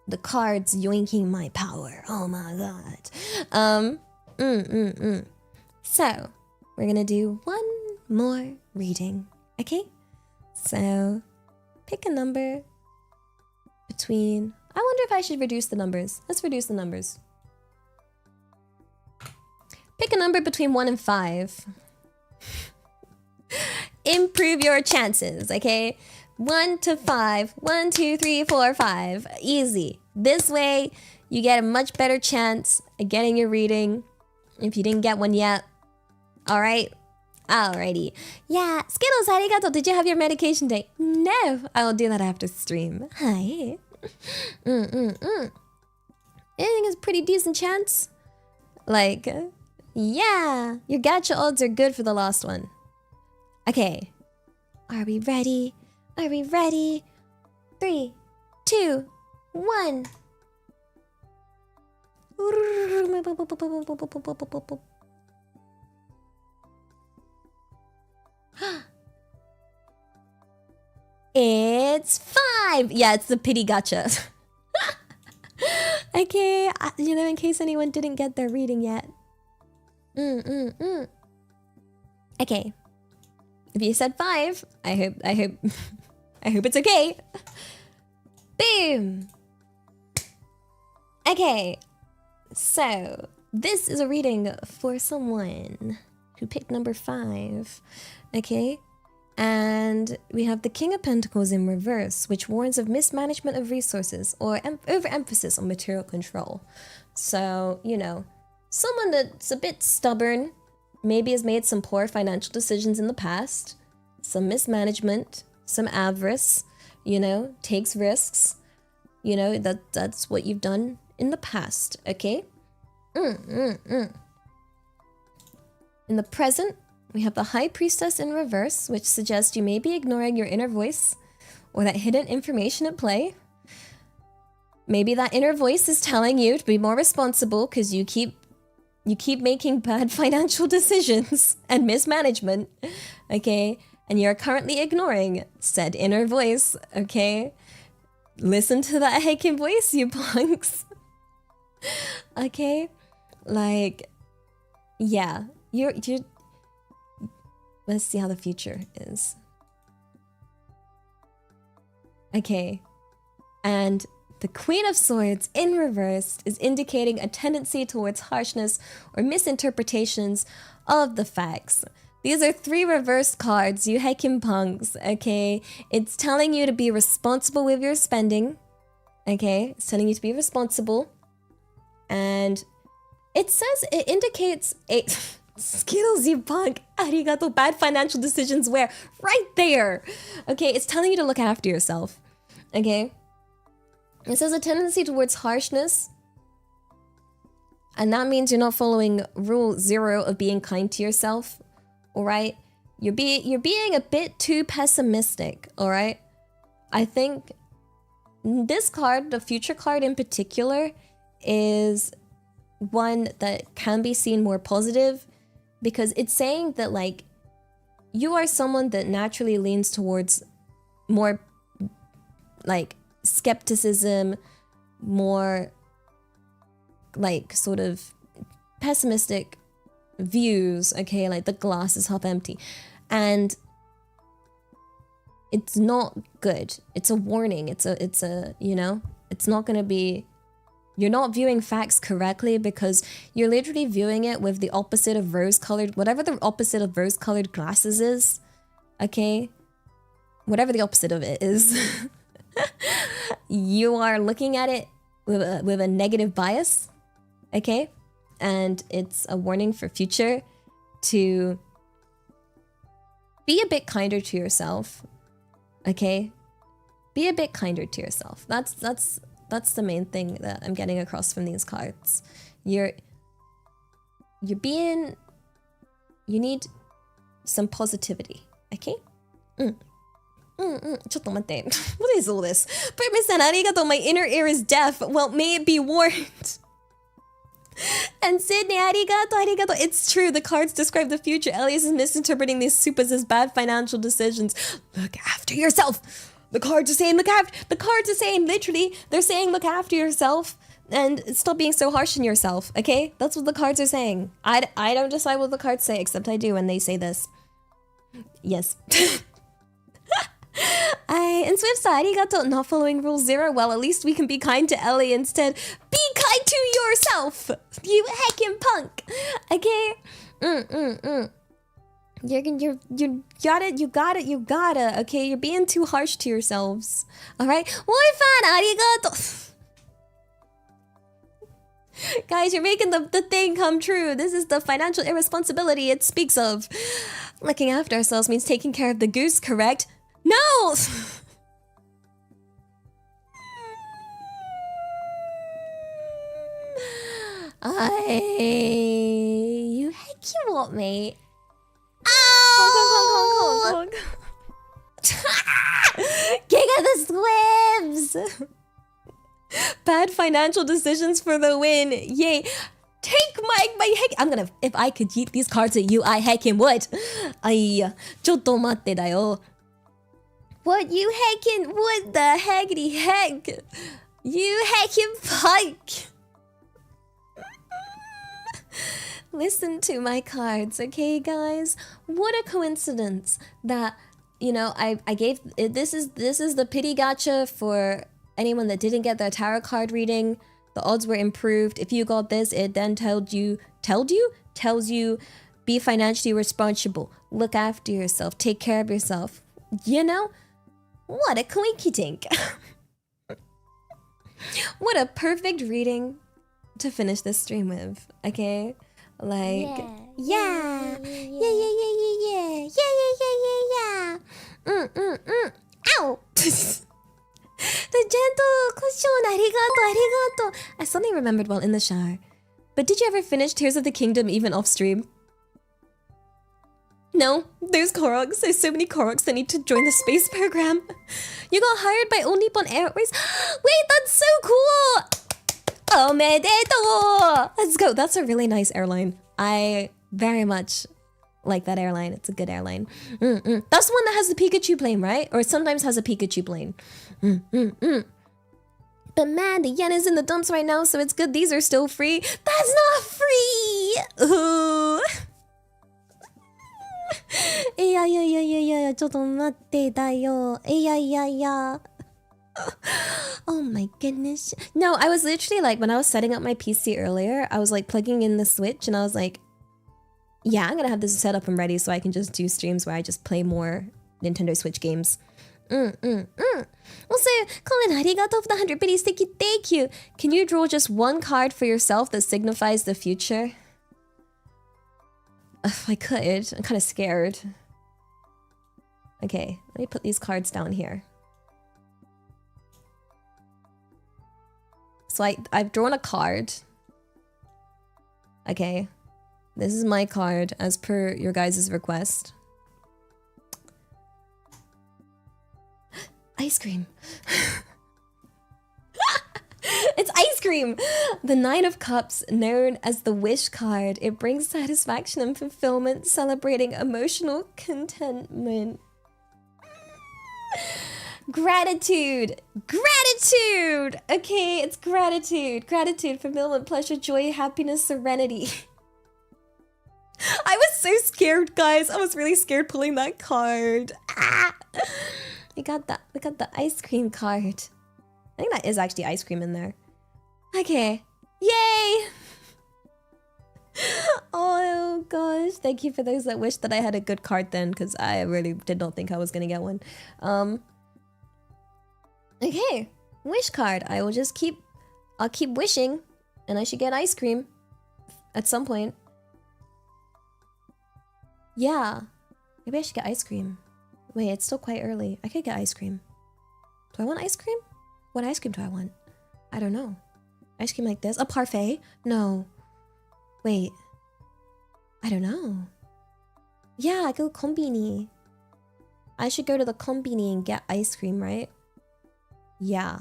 the cards yoinking my power. Oh my god. So, we're gonna do one more reading, okay? So, pick a number between... I wonder if I should reduce the numbers. Let's reduce the numbers. Pick a number between 1 and 5. Improve your chances, okay? 1 to 5. 1, 2, 3, 4, 5. Easy. This way, you get a much better chance at getting your reading if you didn't get one yet. Alright? Alrighty. Yeah, Skittles, arigato. Did you have your medication day? No, I will do that after stream. Hi. I think it's a pretty decent chance. Like, yeah, your gacha odds are good for the last one. Okay. Are we ready? Are we ready? 3, 2, 1. It's 5. Yeah, it's the pity gacha. Okay, in case anyone didn't get their reading yet. Okay. If you said 5, I hope it's okay. Boom. Okay. So, this is a reading for someone who picked number 5. Okay? And we have the King of Pentacles in reverse, which warns of mismanagement of resources or overemphasis on material control. So, someone that's a bit stubborn, maybe has made some poor financial decisions in the past, some mismanagement, some avarice, takes risks. That's what you've done in the past, okay? In the present, we have the High Priestess in reverse, which suggests you may be ignoring your inner voice or that hidden information at play. Maybe that inner voice is telling you to be more responsible because you keep making bad financial decisions and mismanagement, okay? And you're currently ignoring said inner voice, okay? Listen to that heckin' voice, you punks. Okay? Like, yeah, you're let's see how the future is. Okay. And the Queen of Swords in reverse is indicating a tendency towards harshness or misinterpretations of the facts. These are 3 reversed cards, you heckin' punks, okay? It's telling you to be responsible with your spending, okay? It's telling you to be responsible. And it indicates a... Skittles, you punk. Arigato. Bad financial decisions where? Right there. Okay, it's telling you to look after yourself. Okay? It says a tendency towards harshness. And that means you're not following rule 0 of being kind to yourself. Alright? You're being a bit too pessimistic. Alright? I think this card, the future card in particular, is one that can be seen more positive. Because it's saying that, like, you are someone that naturally leans towards more, like, skepticism, more, like, sort of pessimistic views, okay? Like, the glass is half empty. And it's not good. It's a warning. It's a, it's not going to be... You're not viewing facts correctly because you're literally viewing it with the opposite of rose-colored... Whatever the opposite of rose-colored glasses is, okay? Whatever the opposite of it is. You are looking at it with a negative bias, okay? And it's a warning for future to be a bit kinder to yourself, okay? Be a bit kinder to yourself. That's the main thing that I'm getting across from these cards. You need some positivity, okay? ちょっと待って. What is all this? Permi-san, arigato, my inner ear is deaf. Well, may it be warned. And Sydney, arigato. It's true, the cards describe the future. Elias is misinterpreting these supas as bad financial decisions. Look after yourself. The cards are saying, literally, they're saying, look after yourself. And stop being so harsh on yourself, okay? That's what the cards are saying. I don't decide what the cards say, except I do when they say this. Yes. And Swift's arigato, not following rule 0. Well, at least we can be kind to Ellie instead. Be kind to yourself, you heckin' punk. Okay? You gotta. Okay, you're being too harsh to yourselves. All right? Fan, arigato. Guys, you're making the thing come true. This is the financial irresponsibility it speaks of. Looking after ourselves means taking care of the goose, correct? No! You heck you want me. Oh! Giga the squibs! Bad financial decisions for the win. Yay. Take my heck. I'm gonna, if I could yeet these cards at you, I heckin' would. Ay, ちょっと待ってだよ. What you heckin', what the heckity heck? You heckin' pike. Listen to my cards, okay, guys? What a coincidence that, you know, I gave, this is the pity gacha for anyone that didn't get their tarot card reading. The odds were improved. If you got this, it then tells you, be financially responsible, look after yourself, take care of yourself. You know? What a coinky dink. What a perfect reading to finish this stream with, okay? Like, yeah. Ow! The gentle cushion, arigato. I suddenly remembered while in the shower. But did you ever finish Tears of the Kingdom even off stream? No, there's Koroks. There's so many Koroks that need to join the space program. You got hired by All Nippon Airways. Wait, that's so cool! Omedeto! Let's go. That's a really nice airline. I very much like that airline. It's a good airline. That's the one that has the Pikachu plane, right? Or sometimes has a Pikachu plane. But man, the yen is in the dumps right now, so it's good these are still free. That's not free! Ooh. Yeah. ちょっと待ってだよ. Yeah. Oh my goodness. No, I was literally like, when I was setting up my PC earlier, I was like plugging in the Switch and I was like, yeah, I'm gonna have this set up and ready so I can just do streams where I just play more Nintendo Switch games. Also, Colin, arigato for the 100 biddies. Thank you. Can you draw just one card for yourself that signifies the future? If I could. I'm kind of scared. Okay, let me put these cards down here. So I've drawn a card. Okay. This is my card as per your guys' request. Ice cream. It's ice cream! The 9 of Cups, known as the Wish card. It brings satisfaction and fulfillment, celebrating emotional contentment. Gratitude! Okay, it's gratitude. Gratitude, fulfillment, pleasure, joy, happiness, serenity. I was so scared, guys. I was really scared pulling that card. We got the ice cream card. I think that is actually ice cream in there. Okay. Yay! Oh gosh. Thank you for those that wish that I had a good card then, because I really did not think I was gonna get one. Okay. Wish card. I'll keep wishing, and I should get ice cream at some point. Yeah. Maybe I should get ice cream. Wait, it's still quite early. I could get ice cream. Do I want ice cream? What ice cream do I want? I don't know. Ice cream like this? A parfait? No. Wait. I don't know. Yeah, I go kombini. I should go to the kombini and get ice cream, right? Yeah.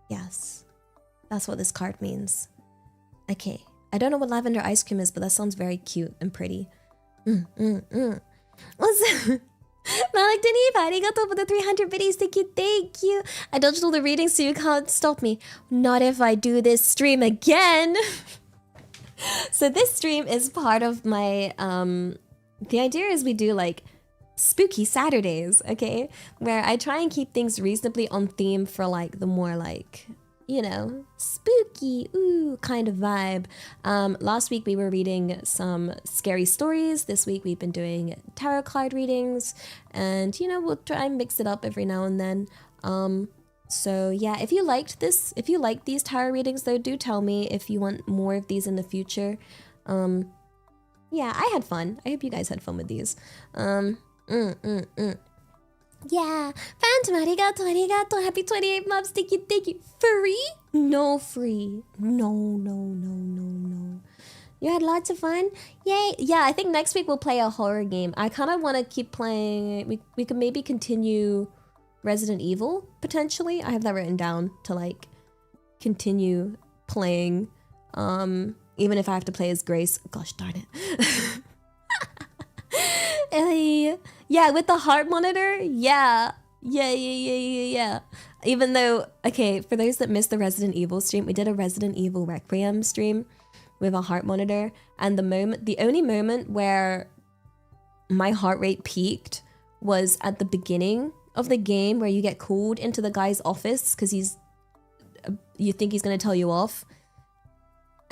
Yes. That's what this card means. Okay. I don't know what lavender ice cream is, but that sounds very cute and pretty. Listen. Malik Daniva, arigato for the 300 biddies. Thank you. I dodged all the readings so you can't stop me. Not if I do this stream again. So this stream is part of my, the idea is we do like spooky Saturdays, okay? Where I try and keep things reasonably on theme for like the more like, you know, spooky, ooh, kind of vibe. Last week we were reading some scary stories. This week we've been doing tarot card readings, and you know, we'll try and mix it up every now and then. So yeah, if you liked this, if you like these tarot readings though, do tell me if you want more of these in the future. Yeah, I had fun. I hope you guys had fun with these. Yeah, Phantom, arigato, happy 28 months, thank you. Free? No free. No. You had lots of fun? Yay. Yeah, I think next week we'll play a horror game. I kind of want to keep playing, we could maybe continue Resident Evil, potentially. I have that written down to like continue playing, even if I have to play as Grace. Gosh darn it. Yeah, with the heart monitor, yeah. Even though, okay, for those that missed the Resident Evil stream, we did a Resident Evil Requiem stream with a heart monitor, and the only moment where my heart rate peaked was at the beginning of the game, where you get called into the guy's office because you think he's gonna tell you off,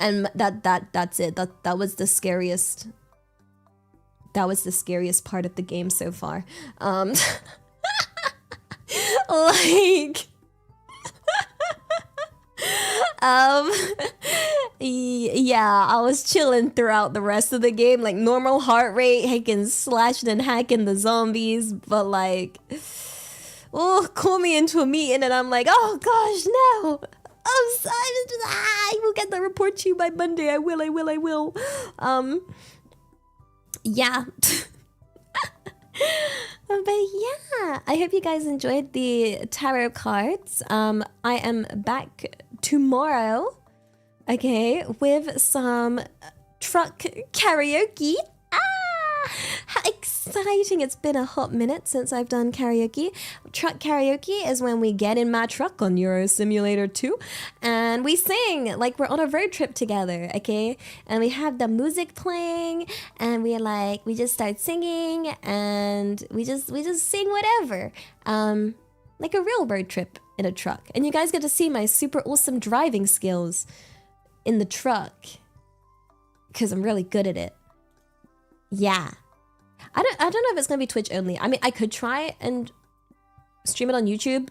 and that's it. That was the scariest. That was the scariest part of the game so far. Like, yeah, I was chilling throughout the rest of the game, like normal heart rate, hacking, slashing and hacking the zombies, but like, oh, call me into a meeting and I'm like, oh gosh, no. I'm sorry, I will get the report to you by Monday. I will. Yeah. But yeah, I hope you guys enjoyed the tarot cards. I am back tomorrow, okay, with some truck karaoke. How exciting. It's been a hot minute since I've done karaoke. Truck karaoke is when we get in my truck on Euro Simulator 2 and we sing like we're on a road trip together, okay? And we have the music playing and we just start singing and we just sing whatever. Like a real road trip in a truck. And you guys get to see my super awesome driving skills in the truck because I'm really good at it. Yeah. I don't know if it's gonna be Twitch only. I mean, I could try and stream it on YouTube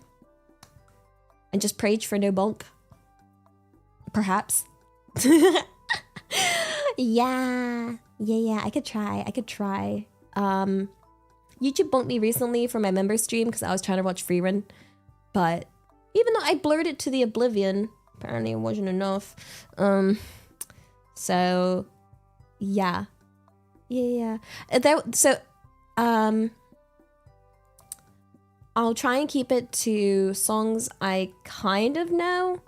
and just page for no bonk. Perhaps. Yeah, I could try. YouTube bonked me recently for my member stream because I was trying to watch free run. But even though I blurred it to the oblivion, apparently it wasn't enough. So yeah. I'll try and keep it to songs I kind of know.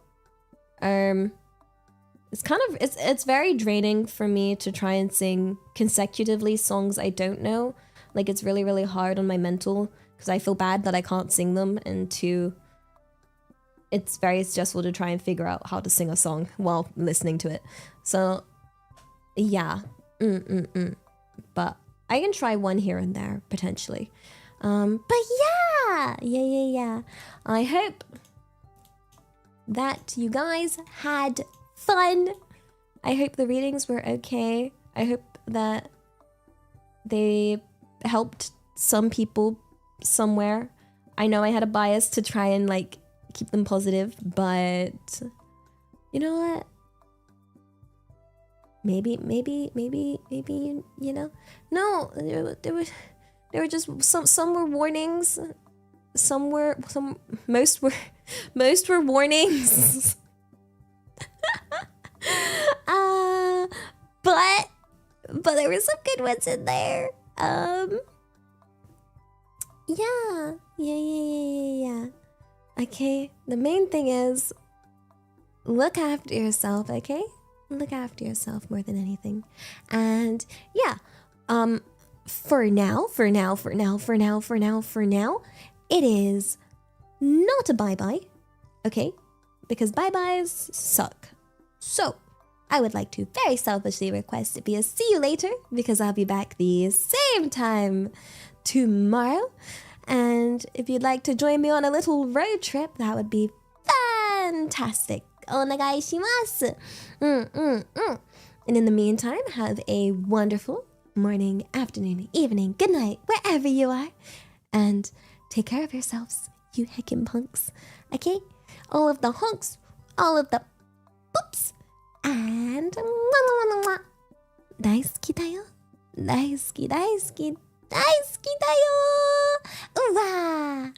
It's very draining for me to try and sing consecutively songs I don't know. Like it's really, really hard on my mental because I feel bad that I can't sing them, and two, it's very stressful to try and figure out how to sing a song while listening to it. So yeah. But I can try one here and there potentially. But yeah. I hope that you guys had fun. I hope the readings were okay. I hope that they helped some people somewhere. I know I had a bias to try and like keep them positive, but you know what? Maybe, you know? No, there were just some were warnings. Most were warnings. But there were some good ones in there. Yeah. Okay, the main thing is look after yourself, okay? Look after yourself more than anything. And yeah, for now, it is not a bye-bye, okay? Because bye-byes suck. So, I would like to very selfishly request to be a see you later, because I'll be back the same time tomorrow. And if you'd like to join me on a little road trip, that would be fantastic. Onegaishimasu. And in the meantime, have a wonderful morning, afternoon, evening, good night, wherever you are. And take care of yourselves, you heckin' punks. Okay? All of the honks, all of the boops, and daisuki da yo. Daisuki, daisuki, daisuki da yo. Uwa!